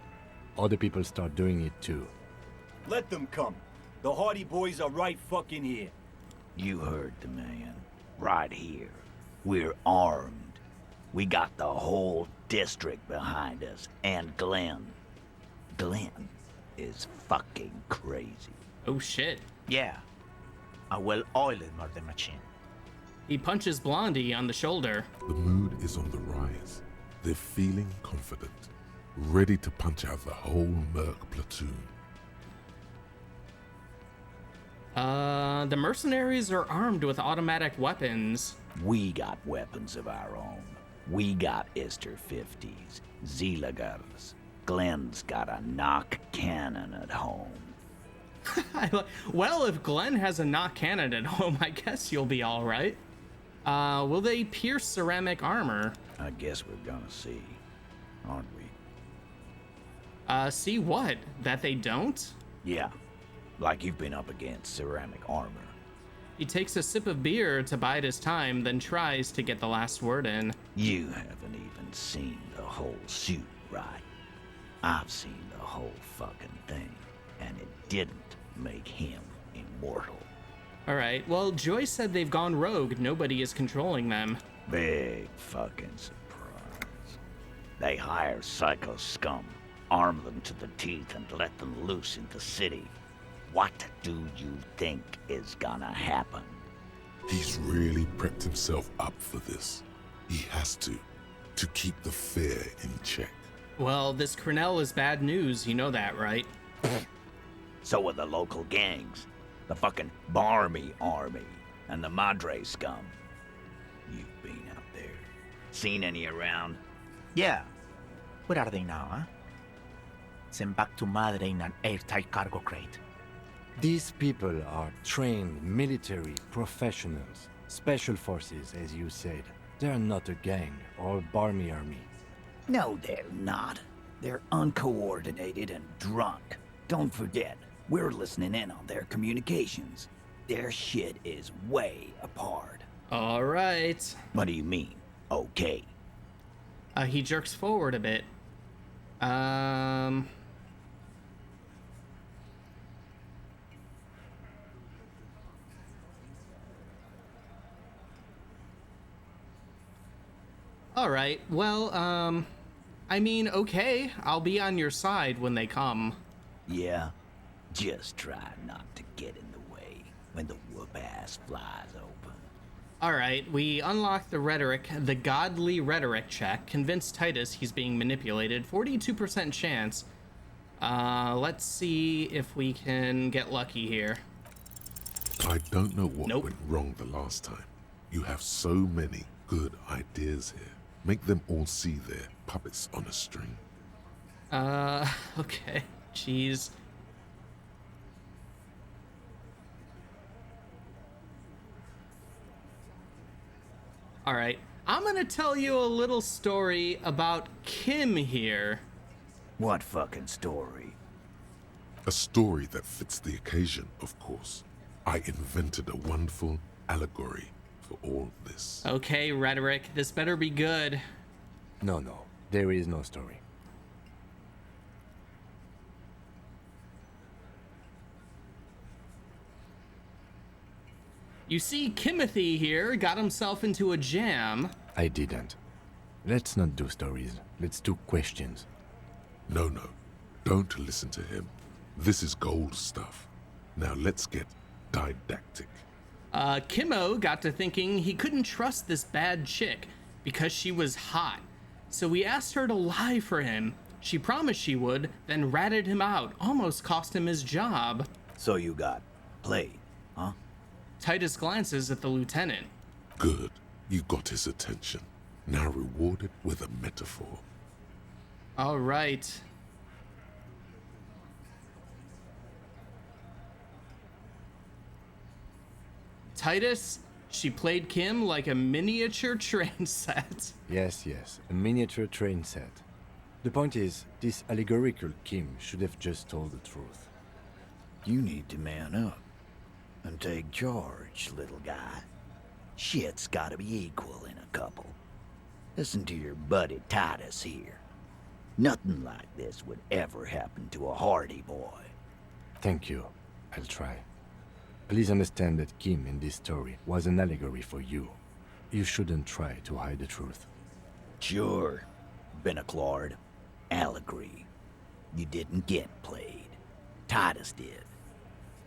Other people start doing it too. Let them come. The Hardy boys are right fucking here. You heard the man. Right here. We're armed. We got the whole district behind us, and Glenn. Glenn is fucking crazy. Oh shit. Yeah. A well-oiled murder machine. He punches Blondie on the shoulder. The mood is on the rise. They're feeling confident, ready to punch out the whole merc platoon. The mercenaries are armed with automatic weapons. We got weapons of our own. We got Ister 50s, Zeelagers. Glenn's got a knock cannon at home. Well, if Glenn has a knock cannon at home, I guess you'll be all right. Will they pierce ceramic armor? I guess we're gonna see, aren't we? See what? That they don't? Yeah, like you've been up against ceramic armor. He takes a sip of beer to bide his time, then tries to get the last word in. You haven't even seen the whole suit, right? I've seen the whole fucking thing, and it didn't make him immortal. Alright, well, Joyce said they've gone rogue. Nobody is controlling them. Big fucking surprise. They hire psycho scum, arm them to the teeth, and let them loose in the city. What do you think is gonna happen? He's really prepped himself up for this. He has to keep the fear in check. Well, this Cronell is bad news, you know that, right? So are the local gangs. The fucking Barmy Army. And the Madre scum. You've been out there. Seen any around? Yeah. Where are they now, huh? Sent back to Madre in an airtight cargo crate. These people are trained military professionals. Special forces, as you said. They're not a gang or barmy army. No, they're not. They're uncoordinated and drunk. Don't forget, we're listening in on their communications. Their shit is way apart. All right. What do you mean, okay? He jerks forward a bit. All right. Well, I mean, okay. I'll be on your side when they come. Yeah? Just try not to get in the way when the whoop-ass flies open. All right. We unlock the godly rhetoric check. Convince Titus he's being manipulated. 42% chance. Let's see if we can get lucky here. I don't know what went wrong the last time. You have so many good ideas here. Make them all see their puppets on a string. Okay. Jeez. All right. I'm gonna tell you a little story about Kim here. What fucking story? A story that fits the occasion, of course. I invented a wonderful allegory for all this. Okay, rhetoric. This better be good. No, there is no story. You see, Kimothy here got himself into a jam. I didn't. Let's not do stories. Let's do questions. No. Don't listen to him. This is gold stuff. Now let's get didactic. Kimmo got to thinking he couldn't trust this bad chick because she was hot. So we asked her to lie for him. She promised she would, then ratted him out, almost cost him his job. So you got played, huh? Titus glances at the lieutenant. Good. You got his attention. Now reward it with a metaphor. All right. Titus, she played Kim like a miniature train set. Yes, a miniature train set. The point is, this allegorical Kim should have just told the truth. You need to man up and take charge, little guy. Shit's gotta be equal in a couple. Listen to your buddy Titus here. Nothing like this would ever happen to a hardy boy. Thank you. I'll try. Please understand that Kim in this story was an allegory for you. You shouldn't try to hide the truth. Sure, Benaclard. Allegory. You didn't get played. Titus did.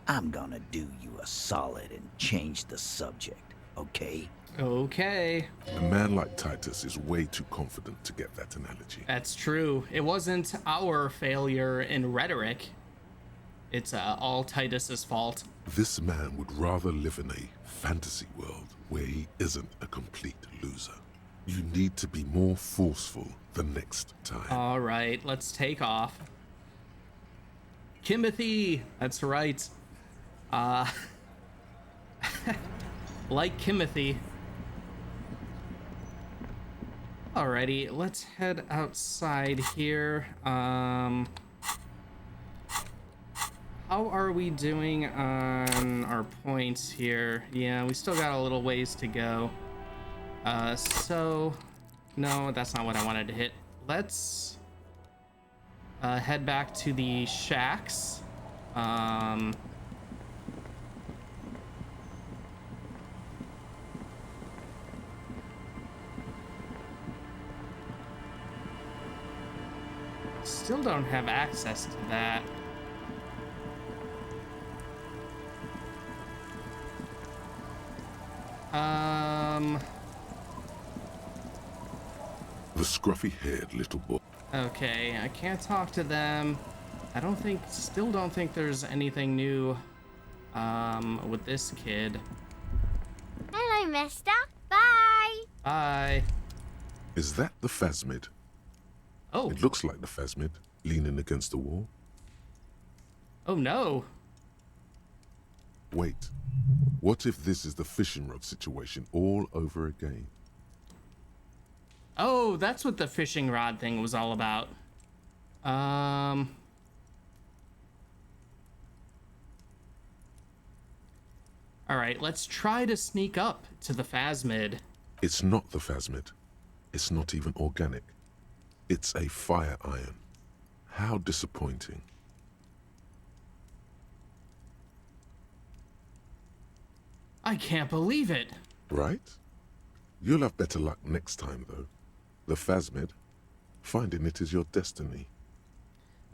I'm gonna do you a solid and change the subject, okay? Okay. A man like Titus is way too confident to get that analogy. That's true. It wasn't our failure in rhetoric. It's all Titus's fault. This man would rather live in a fantasy world where he isn't a complete loser. You need to be more forceful the next time. All right, let's take off. Kimothy, that's right. Like Kimothy. Alrighty, let's head outside here. How are we doing on our points here? Yeah, we still got a little ways to go. No, that's not what I wanted to hit. Let's head back to the shacks. Still don't have access to that. The scruffy-haired little boy. Okay, I can't talk to them. Still don't think there's anything new with this kid. Lester. Bye. Bye. Is that the phasmid? Oh. It looks like the phasmid, leaning against the wall. Oh no. Wait. What if this is the fishing rod situation all over again? Oh, that's what the fishing rod thing was all about. Alright, let's try to sneak up to the phasmid. It's not the phasmid. It's not even organic. It's a fire iron. How disappointing. I can't believe it. Right? You'll have better luck next time, though. The phasmid, finding it is your destiny.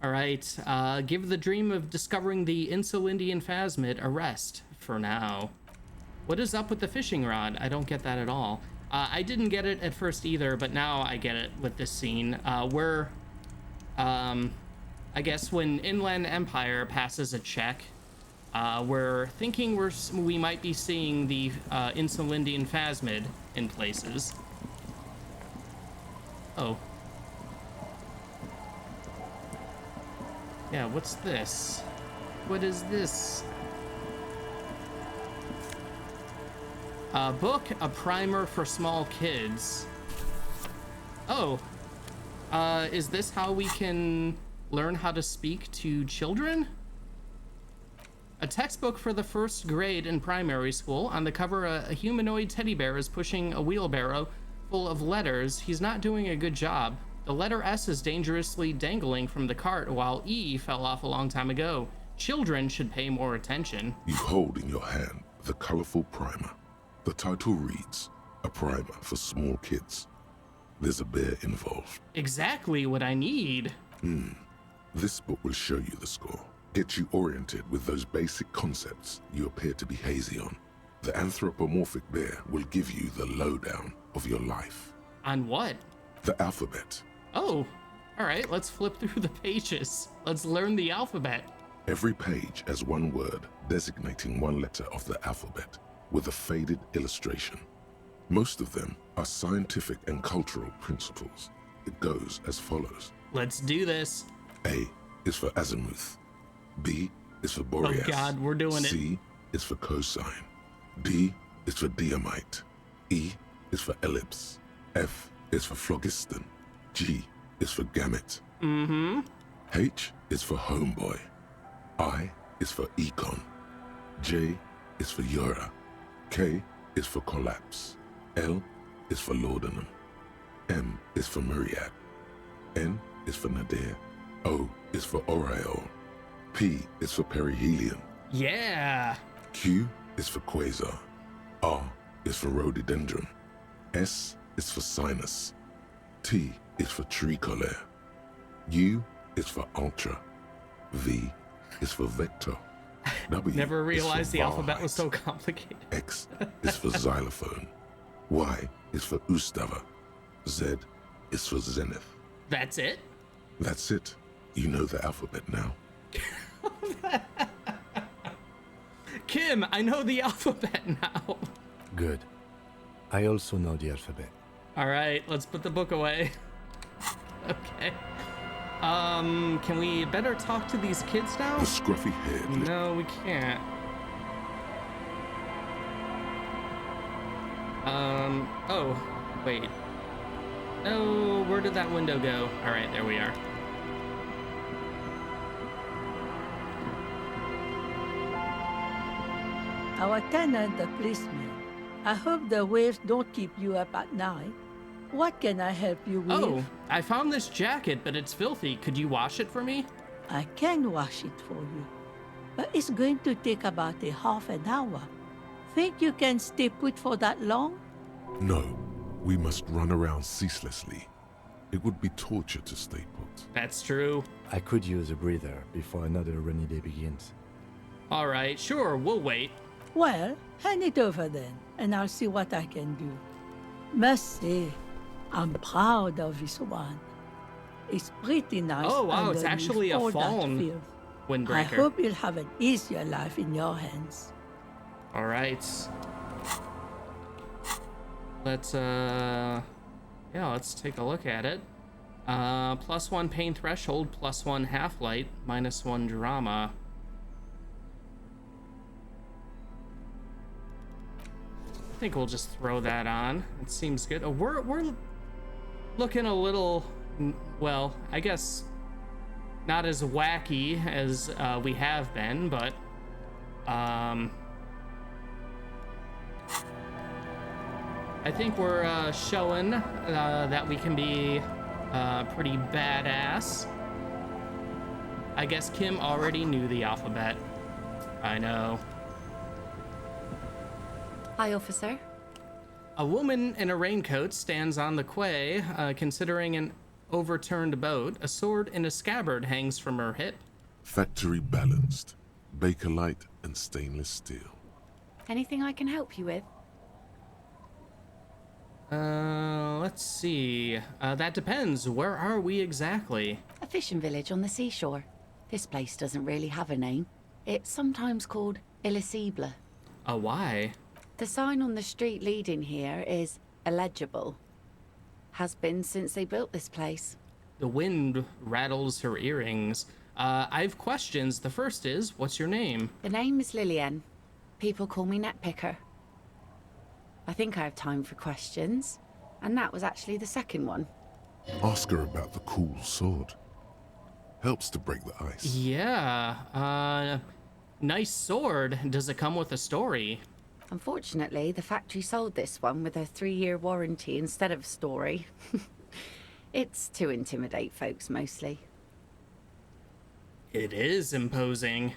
Alright, give the dream of discovering the Insulindian phasmid a rest for now. What is up with the fishing rod? I don't get that at all. I didn't get it at first either, but now I get it with this scene. I guess when Inland Empire passes a check, we're thinking we might be seeing the Insulindian phasmid in places. Oh. Yeah, what's this? What is this? A book, a primer for small kids. Oh. Is this how we can learn how to speak to children? A textbook for the first grade in primary school. On the cover, a humanoid teddy bear is pushing a wheelbarrow full of letters. He's not doing a good job. The letter S is dangerously dangling from the cart, while E fell off a long time ago. Children should pay more attention. You hold in your hand the colorful primer. The title reads, A Primer for Small Kids. There's a bear involved. Exactly what I need. This book will show you the score. Get you oriented with those basic concepts you appear to be hazy on. The anthropomorphic bear will give you the lowdown of your life. On what? The alphabet. Oh, all right, let's flip through the pages. Let's learn the alphabet. Every page has one word designating one letter of the alphabet with a faded illustration. Most of them are scientific and cultural principles. It goes as follows. Let's do this. A is for azimuth. B is for Boreas. Oh God, we're doing it. C is for cosine. D is for diamite. E is for ellipse. F is for phlogiston. G is for gamete. H is for homeboy. I is for econ. J is for Ura. K is for collapse. L is for laudanum. M is for myriad. N is for nadir. O is for aureole. P is for perihelion. Yeah. Q is for quasar. R is for rhododendron. S is for sinus. T is for tricolor. U is for ultra. V is for vector. W Never realized is for the alphabet varhite. was so complicated. X is for xylophone. Y is for Ustava. Z is for zenith. That's it? That's it. You know the alphabet now. Kim, I know the alphabet now. Good. I also know the alphabet. All right, let's put the book away. Okay. Can we better talk to these kids now? The scruffy head. No, we can't. Oh, wait. No, where did that window go? All right, there we are. Our tenant, the policeman. I hope the waves don't keep you up at night. What can I help you with? Oh, I found this jacket, but it's filthy. Could you wash it for me? I can wash it for you, but it's going to take about a half an hour. Think you can stay put for that long? No, we must run around ceaselessly. It would be torture to stay put. That's true. I could use a breather before another rainy day begins. All right, sure, we'll wait. Well, hand it over then, and I'll see what I can do. Must say, I'm proud of this one. It's pretty nice. Oh, wow, it's underneath actually a all that phone filth. windbreaker. I hope you'll have an easier life in your hands. All right. let's take a look at it. +1 pain threshold, +1 half light, -1 drama. I think we'll just throw that on. It seems good. We're looking a little, well, I guess not as wacky as we have been, but I think we're showing that we can be pretty badass. I guess Kim already knew the alphabet. I know. Hi, officer. A woman in a raincoat stands on the quay, considering an overturned boat. A sword in a scabbard hangs from her hip. Factory balanced. Bakelite and stainless steel. Anything I can help you with? Let's see. That depends. Where are we exactly? A fishing village on the seashore. This place doesn't really have a name. It's sometimes called Elysium. Why? The sign on the street leading here is illegible. Has been since they built this place. The wind rattles her earrings. I've questions. The first is, what's your name? The name is Lillian. People call me Netpicker. I think I have time for questions. And that was actually the second one. Ask her about the cool sword. Helps to break the ice. Yeah, nice sword. Does it come with a story? Unfortunately, the factory sold this one with a 3-year warranty instead of a story. It's to intimidate folks, mostly. It is imposing.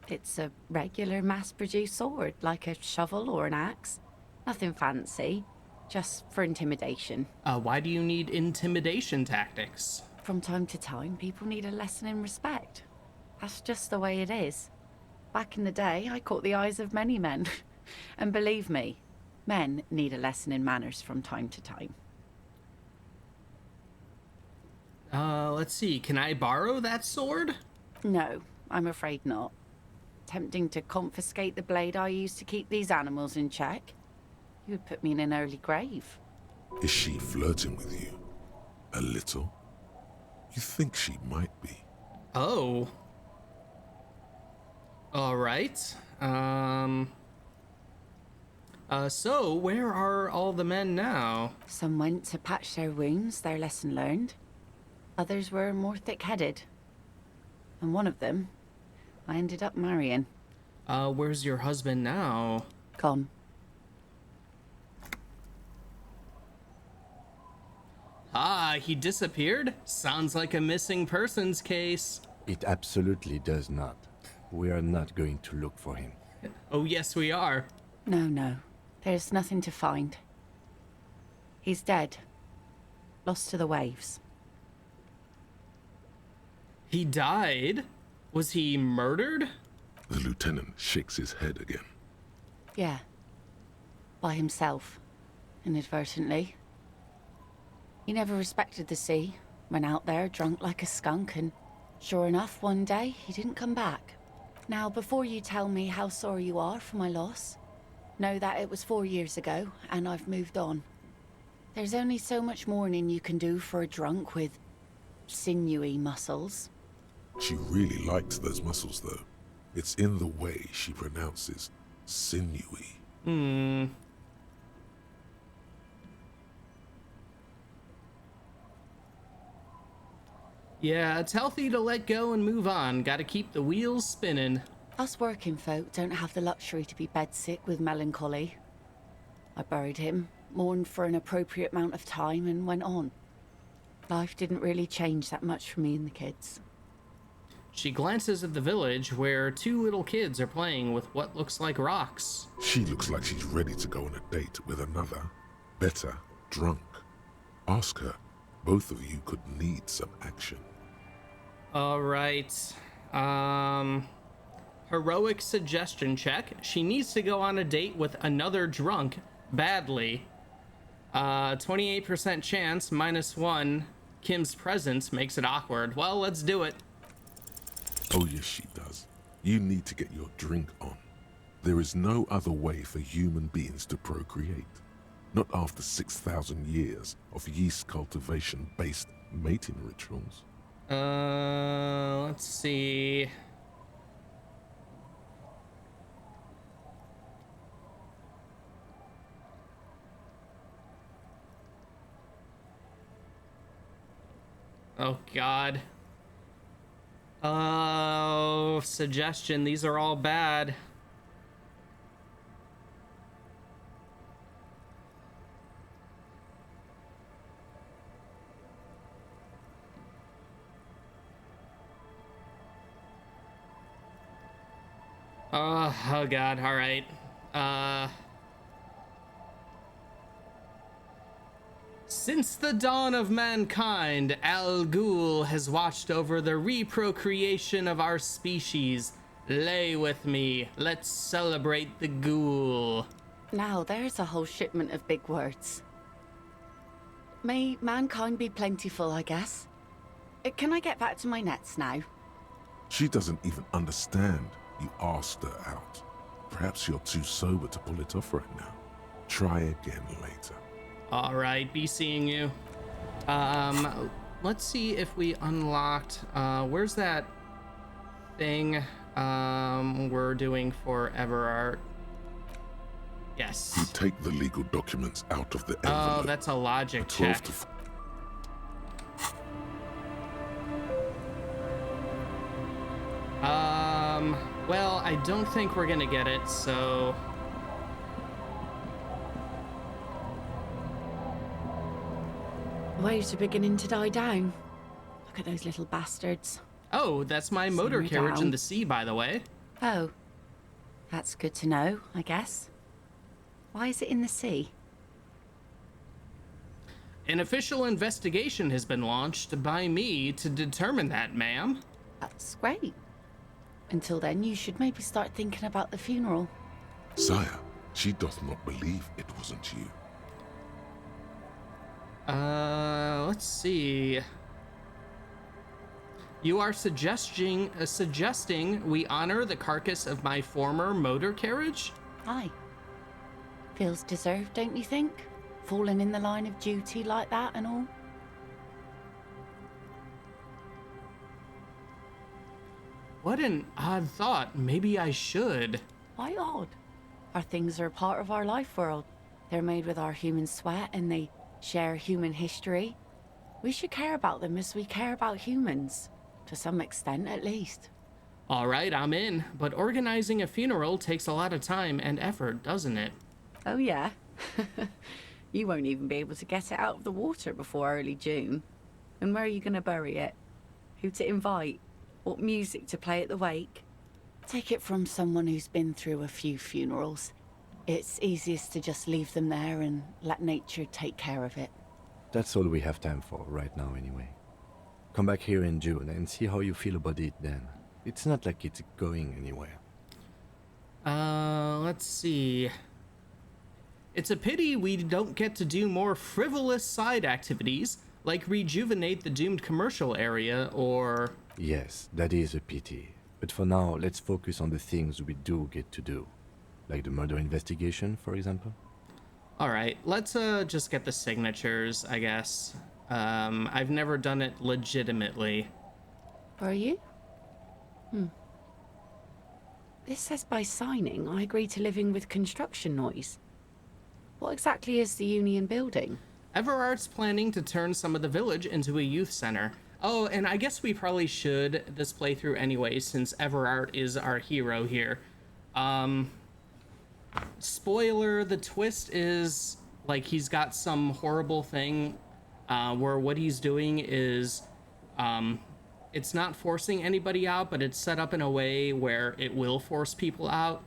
It's a regular mass-produced sword, like a shovel or an axe. Nothing fancy, just for intimidation. Why do you need intimidation tactics? From time to time, people need a lesson in respect. That's just the way it is. Back in the day, I caught the eyes of many men. And believe me, men need a lesson in manners from time to time. Let's see. Can I borrow that sword? No, I'm afraid not. Tempting to confiscate the blade I use to keep these animals in check. You would put me in an early grave. Is she flirting with you? A little? You think she might be. Oh. All right. So where are all the men now? Some went to patch their wounds, their lesson learned. Others were more thick-headed. And one of them, I ended up marrying. Where's your husband now? Gone. He disappeared? Sounds like a missing persons case. It absolutely does not. We are not going to look for him. Oh, yes, we are. No. There's nothing to find. He's dead. Lost to the waves. He died? Was he murdered? The lieutenant shakes his head again. Yeah. By himself. Inadvertently. He never respected the sea. Went out there drunk like a skunk, and sure enough, one day, he didn't come back. Now, before you tell me how sorry you are for my loss, know that it was 4 years ago, and I've moved on. There's only so much mourning you can do for a drunk with sinewy muscles. She really likes those muscles, though. It's in the way she pronounces sinewy. Yeah, it's healthy to let go and move on. Gotta keep the wheels spinning. Us working folk don't have the luxury to be bedsick with melancholy. I buried him, mourned for an appropriate amount of time, and went on. Life didn't really change that much for me and the kids. She glances at the village where 2 little kids are playing with what looks like rocks. She looks like she's ready to go on a date with another, better, drunk. Ask her. Both of you could need some action. All right. Heroic suggestion check. She needs to go on a date with another drunk badly. 28% chance, -1. Kim's presence makes it awkward. Well, let's do it. Oh, yes, she does. You need to get your drink on. There is no other way for human beings to procreate. Not after 6,000 years of yeast cultivation-based mating rituals. Let's see. Oh, God. Oh, suggestion. These are all bad. Oh, God. All right. Since the dawn of mankind, Al Ghul has watched over the reprocreation of our species. Lay with me. Let's celebrate the ghoul. Now, there's a whole shipment of big words. May mankind be plentiful, I guess. Can I get back to my nets now? She doesn't even understand you asked her out. Perhaps you're too sober to pull it off right now. Try again later. All right, be seeing you. Let's see if we unlocked, where's that thing, we're doing for Everard? Yes. You take the legal documents out of the envelope. Oh, that's a logic check. Well, I don't think we're gonna get it, so... Waves are beginning to die down. Look at those little bastards. Oh, that's my motor carriage in the sea, by the way. Oh. That's good to know, I guess. Why is it in the sea? An official investigation has been launched by me to determine that, ma'am. That's great. Until then, you should maybe start thinking about the funeral. Sire, she doth not believe it wasn't you. Let's see. You are suggesting we honor the carcass of my former motor carriage? Aye. Feels deserved, don't you think? Falling in the line of duty like that and all. What an odd thought. Maybe I should. Why odd? Our things are a part of our life world. They're made with our human sweat and they share human history. We should care about them as we care about humans. To some extent, at least. All right, I'm in. But organizing a funeral takes a lot of time and effort, doesn't it? Oh, yeah? You won't even be able to get it out of the water before early June. And where are you going to bury it? Who to invite? What music to play at the wake? Take it from someone who's been through a few funerals. It's easiest to just leave them there and let nature take care of it. That's all we have time for right now anyway. Come back here in June and see how you feel about it then. It's not like it's going anywhere. Let's see. It's a pity we don't get to do more frivolous side activities, like rejuvenate the doomed commercial area, or... Yes, that is a pity. But for now, let's focus on the things we do get to do. Like the murder investigation, for example. Alright, let's just get the signatures, I guess. I've never done it legitimately. Are you? This says by signing, I agree to living with construction noise. What exactly is the Union building? Everard's planning to turn some of the village into a youth center. Oh, and I guess we probably should this playthrough anyway, since Everard is our hero here. Spoiler, the twist is, like, he's got some horrible thing, where what he's doing is, it's not forcing anybody out, but it's set up in a way where it will force people out,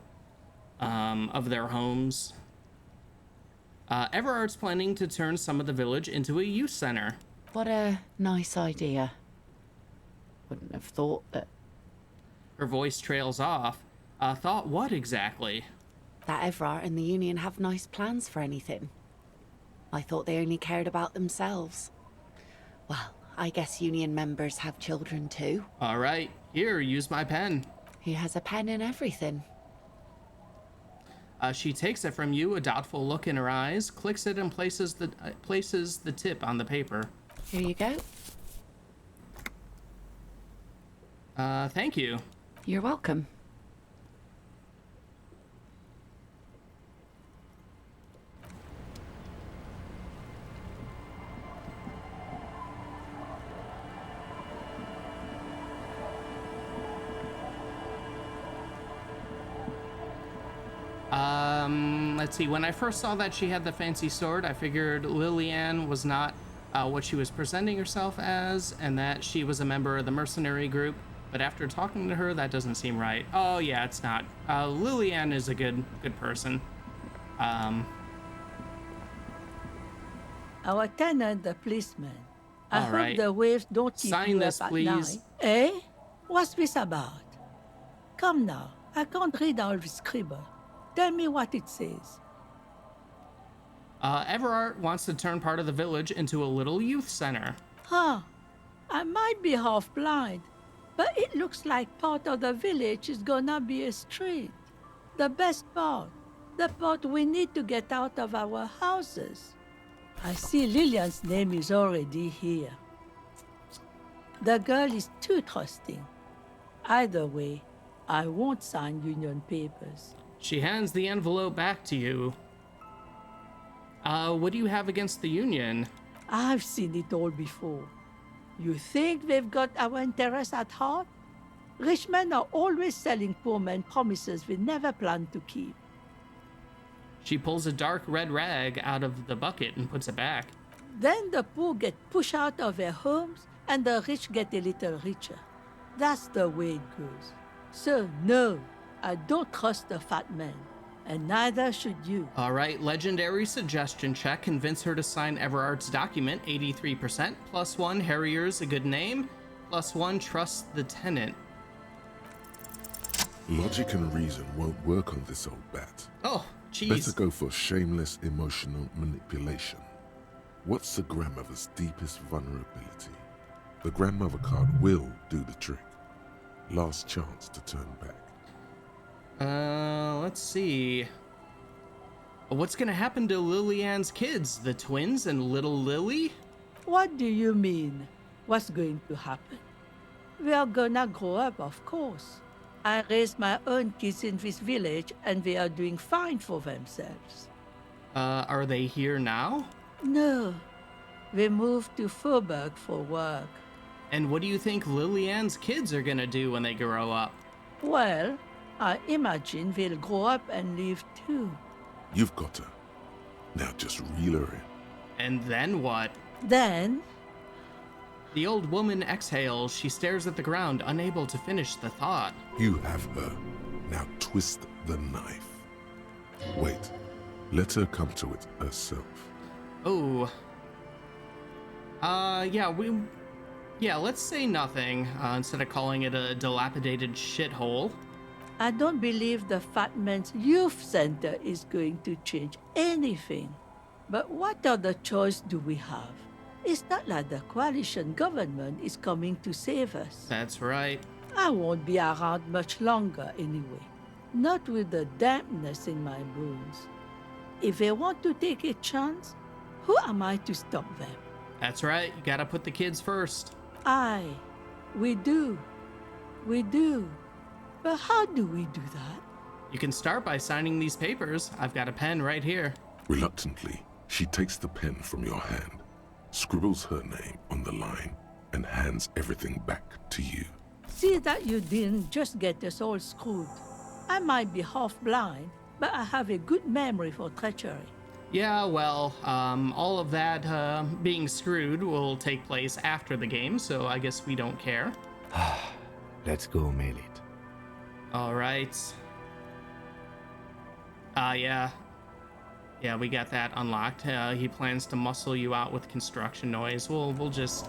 of their homes. Everard's planning to turn some of the village into a youth center. What a nice idea. Wouldn't have thought that... Her voice trails off. Thought what exactly? That Everard and the Union have nice plans for anything. I thought they only cared about themselves. Well, I guess Union members have children too. All right, here, use my pen. He has a pen and everything. She takes it from you, a doubtful look in her eyes, clicks it, and places the tip on the paper. Here you go. Thank you. You're welcome. Let's see. When I first saw that she had the fancy sword, I figured Lillian was not what she was presenting herself as, and that she was a member of the mercenary group. But after talking to her, that doesn't seem right. Oh yeah, it's not. Lillian is a good person. Our tenant, the policeman. I All hope right. the waves don't keep Sign you this, up at please. night. Eh? What's this about? Come now, I can't read all this scribble. Tell me what it says. Everard wants to turn part of the village into a little youth center. Huh. I might be half blind, but it looks like part of the village is gonna be a street. The best part. The part we need to get out of our houses. I see Lillian's name is already here. The girl is too trusting. Either way, I won't sign union papers. She hands the envelope back to you. What do you have against the union? I've seen it all before. You think they've got our interests at heart? Rich men are always selling poor men promises they never plan to keep. She pulls a dark red rag out of the bucket and puts it back. Then the poor get pushed out of their homes and the rich get a little richer. That's the way it goes. So no, I don't trust the fat man, and neither should you. All right, legendary suggestion check. Convince her to sign Everard's document, 83%. +1, Harrier's a good name. +1, trust the tenant. Logic and reason won't work on this old bat. Oh, jeez. Better go for shameless emotional manipulation. What's the grandmother's deepest vulnerability? The grandmother card will do the trick. Last chance to turn back. Let's see. What's gonna happen to Lillian's kids? The twins and little Lily? What do you mean? What's going to happen? They are gonna grow up, of course. I raised my own kids in this village, and they are doing fine for themselves. Are they here now? No, they moved to Faubourg for work. And what do you think Lillian's kids are gonna do when they grow up? Well, I imagine they'll grow up and leave too. You've got her. Now just reel her in. And then what? Then? The old woman exhales. She stares at the ground, unable to finish the thought. You have her. Now twist the knife. Wait. Let her come to it herself. Oh. Yeah, let's say nothing, instead of calling it a dilapidated shithole. I don't believe the Fat Man's Youth Center is going to change anything. But what other choice do we have? It's not like the coalition government is coming to save us. That's right. I won't be around much longer anyway. Not with the dampness in my bones. If they want to take a chance, who am I to stop them? That's right. You gotta put the kids first. Aye, we do. We do. But how do we do that? You can start by signing these papers. I've got a pen right here. Reluctantly, she takes the pen from your hand, scribbles her name on the line, and hands everything back to you. See that you didn't just get us all screwed. I might be half blind, but I have a good memory for treachery. Yeah, well, all of that being screwed will take place after the game, so I guess we don't care. Let's go mail it. All right. Yeah, we got that unlocked. He plans to muscle you out with construction noise. We'll just...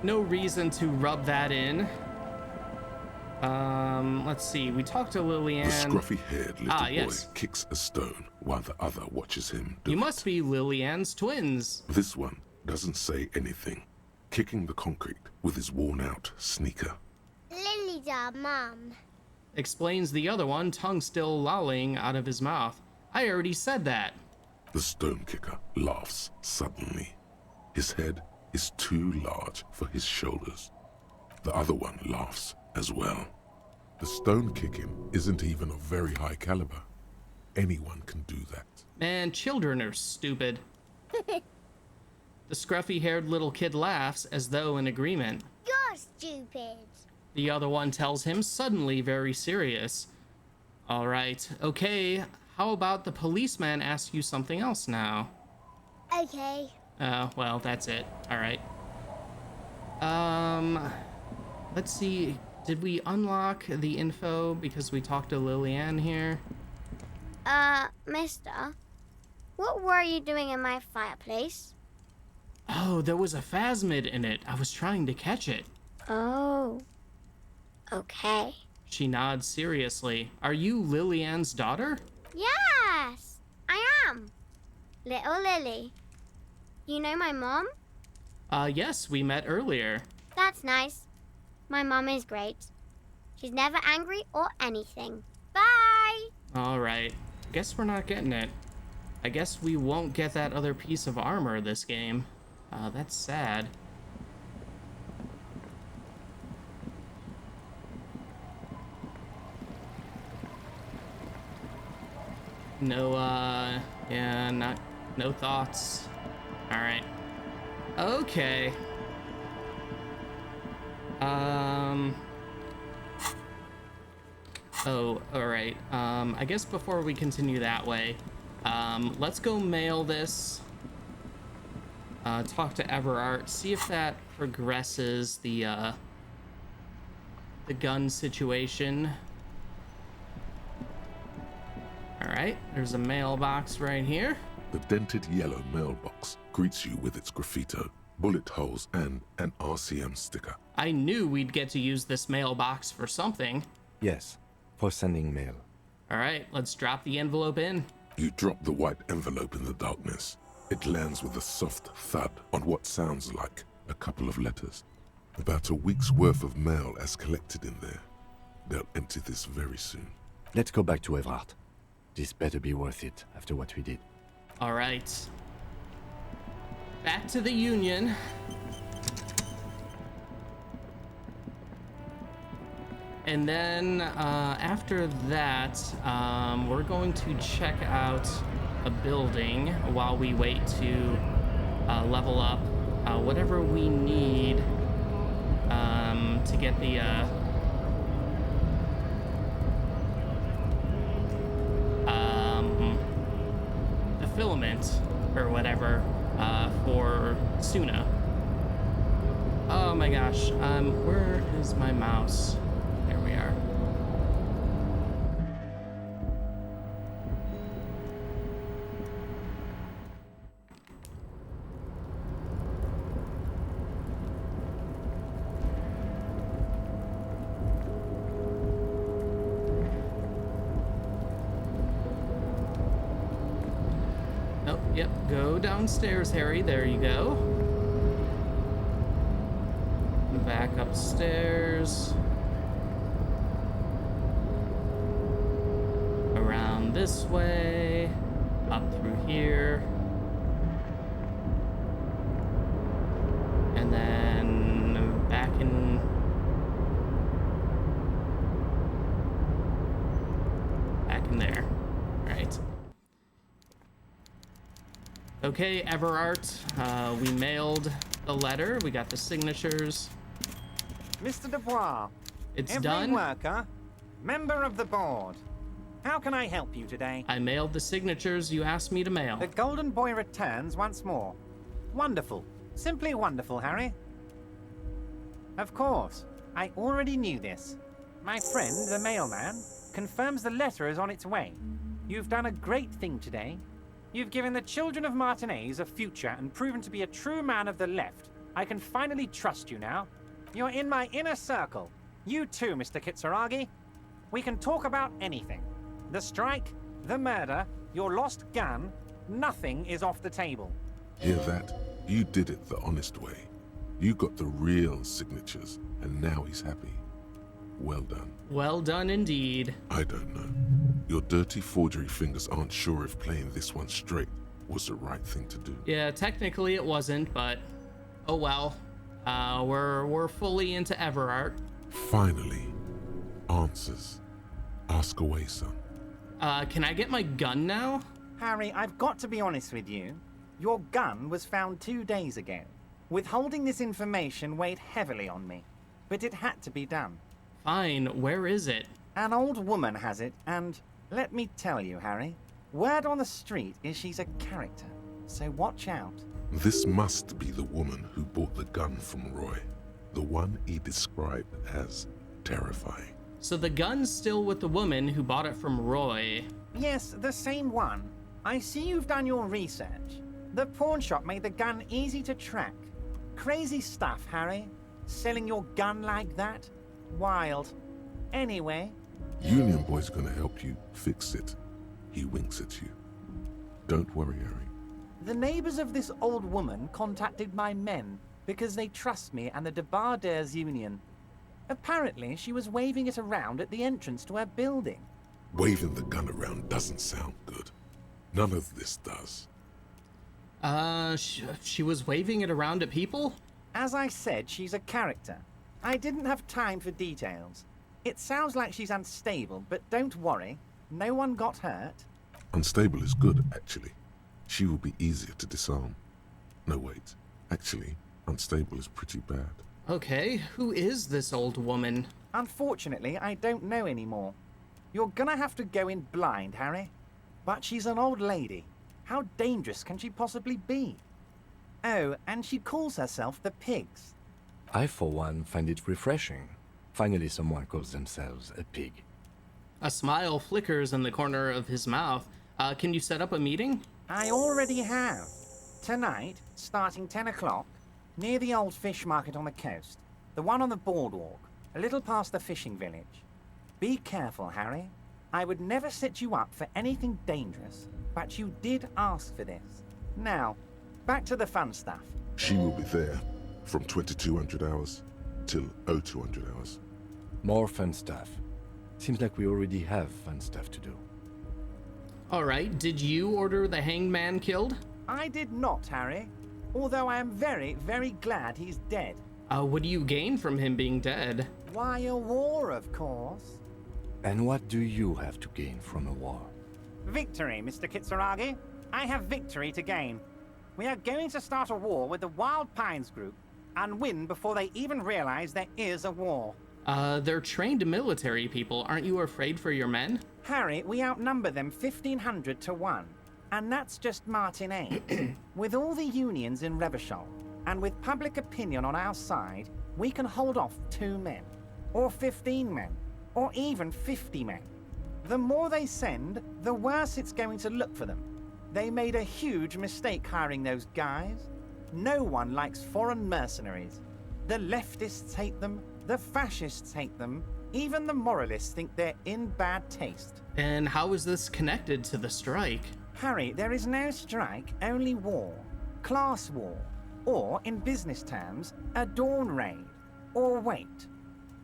No reason to rub that in. Let's see. We talked to Lillian. The scruffy-haired little boy yes. kicks a stone while the other watches him do You must be Lillian's twins. This one doesn't say anything, kicking the concrete with his worn-out sneaker. Lily's our mum. Explains the other one, tongue still lolling out of his mouth. I already said that. The stone kicker laughs suddenly. His head is too large for his shoulders. The other one laughs as well. The stone kicking isn't even of very high caliber. Anyone can do that. Man, children are stupid. The scruffy-haired little kid laughs as though in agreement. You're stupid. The other one tells him, suddenly very serious. All right, okay, how about the policeman asks you something else now? Okay. Well, that's it. All right. Let's see. Did we unlock the info because we talked to Lillian here? Mister, what were you doing in my fireplace? Oh, there was a phasmid in it. I was trying to catch it. Oh. Okay. She nods seriously. Are you Lillian's daughter? Yes, I am. Little Lily. You know my mom? Yes, we met earlier. That's nice. My mom is great. She's never angry or anything. Bye! All right. Guess we're not getting it. I guess we won't get that other piece of armor this game. That's sad. No, yeah, no thoughts. All right. Okay. Oh, all right. I guess before we continue that way, let's go mail this. Talk to Everart, see if that progresses the gun situation. All right, there's a mailbox right here. The dented yellow mailbox greets you with its graffito, bullet holes, and an RCM sticker. I knew we'd get to use this mailbox for something. Yes, for sending mail. All right, let's drop the envelope in. You drop the white envelope in the darkness. It lands with a soft thud on what sounds like a couple of letters. About a week's worth of mail as collected in there. They'll empty this very soon. Let's go back to Everard. This better be worth it after what we did. All right. Back to the Union. And then after that, we're going to check out a building while we wait to level up whatever we need to get the filament or whatever for Suna. Oh my gosh, where is my mouse? There we are. Oh, yep, go downstairs, Harry. There you go. Back upstairs. Around this way. Up through here. And then back in. Back in there. Right. Okay, Everart, we mailed the letter. We got the signatures. Mr. Dubois. It's every done. Worker, member of the board. How can I help you today? I mailed the signatures you asked me to mail. The Golden Boy returns once more. Wonderful. Simply wonderful, Harry. Of course. I already knew this. My friend, the mailman, confirms the letter is on its way. You've done a great thing today. You've given the children of Martinez a future and proven to be a true man of the left. I can finally trust you now. You're in my inner circle. You too, Mr. Kitsuragi. We can talk about anything. The strike, the murder, your lost gun, nothing is off the table. Hear that? You did it the honest way. You got the real signatures, and now he's happy. Well done. Well done indeed. I don't know. Your dirty forgery fingers aren't sure if playing this one straight was the right thing to do. Yeah, technically it wasn't, but oh well. We're fully into Everart. Finally, answers. Ask away, son. Can I get my gun now? Harry, I've got to be honest with you. Your gun was found 2 days ago. Withholding this information weighed heavily on me, but it had to be done. Fine, where is it? An old woman has it, and let me tell you, Harry, word on the street is she's a character, so watch out. This must be the woman who bought the gun from Roy. The one he described as terrifying. So the gun's still with the woman who bought it from Roy. Yes, the same one. I see you've done your research. The pawn shop made the gun easy to track. Crazy stuff, Harry. Selling your gun like that? Wild. Anyway... Union Boy's gonna help you fix it. He winks at you. Don't worry, Harry. The neighbors of this old woman contacted my men because they trust me and the Debarders Union. Apparently, she was waving it around at the entrance to her building. Waving the gun around doesn't sound good. None of this does. She was waving it around at people? As I said, she's a character. I didn't have time for details. It sounds like she's unstable, but don't worry. No one got hurt. Unstable is good, actually. She will be easier to disarm. No, wait. Actually, unstable is pretty bad. Okay, who is this old woman? Unfortunately, I don't know anymore. You're gonna have to go in blind, Harry. But she's an old lady. How dangerous can she possibly be? Oh, and she calls herself the Pigs. I, for one, find it refreshing. Finally, someone calls themselves a pig. A smile flickers in the corner of his mouth. Can you set up a meeting? I already have. Tonight, starting 10 o'clock, near the old fish market on the coast. The one on the boardwalk, a little past the fishing village. Be careful, Harry. I would never set you up for anything dangerous, but you did ask for this. Now, back to the fun stuff. She will be there from 2200 hours till 0200 hours. More fun stuff. Seems like we already have fun stuff to do. Alright, did you order the hanged man killed? I did not, Harry. Although I am very, very glad he's dead. What do you gain from him being dead? Why, a war, of course. And what do you have to gain from a war? Victory, Mr. Kitsuragi. I have victory to gain. We are going to start a war with the Wild Pines group and win before they even realize there is a war. They're trained military people. Aren't you afraid for your men? Harry, we outnumber them 1,500 to 1. And that's just Martinez. With all the unions in Revachol, and with public opinion on our side, we can hold off 2 men, or 15 men, or even 50 men. The more they send, the worse it's going to look for them. They made a huge mistake hiring those guys. No one likes foreign mercenaries. The leftists hate them, the fascists hate them, even the moralists think they're in bad taste. And how is this connected to the strike? Harry, there is no strike, only war. Class war. Or, in business terms, a dawn raid. Or wait.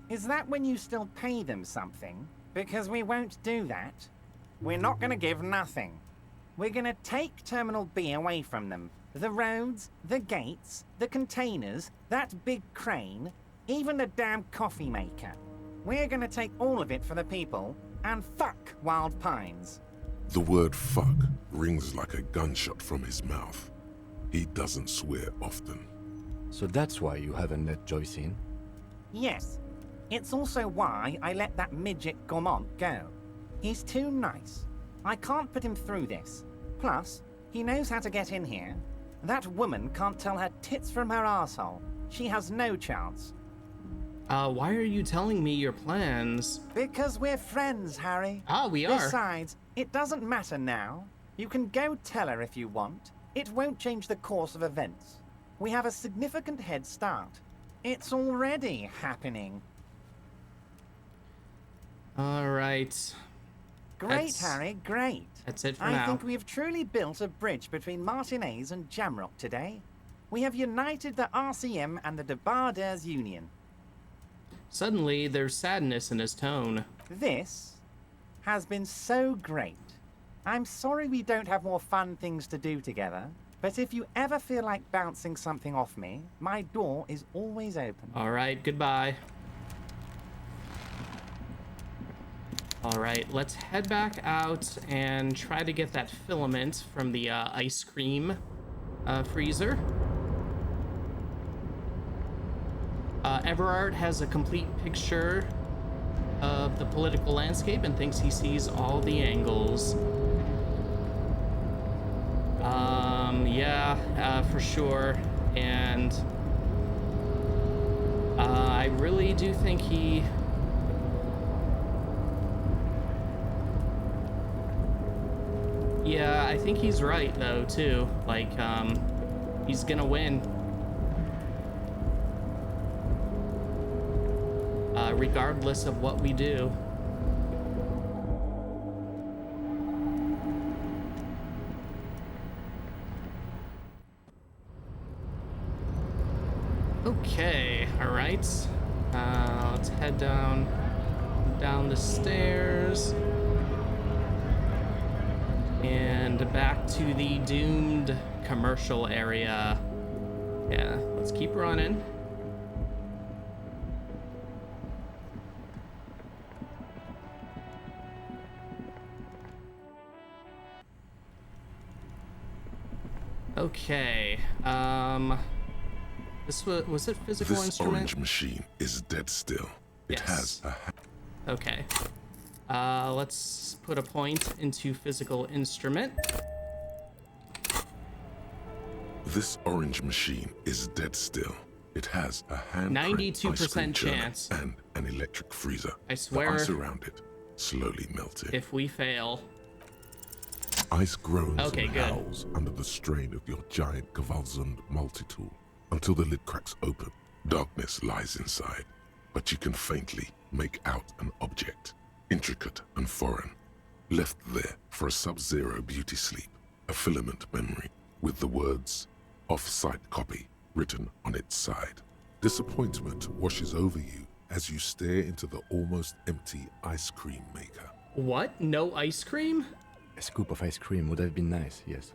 Is that when you still pay them something? Because we won't do that. We're not gonna give nothing. We're gonna take Terminal B away from them. The roads, the gates, the containers, that big crane, even the damn coffee maker. We're gonna take all of it for the people, and fuck Wild Pines. The word fuck rings like a gunshot from his mouth. He doesn't swear often. So that's why you haven't let Joyce in? Yes. It's also why I let that midget Gaumont go. He's too nice. I can't put him through this. Plus, he knows how to get in here. That woman can't tell her tits from her asshole. She has no chance. Why are you telling me your plans? Because we're friends, Harry. Ah, we are. Besides, it doesn't matter now. You can go tell her if you want. It won't change the course of events. We have a significant head start. It's already happening. Alright. Great, Harry, great. That's it for I now. think we've truly built a bridge between Martinez and Jamrock today. We have united the RCM and the Debarders Union. Suddenly, there's sadness in his tone. This has been so great. I'm sorry we don't have more fun things to do together, but if you ever feel like bouncing something off me, my door is always open. All right, goodbye. All right, let's head back out and try to get that filament from the ice cream freezer. Everard has a complete picture of the political landscape and thinks he sees all the angles. Yeah, for sure. And I really do think he... Yeah, I think he's right, though, too. Like, he's gonna win. Regardless of what we do. Okay, all right. Let's head down the stairs and back to the doomed commercial area. Yeah, let's keep running. Okay, this was it physical this instrument? Orange machine is dead still. It has a... Okay. Let's put a point into physical instrument. This orange machine is dead still. It has a hand 92% chance. And an electric freezer. I swear. The ice around it slowly melting. If we fail. Ice groans okay, and good. howls under the strain of your giant Gewaltsund multi-tool until the lid cracks open. Darkness lies inside, but you can faintly make out an object, intricate and foreign, left there for a sub-zero beauty sleep, a filament memory with the words "off-site copy" written on its side. Disappointment washes over you as you stare into the almost empty ice cream maker. What? No ice cream? A scoop of ice cream would have been nice, yes.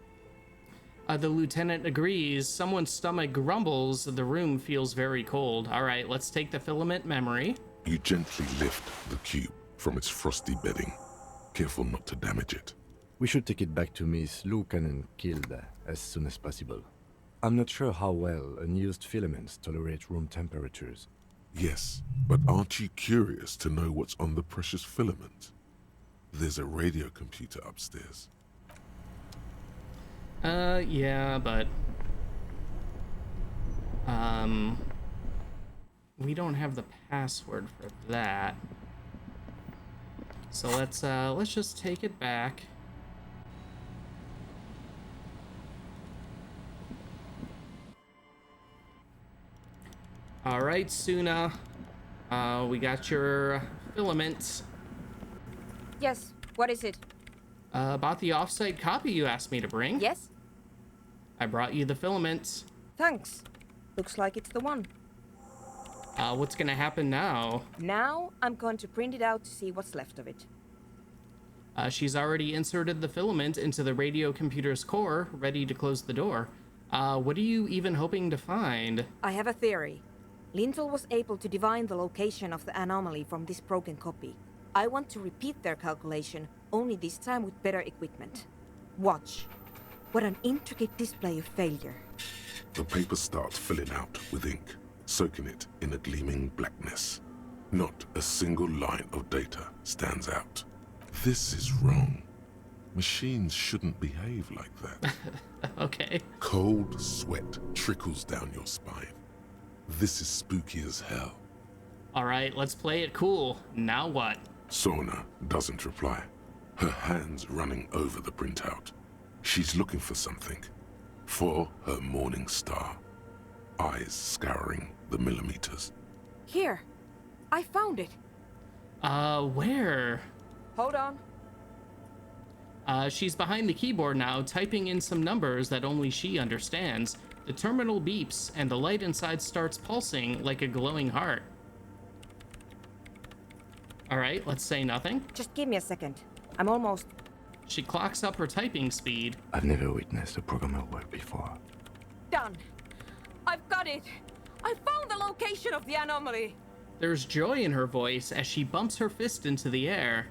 The lieutenant agrees. Someone's stomach grumbles. The room feels very cold. All right, let's take the filament memory. You gently lift the cube from its frosty bedding, careful not to damage it. We should take it back to Miss Lukanen Kilde as soon as possible. I'm not sure how well unused filaments tolerate room temperatures. Yes, but aren't you curious to know what's on the precious filament? There's a radio computer upstairs. Yeah, but... we don't have the password for that. So let's just take it back. All right, Suna. We got your filament. Yes, what is it? About the off-site copy you asked me to bring. Yes? I brought you the filament. Thanks. Looks like it's the one. What's gonna happen now? Now, I'm going to print it out to see what's left of it. She's already inserted the filament into the radio computer's core, ready to close the door. What are you even hoping to find? I have a theory. Lintel was able to divine the location of the anomaly from this broken copy. I want to repeat their calculation, only this time with better equipment. Watch. What an intricate display of failure. The paper starts filling out with ink, soaking it in a gleaming blackness. Not a single line of data stands out. This is wrong. Machines shouldn't behave like that. Okay. Cold sweat trickles down your spine. This is spooky as hell. All right, let's play it cool. Now what? Sona doesn't reply, her hands running over the printout. She's looking for something. For her morning star. Eyes scouring the millimeters. Here. I found it. Where? Hold on. She's behind the keyboard now, typing in some numbers that only she understands. The terminal beeps, and the light inside starts pulsing like a glowing heart. All right, let's say nothing. Just give me a second. I'm almost... She clocks up her typing speed. I've never witnessed a programmer work before. Done. I've got it. I found the location of the anomaly. There's joy in her voice as she bumps her fist into the air.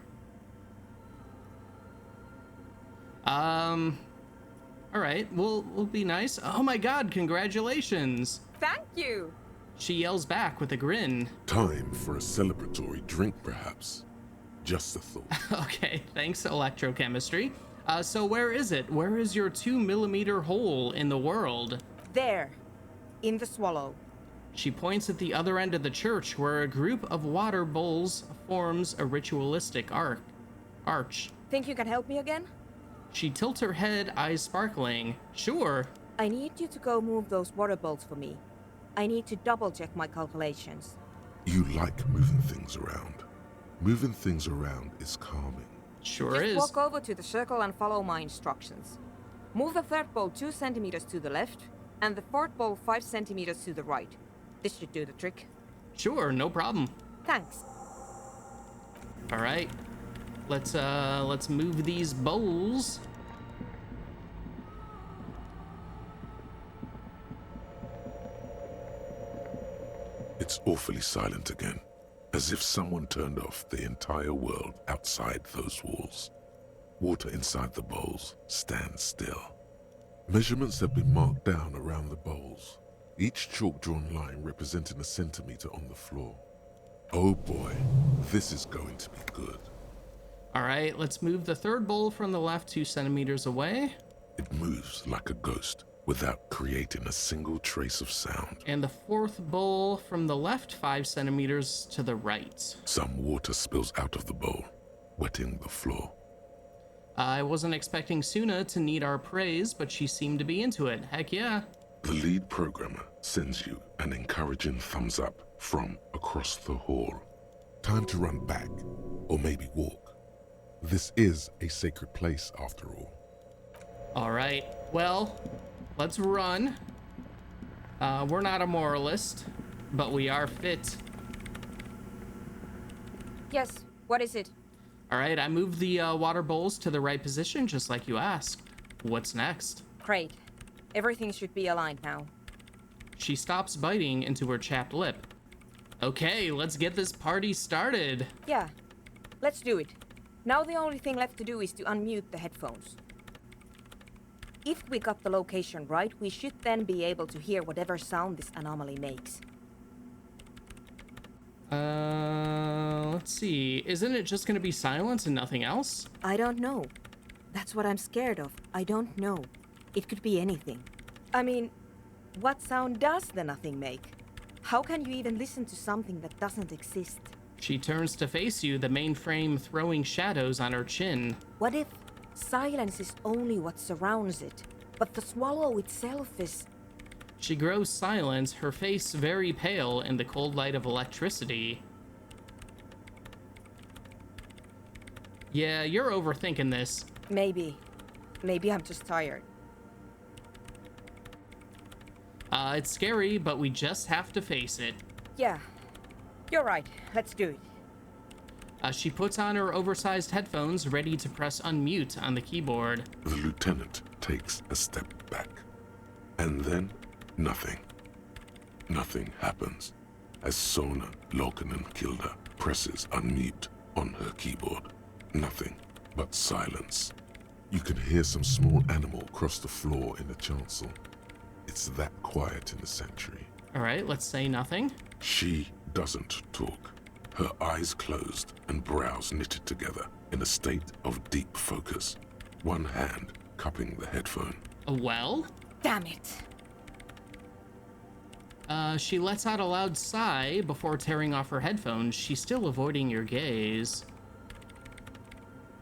All right, we'll be nice. Oh my god, congratulations. Thank you. She yells back with a grin. Time for a celebratory drink, perhaps. Just a thought. Okay, thanks, electrochemistry. So where is it? Where is your 2mm hole in the world? There, in the swallow. She points at the other end of the church where a group of water bowls forms a ritualistic arch. Think you can help me again? She tilts her head, eyes sparkling. Sure. I need you to go move those water bowls for me. I need to double check my calculations. You like moving things around. Moving things around is calming. Sure is. Just walk over to the circle and follow my instructions. Move the third bowl 2 centimeters to the left, and the fourth bowl 5 centimeters to the right. This should do the trick. Sure, no problem. Thanks. All right. Let's move these bowls. It's awfully silent again, as if someone turned off the entire world outside those walls. Water inside the bowls stands still. Measurements have been marked down around the bowls, each chalk-drawn line representing a centimeter on the floor. Oh boy, this is going to be good. All right, let's move the third bowl from the left 2 centimeters away. It moves like a ghost without creating a single trace of sound. And the fourth bowl from the left 5 centimeters to the right. Some water spills out of the bowl, wetting the floor. I wasn't expecting Suna to need our praise, but she seemed to be into it. Heck yeah. The lead programmer sends you an encouraging thumbs up from across the hall. Time to run back, or maybe walk. This is a sacred place, after all. All right, well, let's run. We're not a moralist, but we are fit. Yes, what is it? All right, I moved the water bowls to the right position, just like you asked. What's next? Great. Everything should be aligned now. She stops biting into her chapped lip. Okay, let's get this party started. Yeah, let's do it. Now the only thing left to do is to unmute the headphones. If we got the location right, we should then be able to hear whatever sound this anomaly makes. Let's see. Isn't it just gonna be silence and nothing else? I don't know. That's what I'm scared of. I don't know. It could be anything. I mean, what sound does the nothing make? How can you even listen to something that doesn't exist? She turns to face you, the mainframe throwing shadows on her chin. What if silence is only what surrounds it, but the swallow itself is... She grows silent, her face very pale in the cold light of electricity. Yeah, you're overthinking this. Maybe. Maybe I'm just tired. It's scary, but we just have to face it. Yeah. You're right. Let's do it. She puts on her oversized headphones, ready to press unmute on the keyboard. The lieutenant takes a step back. And then, nothing. Nothing happens as Sona Lokanen-Kilda presses unmute on her keyboard. Nothing but silence. You can hear some small animal cross the floor in the chancel. It's that quiet in the sanctuary. All right, let's say nothing. She doesn't talk. Her eyes closed and brows knitted together in a state of deep focus. One hand cupping the headphone. Well? Damn it. She lets out a loud sigh before tearing off her headphones. She's still avoiding your gaze.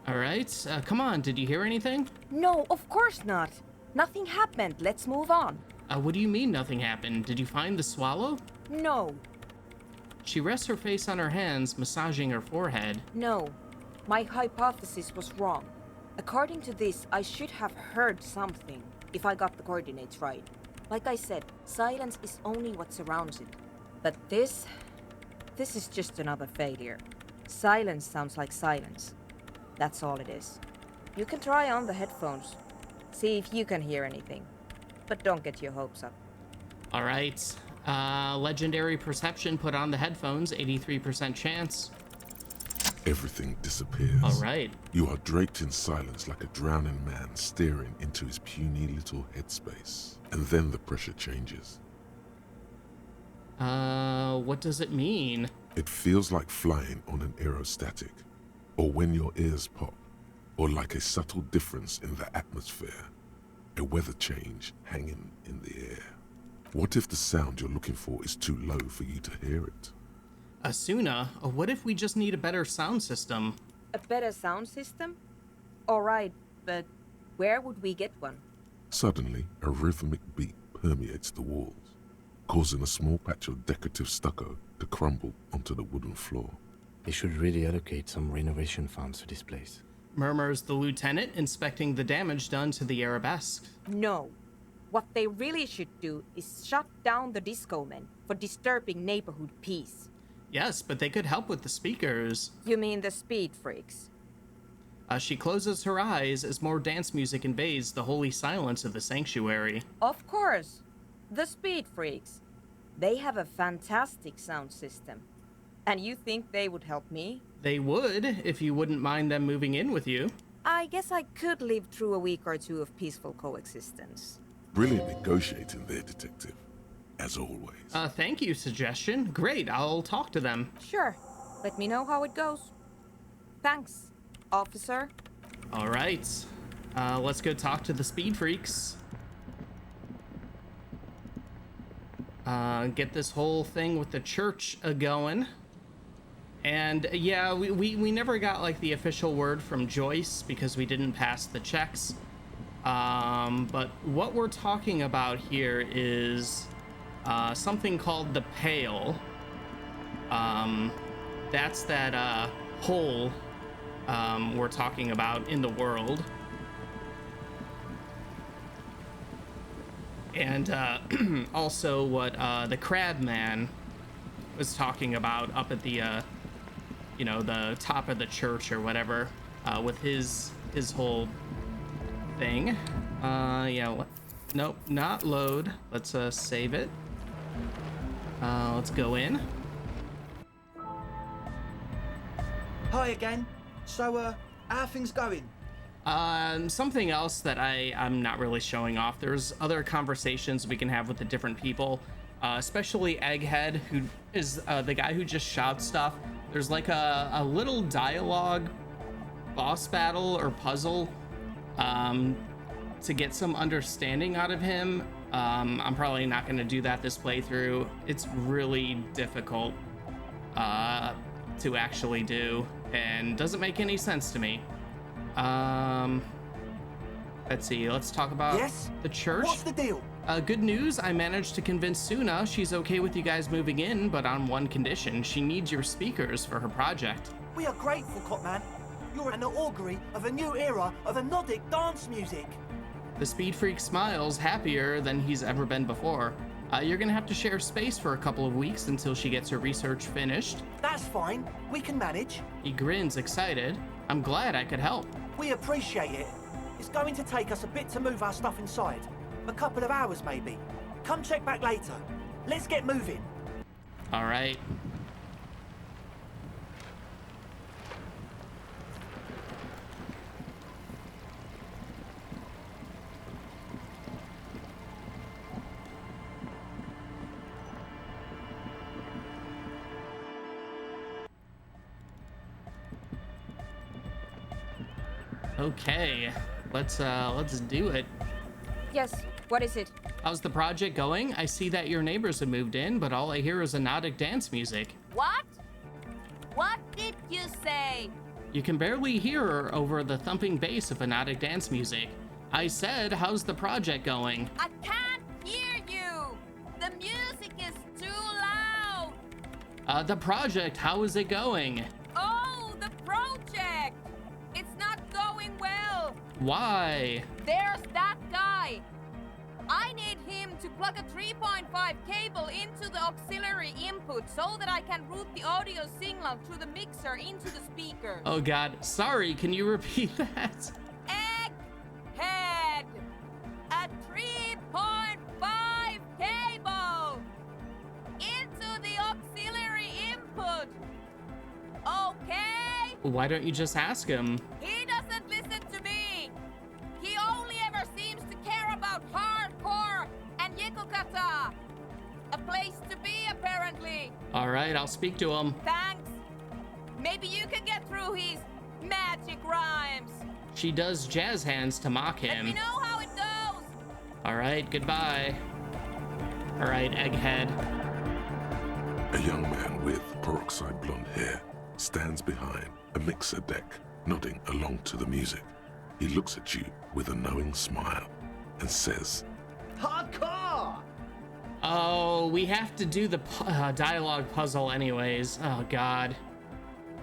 All right, come on, did you hear anything? No, of course not. Nothing happened. Let's move on. What do you mean nothing happened? Did you find the swallow? No. She rests her face on her hands, massaging her forehead. No. My hypothesis was wrong. According to this, I should have heard something, if I got the coordinates right. Like I said, silence is only what surrounds it. But this is just another failure. Silence sounds like silence. That's all it is. You can try on the headphones. See if you can hear anything. But don't get your hopes up. All right. Legendary perception, put on the headphones, 83% chance. Everything disappears. All right. You are draped in silence like a drowning man staring into his puny little headspace. And then the pressure changes. What does it mean? It feels like flying on an aerostatic, or when your ears pop, or like a subtle difference in the atmosphere, a weather change hanging in the air. What if the sound you're looking for is too low for you to hear it? Asuna, what if we just need a better sound system? A better sound system? Alright, but where would we get one? Suddenly, a rhythmic beat permeates the walls, causing a small patch of decorative stucco to crumble onto the wooden floor. They should really allocate some renovation funds to this place. Murmurs the lieutenant, inspecting the damage done to the arabesque. No. What they really should do is shut down the disco men for disturbing neighborhood peace. Yes, but they could help with the speakers. You mean the speed freaks? She closes her eyes as more dance music invades the holy silence of the sanctuary. Of course. The speed freaks. They have a fantastic sound system. And you think they would help me? They would, if you wouldn't mind them moving in with you. I guess I could live through a week or two of peaceful coexistence. Brilliant negotiating there, detective. As always. Thank you, suggestion. Great, I'll talk to them. Sure. Let me know how it goes. Thanks, officer. All right. Let's go talk to the speed freaks. Get this whole thing with the church going. And yeah, we never got like the official word from Joyce because we didn't pass the checks. But what we're talking about here is something called the Pale. That's that hole we're talking about in the world. And also what the Crab Man was talking about up at the the top of the church or whatever, with his whole thing. Nope, not load. Let's save it. Let's go in. Hi again. So, how are things going? Something else that I'm not really showing off. There's other conversations we can have with the different people, especially Egghead, who is the guy who just shouts stuff. There's like a little dialogue boss battle or puzzle to get some understanding out of him. I'm probably not going to do that this playthrough. It's really difficult to actually do and doesn't make any sense to me. Let's see, let's talk about the church. What's the deal? Good news, I managed to convince Suna she's okay with you guys moving in, but on one condition. She needs your speakers for her project. We are grateful, Copman. You're an augury of a new era of Nordic dance music. The Speed Freak smiles, happier than he's ever been before. You're gonna have to share space for a couple of weeks until she gets her research finished. That's fine. We can manage. He grins, excited. I'm glad I could help. We appreciate it. It's going to take us a bit to move our stuff inside. A couple of hours, maybe. Come check back later. Let's get moving. All right. Okay, let's do it. Yes, what is it? How's the project going? I see that your neighbors have moved in, but all I hear is Anodic dance music. What? What did you say? You can barely hear her over the thumping bass of Anodic dance music. I said, how's the project going? I can't hear you! The music is too loud! The project, how is it going? Oh, the project! It's not going well! Why? There's that guy! I need him to plug a 3.5 cable into the auxiliary input so that I can route the audio signal through the mixer into the speaker. Oh god, sorry, can you repeat that? Egghead! A 3.5 cable into the auxiliary input. Okay? Why don't you just ask him? He doesn't listen to me. He only ever seems to care about hardcore and Yekukata. A place to be, apparently. All right, I'll speak to him. Thanks. Maybe you can get through his magic rhymes. She does jazz hands to mock him. You know how it goes. All right, goodbye. All right, Egghead. A young man with peroxide blonde hair stands behind a mixer deck, nodding along to the music. He looks at you with a knowing smile and says, Hardcore! Oh, we have to do the dialogue puzzle anyways. Oh, God.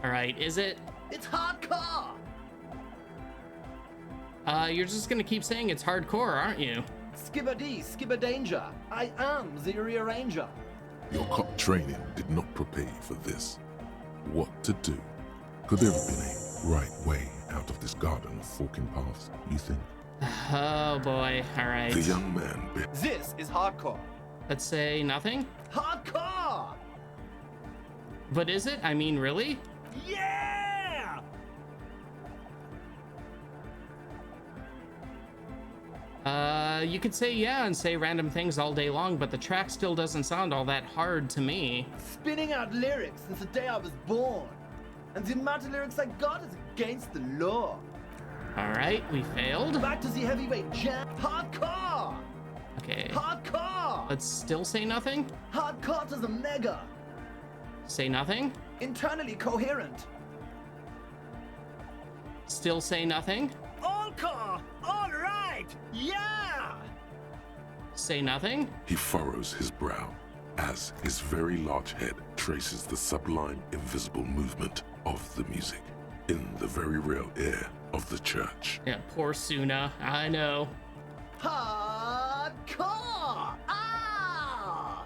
All right, is it? It's hardcore! You're just gonna keep saying it's hardcore, aren't you? Skibber-dee, skibber-danger. I am the rearranger. your cop training did not prepare you for this. What to do? Could there have been a right way out of this garden of forking paths, you think? Oh boy, alright. The young man This is hardcore. Let's say nothing? Hardcore! But is it? I mean, really? Yeah! You could say yeah and say random things all day long, but the track still doesn't sound all that hard to me. Spinning out lyrics since the day I was born. And the amount of lyrics I got is against the law. Alright, we failed. Back to the heavyweight jam. Hardcore! Okay. Hardcore! Let's still say nothing? Hardcore to the mega. Say nothing? Internally coherent. Still say nothing? All core! All right! Yeah! Say nothing? He furrows his brow as his very large head traces the sublime invisible movement of the music in the very real air of the church. Yeah, poor Suna. I know. Hardcore! Ah!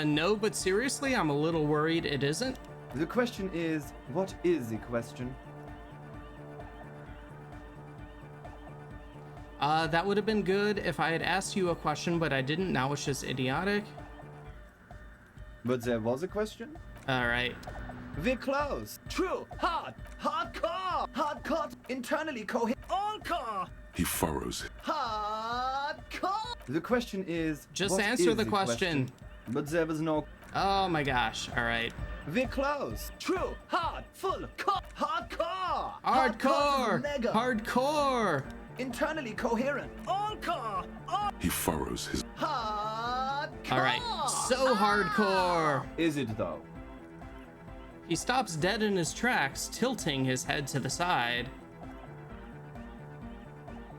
No, but seriously, I'm a little worried it isn't. The question is, what is the question? That would have been good if I had asked you a question, but I didn't. Now it's just idiotic. But there was a question? Alright. We're close. True. Hard. Hardcore. Hardcore. Internally coherent. All core. He furrows. Hardcore. The question is, just what answer is the question. But there was no... Oh my gosh. Alright. We're close. True. Hard. Full. Hardcore. Hardcore. Mega. Hardcore. Internally coherent. All core. All. He furrows his... Hardcore. Alright. So hardcore. Is it though? He stops dead in his tracks, tilting his head to the side.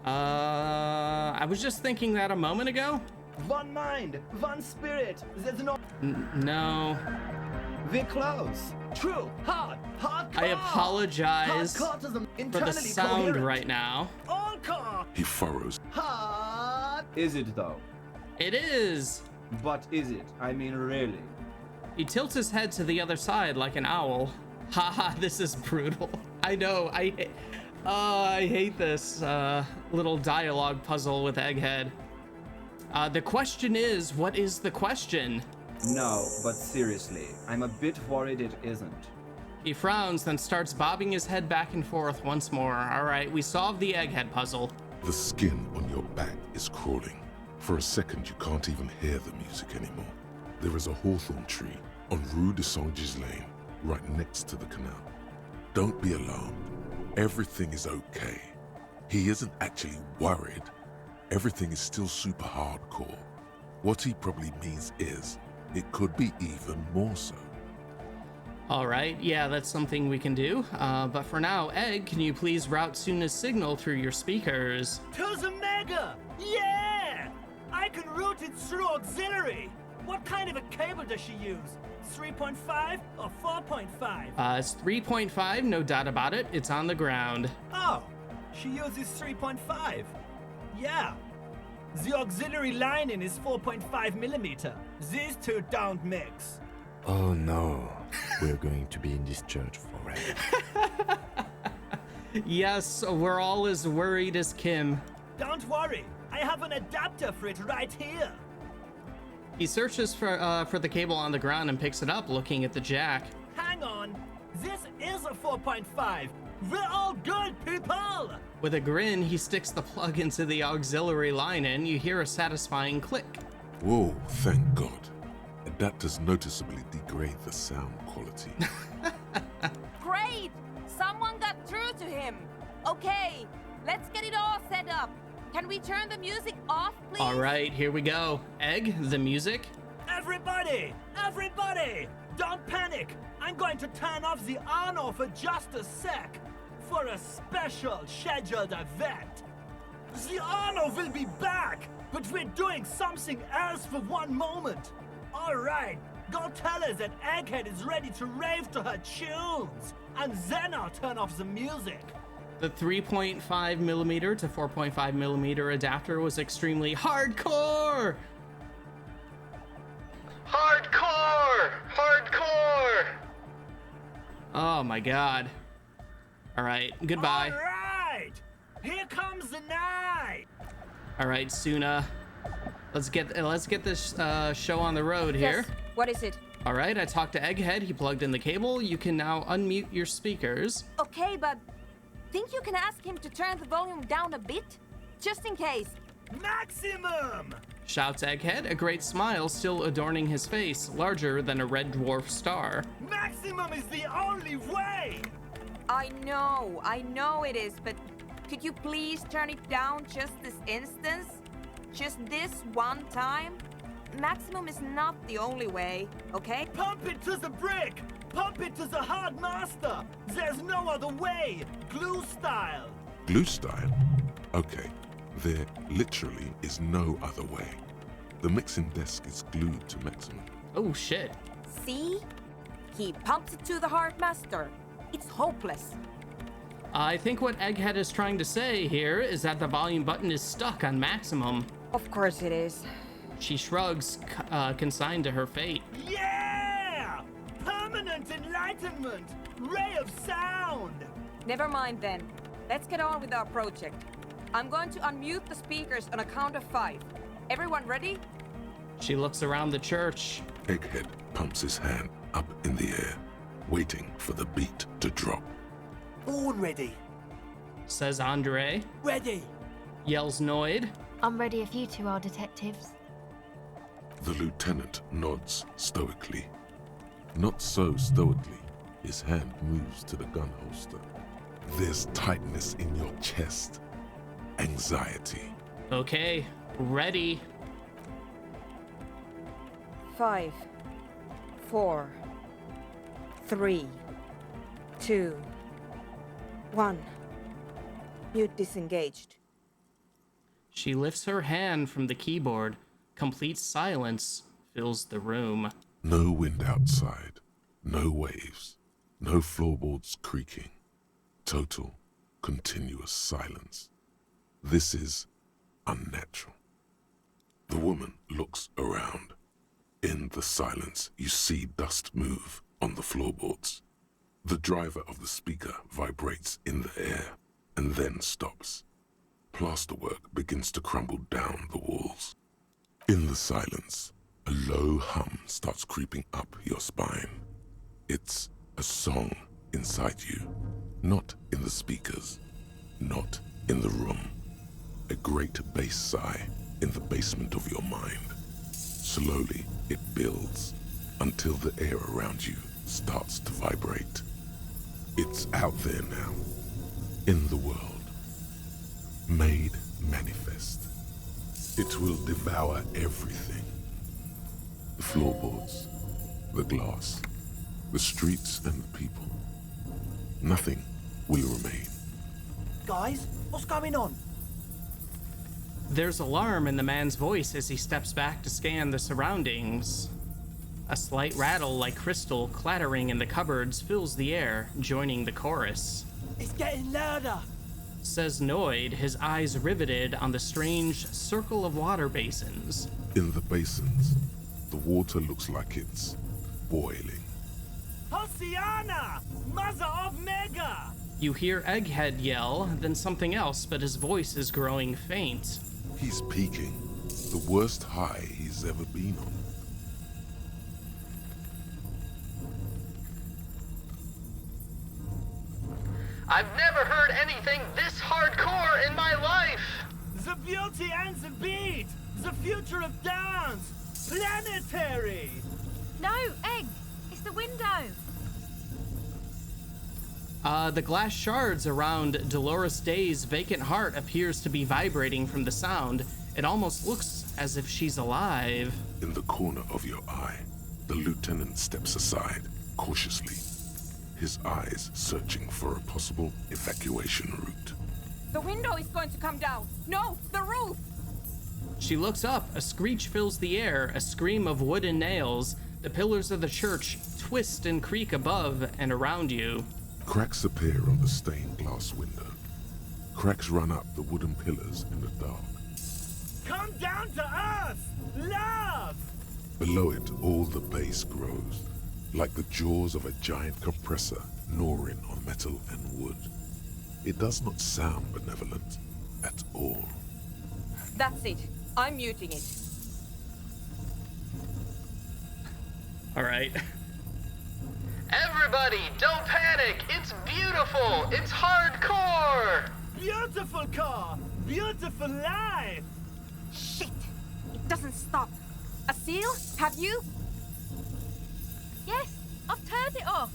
I was just thinking that a moment ago. One mind, one spirit. There's no... No. We're close. True. Hard. Hardcore. I apologize for the sound coherent. right now. All core. He furrows. Hard. Is it though? It is. But is it? I mean, really? He tilts his head to the other side like an owl. Haha, this is brutal. I know, I hate this little dialogue puzzle with Egghead. The question is, what is the question? No, but seriously, I'm a bit worried it isn't. He frowns, then starts bobbing his head back and forth once more. All right, we solved the Egghead puzzle. The skin on your back is crawling. For a second, you can't even hear the music anymore. There is a hawthorn tree on Rue de Saint-Gilles Lane, right next to the canal. Don't be alarmed. Everything is okay. He isn't actually worried. Everything is still super hardcore. What he probably means is, it could be even more so. All right, yeah, that's something we can do. But for now, Egg, can you please route Suna's signal through your speakers? To the mega! Yeah! I can route it through auxiliary. What kind of a cable does she use? 3.5 or 4.5? It's 3.5, no doubt about it. It's on the ground. Oh, she uses 3.5. Yeah. The auxiliary lining is 4.5 millimeter. These two don't mix. Oh no, we're going to be in this church forever. Yes, we're all as worried as Kim. Don't worry, I have an adapter for it right here. He searches for the cable on the ground and picks it up, looking at the jack. Hang on, this is a 4.5. We're all good, people! With a grin, he sticks the plug into the auxiliary line and you hear a satisfying click. Whoa, thank God. Adapters noticeably degrade the sound quality. Great! Someone got through to him. Okay, let's get it all set up. Can we turn the music off, please? All right, here we go. Egg, the music. Everybody! Everybody! Don't panic! I'm going to turn off the on for just a sec for a special scheduled event. The honor will be back, but we're doing something else for one moment. All right, go tell her that Egghead is ready to rave to her tunes, and then I'll turn off the music. The 3.5 millimeter to 4.5 millimeter adapter was extremely hardcore. Hardcore! Hardcore! Oh my God. All right, goodbye. All right, here comes the night. All right, Suna. Let's get this show on the road here. Yes, what is it? All right, I talked to Egghead. He plugged in the cable. You can now unmute your speakers. Okay, but think you can ask him to turn the volume down a bit? Just in case. Maximum! Shouts Egghead, a great smile still adorning his face, larger than a red dwarf star. Maximum is the only way! I know it is, but could you please turn it down just this instance? Just this one time? Maximum is not the only way, okay? Pump it to the brick! Pump it to the hard master! There's no other way! Glue style! Glue style? Okay, there literally is no other way. The mixing desk is glued to maximum. Oh shit. See? He pumps it to the hard master. It's hopeless. I think what Egghead is trying to say here is that the volume button is stuck on maximum. Of course it is. She shrugs, consigned to her fate. Yeah! Permanent enlightenment! Ray of sound! Never mind then. Let's get on with our project. I'm going to unmute the speakers on a count of 5. Everyone ready? She looks around the church. Egghead pumps his hand up in the air, waiting for the beat to drop. Born ready. Says Andre. Ready. Yells Noid. I'm ready if you two are detectives. The lieutenant nods stoically. Not so stoically, his hand moves to the gun holster. There's tightness in your chest. Anxiety. Okay, ready. 5, 4, 3, 2, 1. Mute disengaged. She lifts her hand from the keyboard. Complete silence fills the room. No wind outside, no waves, no floorboards creaking. Total, continuous silence. This is unnatural. The woman looks around. In the silence, you see dust move on the floorboards. The driver of the speaker vibrates in the air and then stops. Plasterwork begins to crumble down the walls. In the silence, a low hum starts creeping up your spine. It's a song inside you, not in the speakers, not in the room. A great bass sigh in the basement of your mind. Slowly, it builds until the air around you starts to vibrate. It's out there now, in the world, made manifest. It will devour everything. The floorboards, the glass, the streets and the people. Nothing will remain. Guys, what's going on? There's alarm in the man's voice as he steps back to scan the surroundings. A slight rattle like crystal clattering in the cupboards fills the air, joining the chorus. It's getting louder. says Noid, his eyes riveted on the strange circle of water basins. In the basins, the water looks like it's boiling. Hosiana! Mother of Mega! You hear Egghead yell, then something else, but his voice is growing faint. He's peaking. The worst high he's ever been on. I've never heard anything this hardcore in my life! The beauty and the beat! The future of dance! Planetary! No, Egg! It's the window! The glass shards around Dolores Day's vacant heart appears to be vibrating from the sound. It almost looks as if she's alive. In the corner of your eye, the lieutenant steps aside, cautiously, his eyes searching for a possible evacuation route. The window is going to come down. No, the roof! She looks up. A screech fills the air, a scream of wood and nails. The pillars of the church twist and creak above and around you. Cracks appear on the stained glass window. Cracks run up the wooden pillars in the dark. Come down to earth! Love! Below it, all the bass grows, like the jaws of a giant compressor gnawing on metal and wood. It does not sound benevolent at all. That's it. I'm muting it. All right. Everybody, don't panic! It's beautiful! It's hardcore! Beautiful car! Beautiful life! Shit! It doesn't stop. A seal? Have you? Yes, I've turned it off.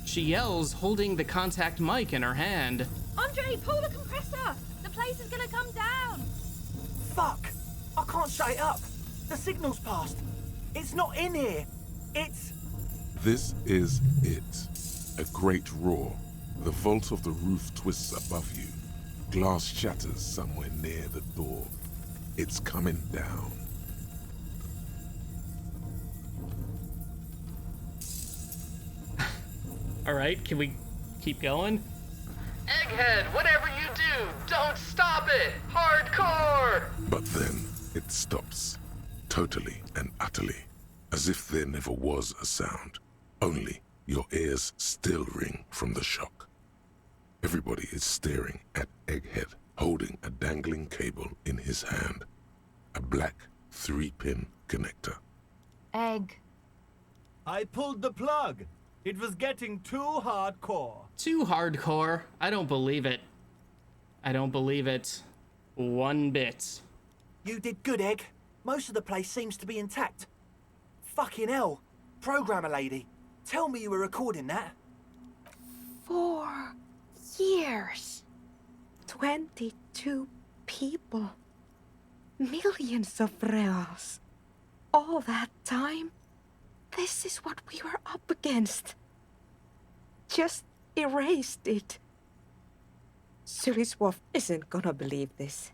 She yells, holding the contact mic in her hand. Andre, pull the compressor! The place is gonna come down! Fuck! I can't shut it up. The signal's passed. It's not in here. It's... This is it. A great roar. The vault of the roof twists above you. Glass shatters somewhere near the door. It's coming down. All right, can we keep going? Egghead, whatever you do, don't stop it! Hardcore! But then it stops. Totally and utterly. As if there never was a sound. Only your ears still ring from the shock. Everybody is staring at Egghead, holding a dangling cable in his hand. A black 3-pin connector. Egg. I pulled the plug. It was getting too hardcore. Too hardcore? I don't believe it. I don't believe it. One bit. You did good, Egg. Most of the place seems to be intact. Fucking hell. Programmer lady, tell me you were recording that. 4 years. 22 people. Millions of reals. All that time? This is what we were up against. Just erased it. Suliswolf isn't gonna believe this.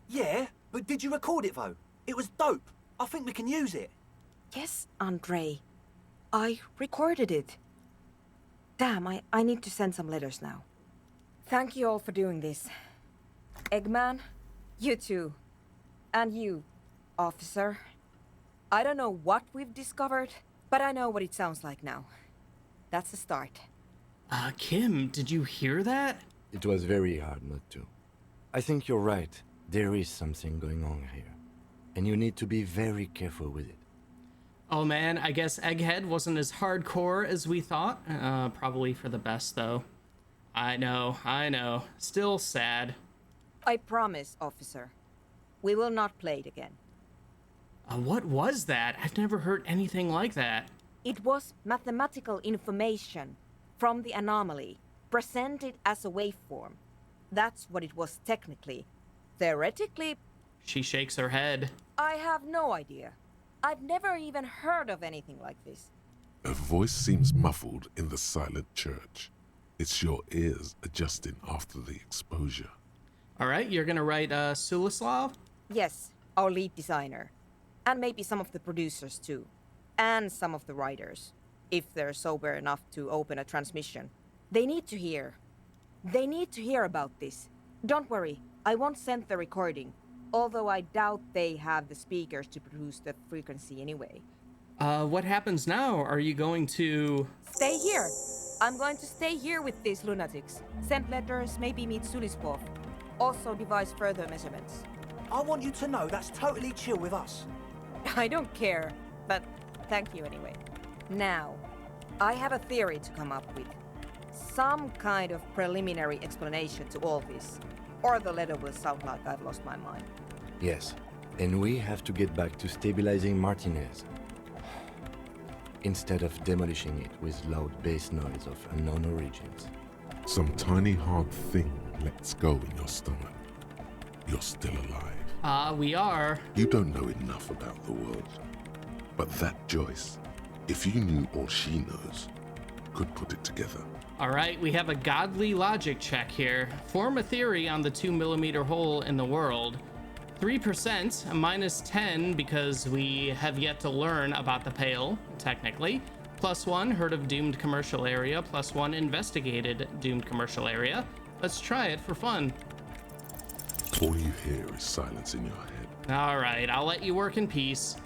Yeah, but did you record it though? It was dope. I think we can use it. Yes, Andre. I recorded it. Damn, I need to send some letters now. Thank you all for doing this. Eggman, you too. And you, officer. I don't know what we've discovered, but I know what it sounds like now. That's a start. Kim, did you hear that? It was very hard not to. I think you're right. There is something going on here. And you need to be very careful with it. Oh man, I guess Egghead wasn't as hardcore as we thought. Probably for the best, though. I know. Still sad. I promise, officer. We will not play it again. What was that? I've never heard anything like that. It was mathematical information from the anomaly, presented as a waveform. That's what it was technically. Theoretically... She shakes her head. I have no idea. I've never even heard of anything like this. A voice seems muffled in the silent church. It's your ears adjusting after the exposure. All right, you're gonna write Sulislav? Yes, our lead designer. And maybe some of the producers too. And some of the writers. If they're sober enough to open a transmission. They need to hear. They need to hear about this. Don't worry, I won't send the recording, although I doubt they have the speakers to produce the frequency anyway. What happens now? Are you going to... Stay here. I'm going to stay here with these lunatics. Send letters, maybe meet Sulispov. Also devise further measurements. I want you to know that's totally chill with us. I don't care, but thank you anyway. Now, I have a theory to come up with. Some kind of preliminary explanation to all this. Or the letter will sound like I've lost my mind. Yes, and we have to get back to stabilizing Martinez. Instead of demolishing it with loud bass noise of unknown origins. Some tiny hard thing lets go in your stomach. You're still alive. We are. You don't know enough about the world. But that Joyce, if you knew all she knows, could put it together. All right, we have a godly logic check here. Form a theory on the 2mm hole in the world. 3%, minus 10 because we have yet to learn about the Pale, technically. +1, heard of doomed commercial area. +1, investigated doomed commercial area. Let's try it for fun. All you hear is silence in your head. All right, I'll let you work in peace.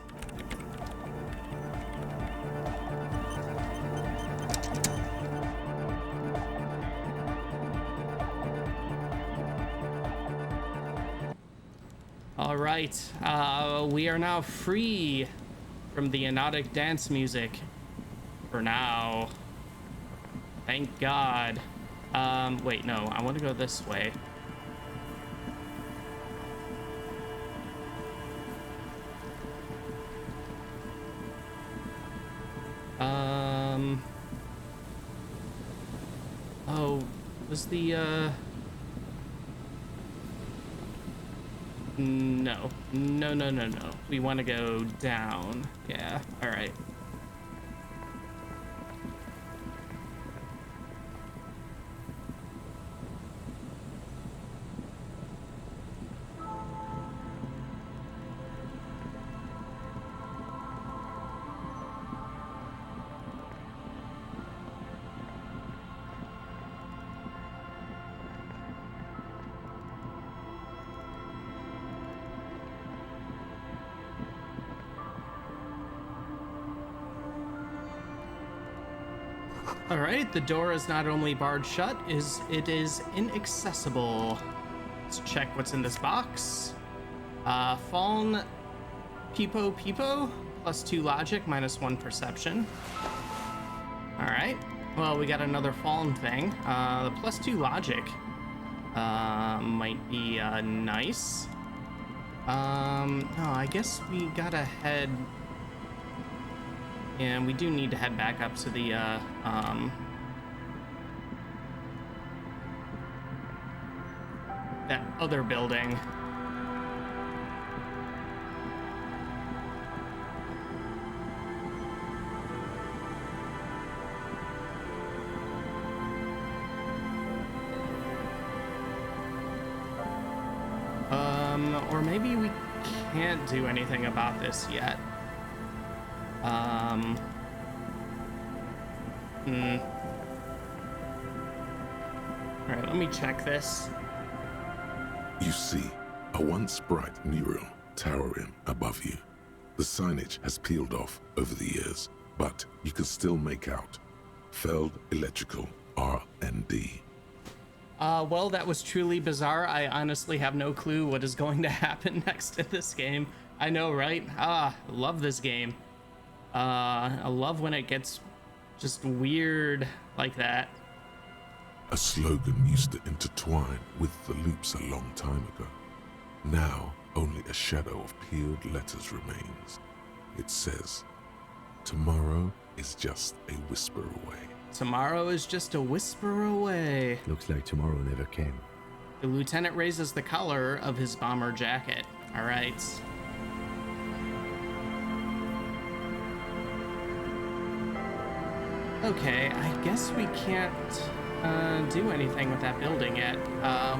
All right, we are now free from the hypnotic dance music. For now. Thank God. Wait, no, I want to go this way. Oh, was the, No. We want to go down. Yeah, all right. All right, the door is not only barred shut, it is inaccessible. Let's check what's in this box. Fallen Peepo, +2 logic, -1 perception. All right, well, we got another fallen thing. The +2 logic might be nice. No, I guess we gotta head... And we do need to head back up to the, that other building. Or maybe we can't do anything about this yet. All right, let me check this. You see a once bright mural towering above you. The signage has peeled off over the years, but you can still make out Feld Electrical R&D. Well, that was truly bizarre. I honestly have no clue what is going to happen next in this game. I know, right? I love this game. I love when it gets just weird like that. A slogan used to intertwine with the loops a long time ago. Now, only a shadow of peeled letters remains. It says, "Tomorrow is just a whisper away." Tomorrow is just a whisper away. Looks like tomorrow never came. The lieutenant raises the collar of his bomber jacket. All right. Okay, I guess we can't do anything with that building yet.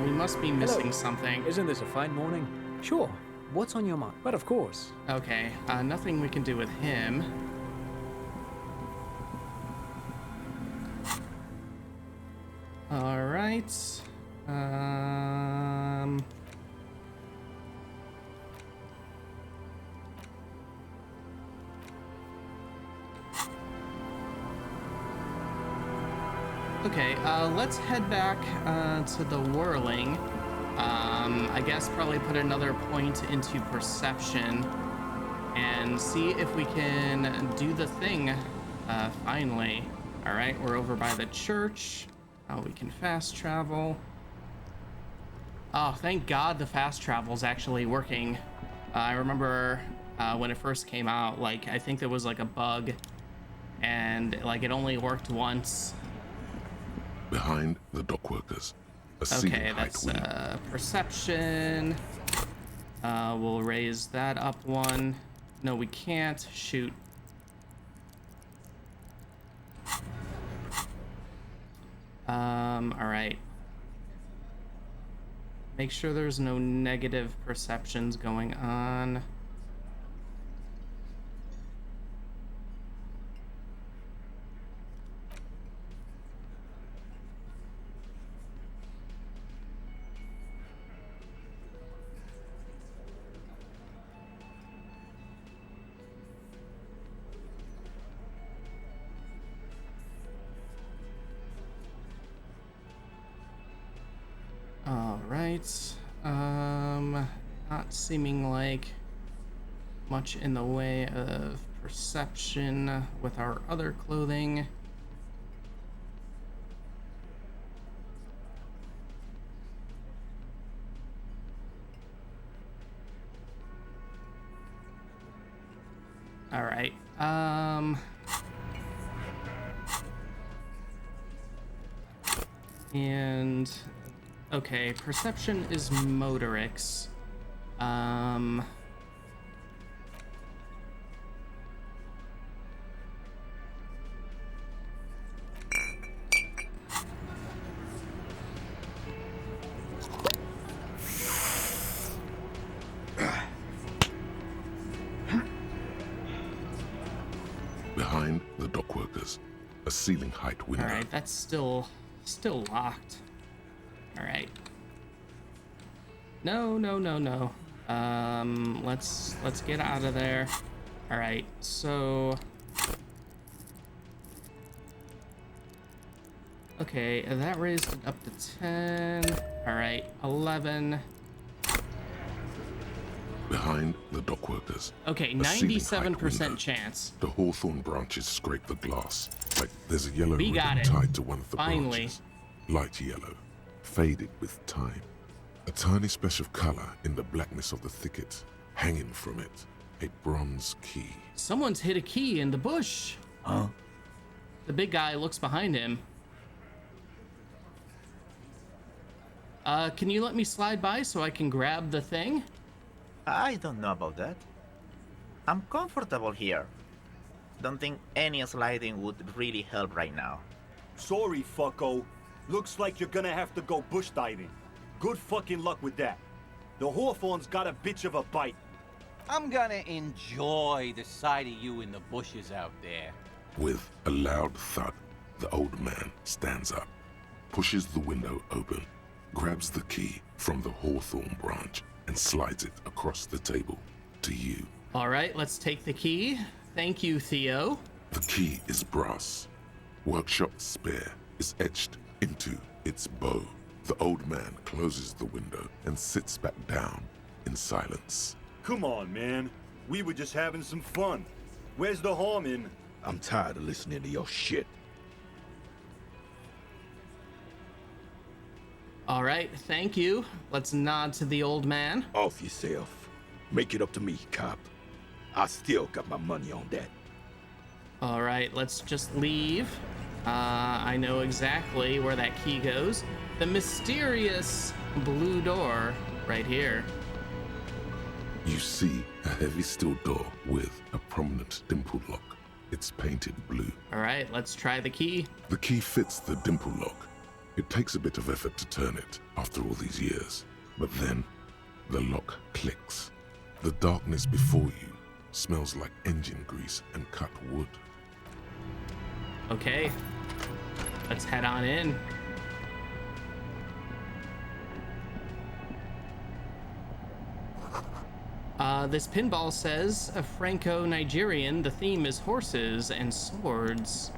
We must be missing something. Isn't this a fine morning? Sure. What's on your mind? But of course. Okay, nothing we can do with him. All right. Okay, let's head back to the whirling. I guess probably put another point into perception and see if we can do the thing finally. All right, we're over by the church. We can fast travel. Oh, thank God the fast travel's actually working. I remember when it first came out, like, I think there was like a bug and like it only worked once. Behind the dockworkers, Okay, that's perception. We'll raise that up one. No, we can't. Shoot. All right. Make sure there's no negative perceptions going on. All right. Not seeming like much in the way of perception with our other clothing. All right. And okay, perception is motorics. Behind the dockworkers, a ceiling height window. All right, that's still locked. All right. No. Let's get out of there. All right, so okay, that raised it up to 10. All right, 11. Behind the dockworkers. Okay, 97% chance. The hawthorn branches scrape the glass, like there's a yellow We got ribbon it. tied to one of the Finally. branches. Light yellow, faded with time. A tiny splash of color in the blackness of the thicket. Hanging from it, a bronze key. Someone's hid a key in the bush. Huh? The big guy looks behind him. Can you let me slide by so I can grab the thing? I don't know about that. I'm comfortable here. Don't think any sliding would really help right now. Sorry, fucko. Looks like you're gonna have to go bush diving. Good fucking luck with that. The hawthorn's got a bitch of a bite. I'm gonna enjoy the sight of you in the bushes out there. With a loud thud, the old man stands up, pushes the window open, grabs the key from the hawthorn branch, and slides it across the table to you. All right, let's take the key. Thank you, Theo. The key is brass. Workshop spare is etched into its bow. The old man closes the window and sits back down in silence. Come on, man. We were just having some fun. Where's the harm in? I'm tired of listening to your shit. All right, thank you. Let's nod to the old man. Off yourself. Make it up to me, cop. I still got my money on that. All right, let's just leave. I know exactly where that key goes. The mysterious blue door right here. You see a heavy steel door with a prominent dimple lock. It's painted blue. All right, let's try the key. The key fits the dimple lock. It takes a bit of effort to turn it after all these years. But then, the lock clicks. The darkness before you smells like engine grease and cut wood. Okay, let's head on in. This pinball says, a Franco-Nigerian, the theme is horses and swords.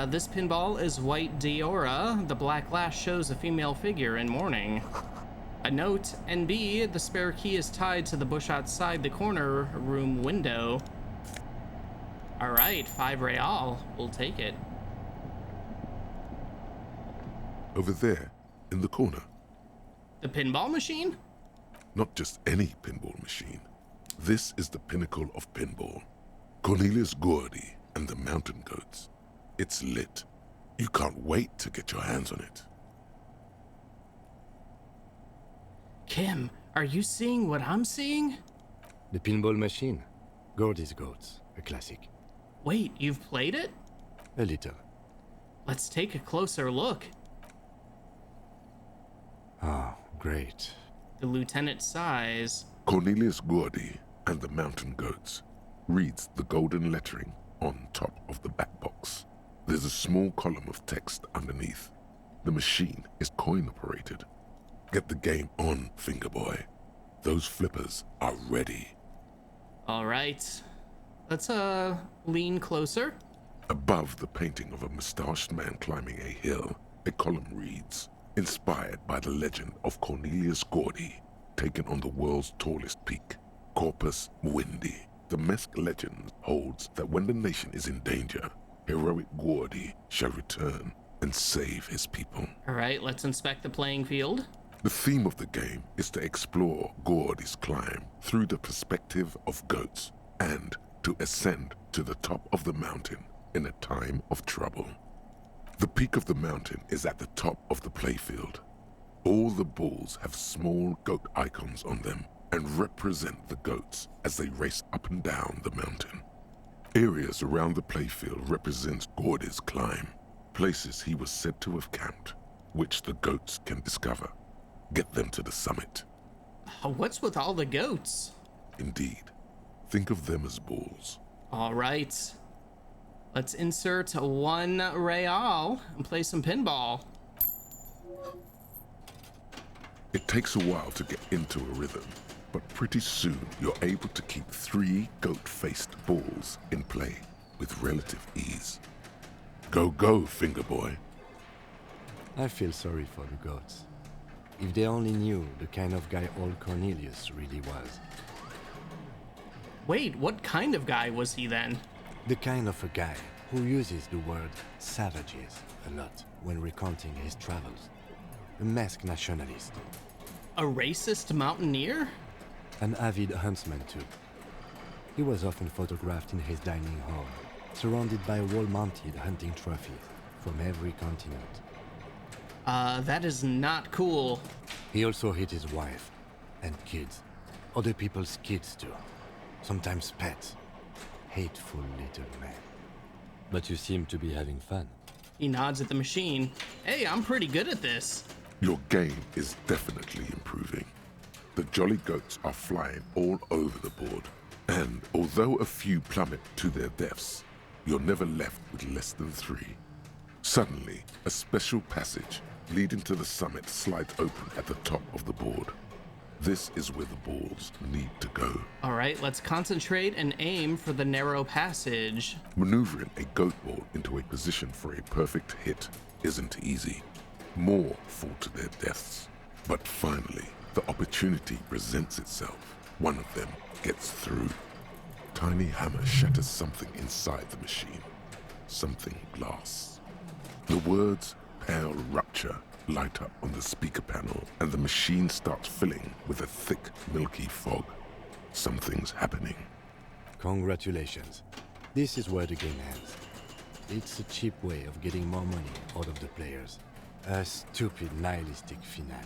This pinball is white Diora. The black lash shows a female figure in mourning. A note, NB, the spare key is tied to the bush outside the corner room window. All right, 5 real. We'll take it. Over there, in the corner. The pinball machine? Not just any pinball machine. This is the pinnacle of pinball. Cornelius Gordy and the Mountain Goats. It's lit. You can't wait to get your hands on it. Kim, are you seeing what I'm seeing? The pinball machine. Gordy's Goats, a classic. Wait, you've played it? A little. Let's take a closer look. Oh, great. The lieutenant sighs. Cornelius Gordy and the Mountain Goats reads the golden lettering on top of the back box. There's a small column of text underneath. The machine is coin-operated. Get the game on, Fingerboy. Those flippers are ready. All right. Let's, lean closer. Above the painting of a mustached man climbing a hill, a column reads, inspired by the legend of Cornelius Gordy, taken on the world's tallest peak, Corpus Mundi. The Mesk legend holds that when the nation is in danger, heroic Gordy shall return and save his people. All right, let's inspect the playing field. The theme of the game is to explore Gordy's climb through the perspective of goats and to ascend to the top of the mountain in a time of trouble. The peak of the mountain is at the top of the playfield. All the balls have small goat icons on them and represent the goats as they race up and down the mountain. Areas around the playfield represent Gordy's climb, places he was said to have camped, which the goats can discover. Get them to the summit. What's with all the goats? Indeed. Think of them as balls. All right. Let's insert 1 real and play some pinball. It takes a while to get into a rhythm, but pretty soon you're able to keep 3 goat-faced balls in play with relative ease. Go, go, Fingerboy. I feel sorry for the goats. If they only knew the kind of guy old Cornelius really was. Wait, what kind of guy was he then? The kind of a guy who uses the word savages a lot when recounting his travels. A masked nationalist. A racist mountaineer? An avid huntsman too. He was often photographed in his dining hall, surrounded by wall-mounted hunting trophies from every continent. That is not cool. He also hit his wife and kids. Other people's kids too. Sometimes pets. Hateful little man. But you seem to be having fun. He nods at the machine. Hey, I'm pretty good at this. Your game is definitely improving. The jolly goats are flying all over the board. And although a few plummet to their deaths, you're never left with less than 3. Suddenly, a special passage leading to the summit slides open at the top of the board. This is where the balls need to go. All right, let's concentrate and aim for the narrow passage. Maneuvering a goat ball into a position for a perfect hit isn't easy. More fall to their deaths. But finally, the opportunity presents itself. One of them gets through. Tiny hammer shatters something inside the machine. Something glass. The words "pale rupture" light up on the speaker panel, and the machine starts filling with a thick, milky fog. Something's happening. Congratulations. This is where the game ends. It's a cheap way of getting more money out of the players. A stupid, nihilistic finale.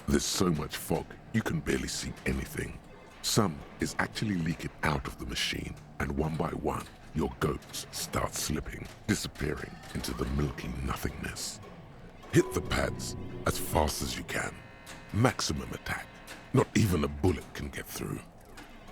There's so much fog, you can barely see anything. Some is actually leaking out of the machine, and one by one, your goats start slipping, disappearing into the milky nothingness. Hit the pads as fast as you can. Maximum attack. Not even a bullet can get through.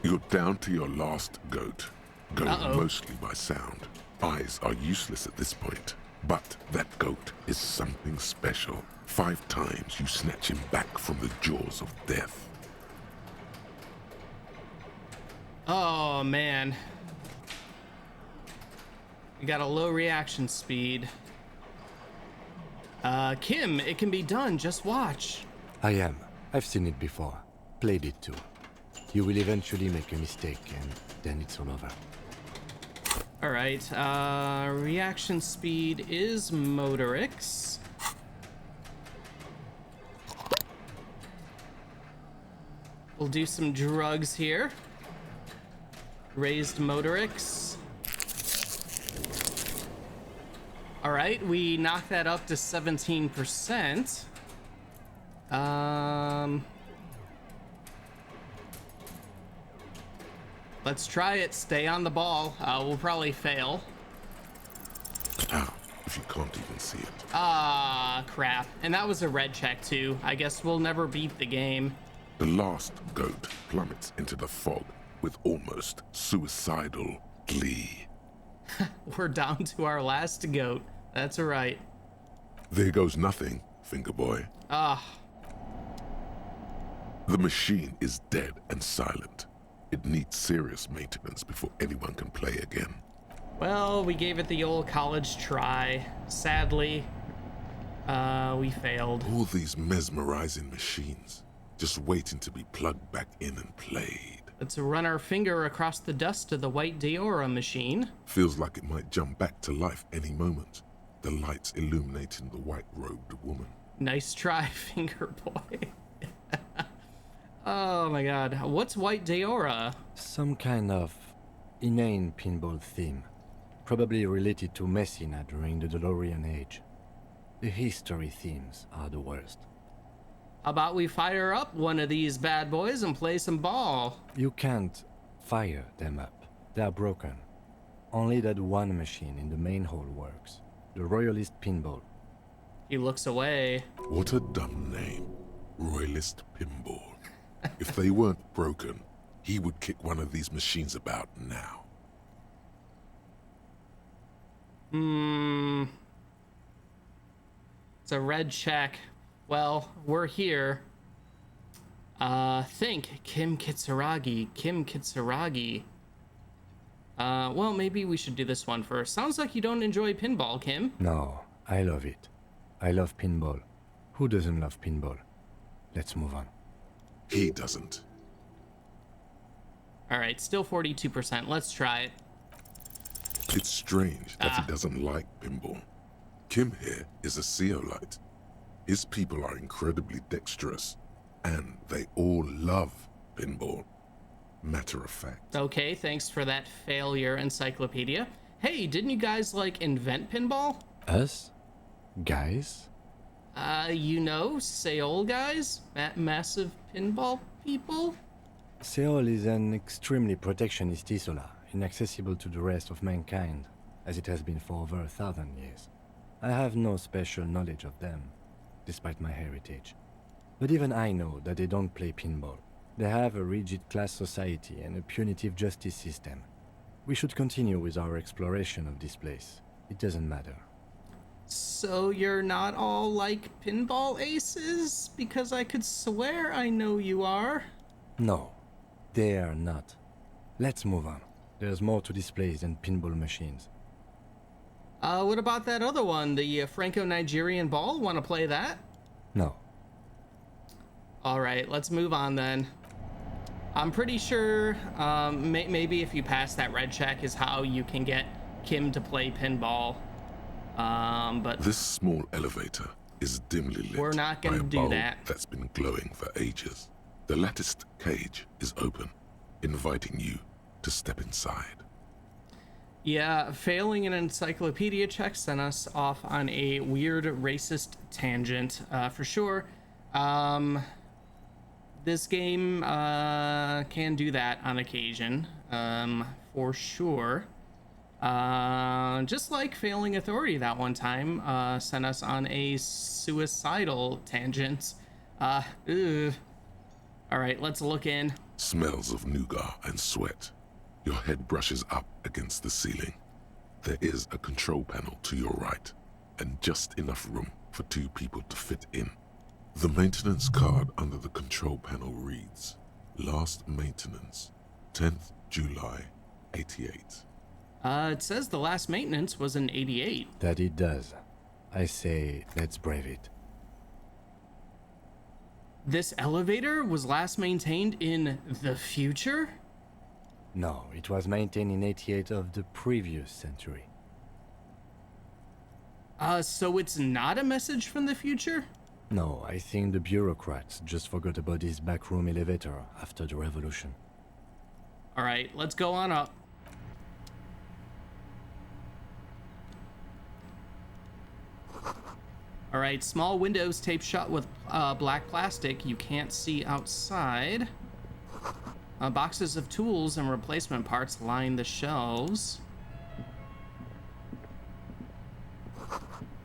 You're down to your last goat, going mostly by sound. Eyes are useless at this point. But that goat is something special. 5 times you snatch him back from the jaws of death. Oh, man. We got a low reaction speed. Kim, it can be done. Just watch. I am. I've seen it before. Played it too. You will eventually make a mistake, and then it's all over. All right. Reaction speed is Motorix. We'll do some drugs here. Raised Motorix. All right, we knocked that up to 17%. Let's try it. Stay on the ball. We'll probably fail. How? If you can't even see it. Ah, crap. And that was a red check too. I guess we'll never beat the game. The last goat plummets into the fog with almost suicidal glee. We're down to our last goat. That's right. There goes nothing, Finger Boy. Ah. The machine is dead and silent. It needs serious maintenance before anyone can play again. Well, we gave it the old college try. Sadly, we failed. All these mesmerizing machines, just waiting to be plugged back in and played. Let's run our finger across the dust of the white Diora machine. Feels like it might jump back to life any moment. The lights illuminating the white-robed woman. Nice try, Finger Boy. Oh my god. What's white Diora? Some kind of inane pinball theme. Probably related to Messina during the DeLorean age. The history themes are the worst. How about we fire up one of these bad boys and play some ball? You can't fire them up. They are broken. Only that one machine in the main hall works. The Royalist Pinball. He looks away. What a dumb name. Royalist Pinball. If they weren't broken, he would kick one of these machines about now. It's a red check. Well, we're here. Think Kim Kitsuragi. Kim Kitsuragi. Well, maybe we should do this one first. Sounds like you don't enjoy pinball, Kim. No, I love it. I love pinball. Who doesn't love pinball? Let's move on. He doesn't. All right, still 42%. Let's try it. It's strange that he doesn't like pinball. Kim here is a Zeolite. His people are incredibly dexterous, and they all love pinball. Matter of fact. Okay, thanks for that failure encyclopedia. Hey, didn't you guys, like, invent pinball? Us? Guys? You know, Seoul guys? Massive pinball people? Seoul is an extremely protectionist isola, inaccessible to the rest of mankind, as it has been for over 1,000 years. I have no special knowledge of them, despite my heritage. But even I know that they don't play pinball. They have a rigid class society and a punitive justice system. We should continue with our exploration of this place. It doesn't matter. So you're not all like pinball aces? Because I could swear I know you are. No, they are not. Let's move on. There's more to this place than pinball machines. What about that other one, the Franco-Nigerian ball? Want to play that? No. All right, let's move on then. I'm pretty sure maybe if you pass that red check is how you can get Kim to play pinball. But this small elevator is dimly lit. We're not by gonna a do bulb that. That's been glowing for ages. The latticed cage is open, inviting you to step inside. Yeah, failing an encyclopedia check sent us off on a weird racist tangent, for sure. This game can do that on occasion, for sure. Just like failing authority that one time sent us on a suicidal tangent. All right, let's look in. Smells of nougat and sweat. Your head brushes up against the ceiling. There is a control panel to your right. and just enough room for 2 people to fit in. The maintenance card under the control panel reads, Last maintenance, 10th July, 88. It says the last maintenance was in 88. That it does. I say, let's brave it. This elevator was last maintained in the future? No, it was maintained in 88 of the previous century. So it's not a message from the future? No, I think the bureaucrats just forgot about this backroom elevator after the revolution. Alright, let's go on up. Alright, small windows taped shut with black plastic. You can't see outside. Boxes of tools and replacement parts line the shelves.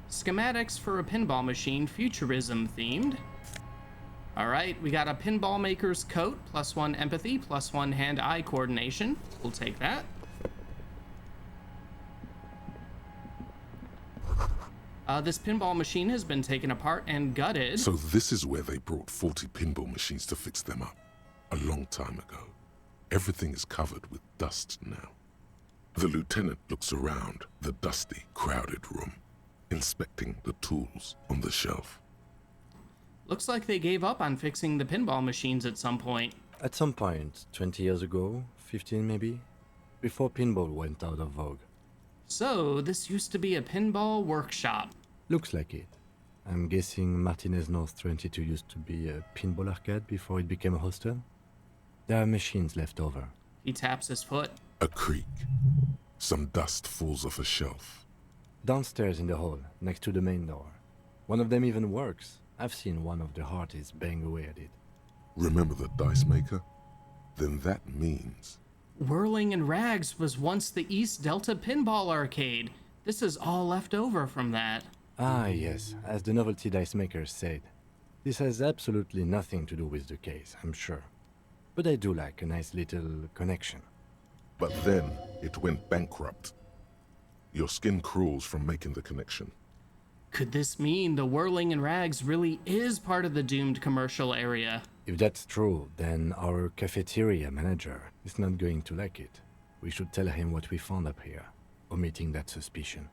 Schematics for a pinball machine, futurism themed. Alright, we got a pinball maker's coat, +1 empathy, +1 hand-eye coordination. We'll take that. This pinball machine has been taken apart and gutted. So this is where they brought 40 pinball machines to fix them up. A long time ago. Everything is covered with dust now. The lieutenant looks around the dusty, crowded room, inspecting the tools on the shelf. Looks like they gave up on fixing the pinball machines at some point. At some point, 20 years ago, 15 maybe, before pinball went out of vogue. So, this used to be a pinball workshop. Looks like it. I'm guessing Martinez North 22 used to be a pinball arcade before it became a hostel? There are machines left over. He taps his foot. A creak. Some dust falls off a shelf. Downstairs in the hall, next to the main door. One of them even works. I've seen one of the hearties bang away at it. Remember the dice maker? Then that means... Whirling and Rags was once the East Delta Pinball Arcade. This is all left over from that. Ah, yes, as the novelty dice maker said. This has absolutely nothing to do with the case, I'm sure. But I do like a nice little connection. But then it went bankrupt. Your skin crawls from making the connection. Could this mean the Whirling and Rags really is part of the doomed commercial area? If that's true, then our cafeteria manager is not going to like it. We should tell him what we found up here, omitting that suspicion.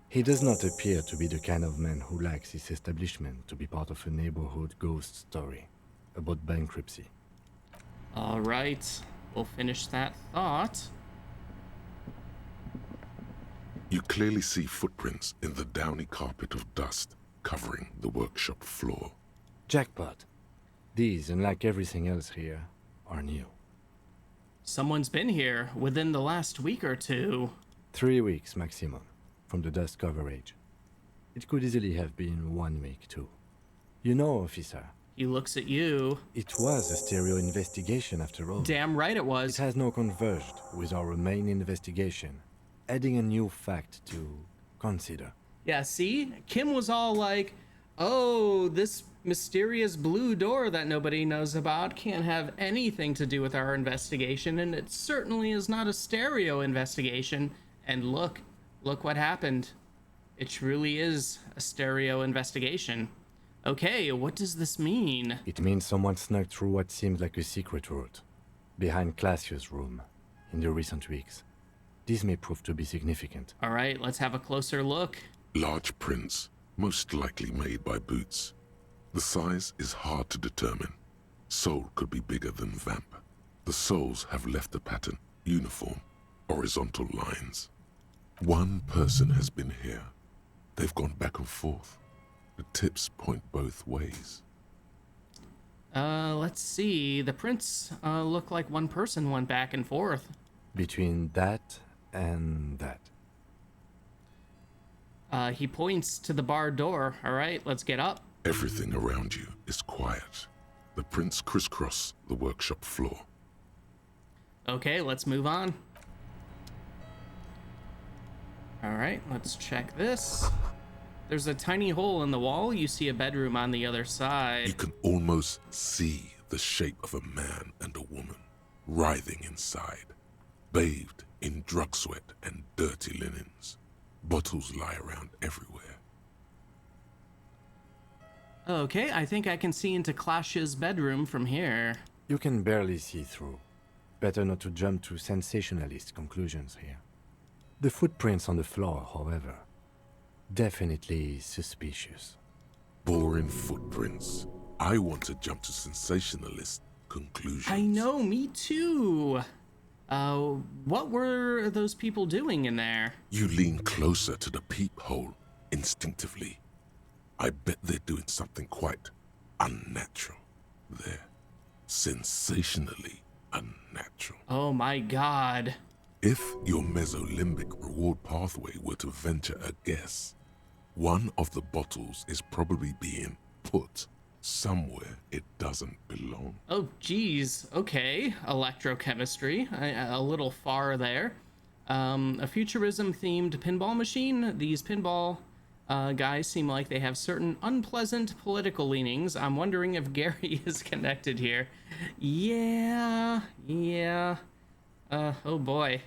He does not appear to be the kind of man who likes his establishment to be part of a neighborhood ghost story about bankruptcy. Alright, we'll finish that thought. You clearly see footprints in the downy carpet of dust covering the workshop floor. Jackpot. These, unlike everything else here, are new. Someone's been here within the last week or two. 3 weeks maximum, from the dust coverage. It could easily have been 1 week too. You know, officer. He looks at you. It was a stereo investigation after all. Damn right it was. It has now converged with our main investigation, adding a new fact to consider. Yeah, see? Kim was all like, oh, this mysterious blue door that nobody knows about can't have anything to do with our investigation, and it certainly is not a stereo investigation. And look what happened. It truly is a stereo investigation. Okay, what does this mean? It means someone snuck through what seems like a secret route, behind Classia's room, in the recent weeks. This may prove to be significant. Alright, let's have a closer look. Large prints, most likely made by Boots. The size is hard to determine. Sole could be bigger than Vamp. The soles have left a pattern, uniform, horizontal lines. One person has been here. They've gone back and forth. The tips point both ways. Let's see. The prints look like one person went back and forth. Between that and that. He points to the barred door. Alright, let's get up. Everything around you is quiet. The prints crisscross the workshop floor. Okay, let's move on. Alright, let's check this. There's a tiny hole in the wall. You see a bedroom on the other side. You can almost see the shape of a man and a woman writhing inside, bathed in drug sweat and dirty linens. Bottles lie around everywhere. Okay, I think I can see into Clash's bedroom from here. You can barely see through. Better not to jump to sensationalist conclusions here. The footprints on the floor, however, definitely suspicious. Boring footprints. I want to jump to sensationalist conclusions. I know, me too. What were those people doing in there? You lean closer to the peephole instinctively. I bet they're doing something quite unnatural there. Sensationally unnatural. Oh my god. If your mesolimbic reward pathway were to venture a guess, one of the bottles is probably being put somewhere it doesn't belong. Oh geez, okay. Electrochemistry, a little far there. A futurism-themed pinball machine. These pinball guys seem like they have certain unpleasant political leanings. I'm wondering if Gary is connected here. Yeah. Oh boy.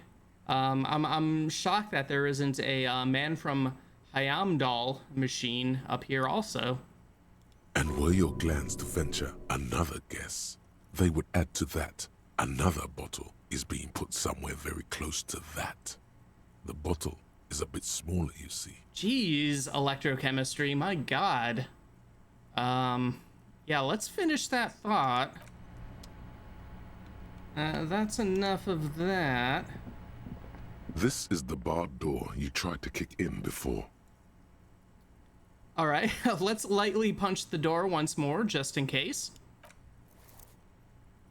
I'm shocked that there isn't a man from Hyamdall machine up here also. And were your glands to venture another guess, they would add to that another bottle is being put somewhere very close to that. The bottle is a bit smaller, you see. Jeez, electrochemistry, my god. Yeah, let's finish that thought. That's enough of that. This is the barred door you tried to kick in before. All right, let's lightly punch the door once more, just in case.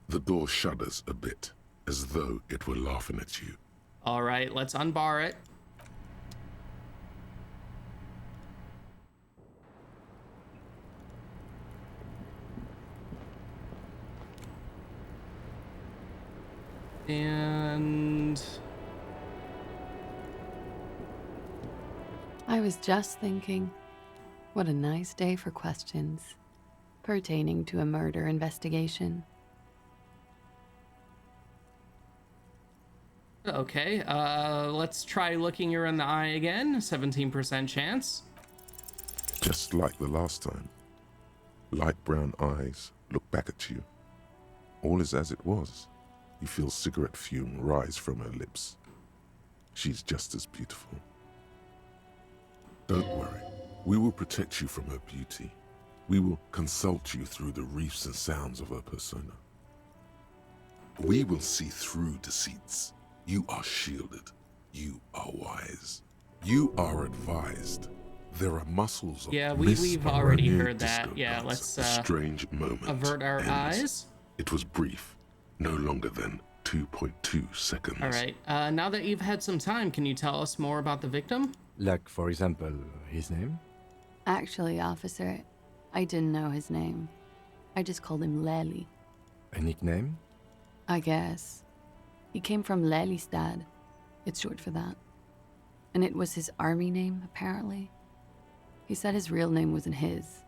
The door shudders a bit, as though it were laughing at you. All right, let's unbar it. And I was just thinking, what a nice day for questions pertaining to a murder investigation. Okay, let's try looking her in the eye again. 17% chance. Just like the last time. Light brown eyes look back at you. All is as it was. You feel cigarette fume rise from her lips. She's just as beautiful. Don't worry. We will protect you from her beauty. We will consult you through the reefs and sounds of her persona. We will see through deceits. You are shielded. You are wise. You are advised. There are muscles of we've already heard that. Yeah, let's a strange moment avert our ends. eyes. It was brief, no longer than 2.2 seconds. All right. Now that you've had some time, can you tell us more about the victim? Like, for example, his name? Actually, officer, I didn't know his name. I just called him Lely. A nickname? I guess. He came from Lelystad. It's short for that. And it was his army name, apparently. He said his real name wasn't his.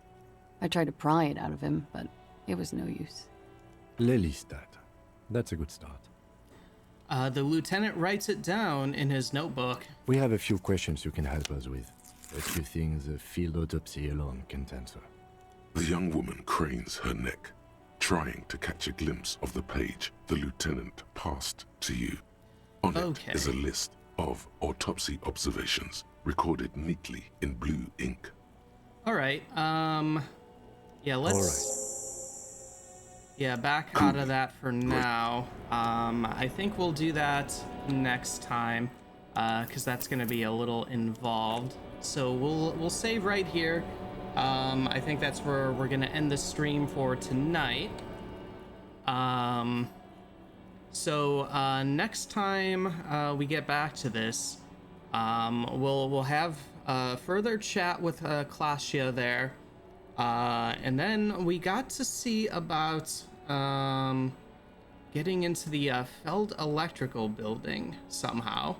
I tried to pry it out of him, but it was no use. Lelystad. That's a good start. The lieutenant writes it down in his notebook. We have a few questions you can help us with. A few things a field autopsy alone can't answer. The young woman cranes her neck, trying to catch a glimpse of the page the lieutenant passed to you. On it is a list of autopsy observations recorded neatly in blue ink. All right. Yeah, let's... All right. Yeah, back out of that for now. I think we'll do that next time, because that's going to be a little involved. So we'll save right here. I think that's where we're going to end the stream for tonight. So next time we get back to this, we'll have further chat with Klasia there. And then we got to see about getting into the Feld Electrical building somehow.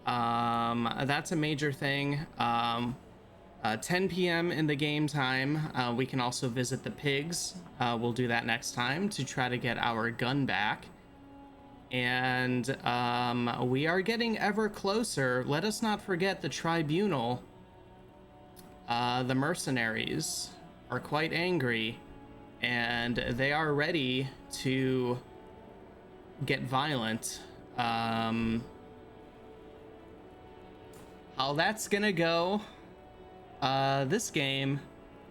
That's a major thing. 10 p.m. in the game time. We can also visit the pigs. We'll do that next time to try to get our gun back. And we are getting ever closer. Let us not forget the tribunal. The mercenaries. are quite angry, and they are ready to get violent. How that's gonna go this game,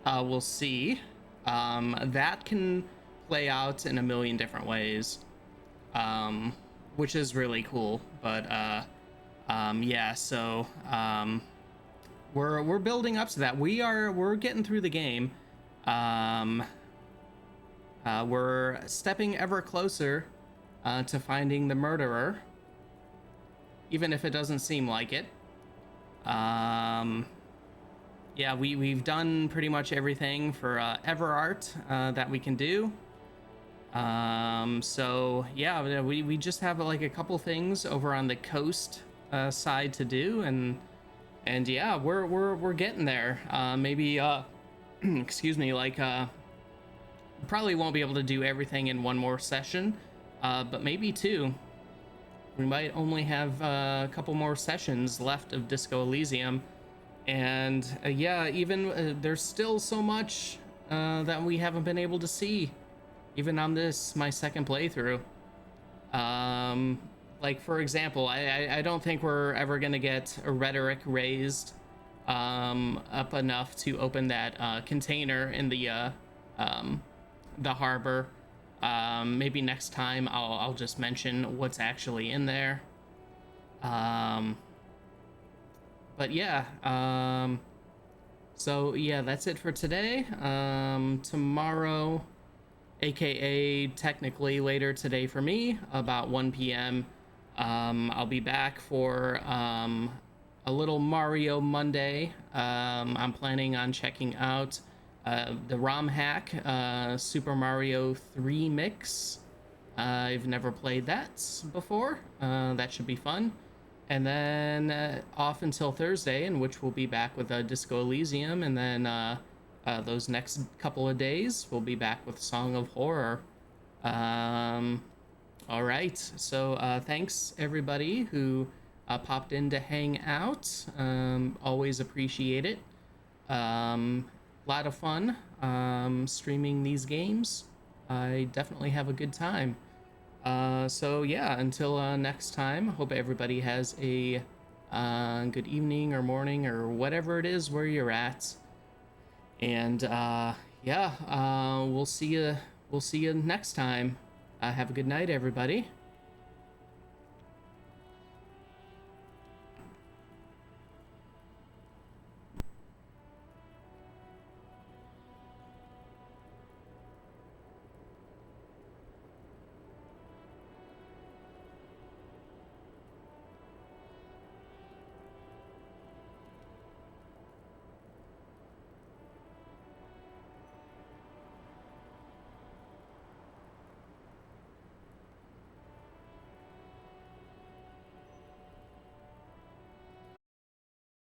we'll see. That can play out in a million different ways, which is really cool. But yeah, so we're building up to that. We're getting through the game. We're stepping ever closer to finding the murderer, even if it doesn't seem like it. Yeah, we've done pretty much everything for Everart that we can do. So yeah, we just have like a couple things over on the coast side to do, and yeah, we're getting there. Maybe excuse me, like probably won't be able to do everything in one more session, but maybe two. We might only have a couple more sessions left of Disco Elysium. And yeah, even there's still so much that we haven't been able to see, even on this, my second playthrough. Like, for example, I don't think we're ever gonna get a rhetoric raised up enough to open that container in the harbor. Maybe next time I'll just mention what's actually in there. But yeah, so yeah, that's it for today. Tomorrow, aka technically later today for me, about 1 p.m, I'll be back for a little Mario Monday. I'm planning on checking out the ROM hack, Super Mario 3 Mix. I've never played that before. That should be fun. And then off until Thursday, in which we'll be back with Disco Elysium, and then those next couple of days we'll be back with Song of Horror. All right, so thanks everybody who popped in to hang out. Always appreciate it. Lot of fun streaming these games. I definitely have a good time. So yeah, until next time, hope everybody has a good evening or morning or whatever it is where you're at. And yeah, we'll see you next time. Have a good night, everybody.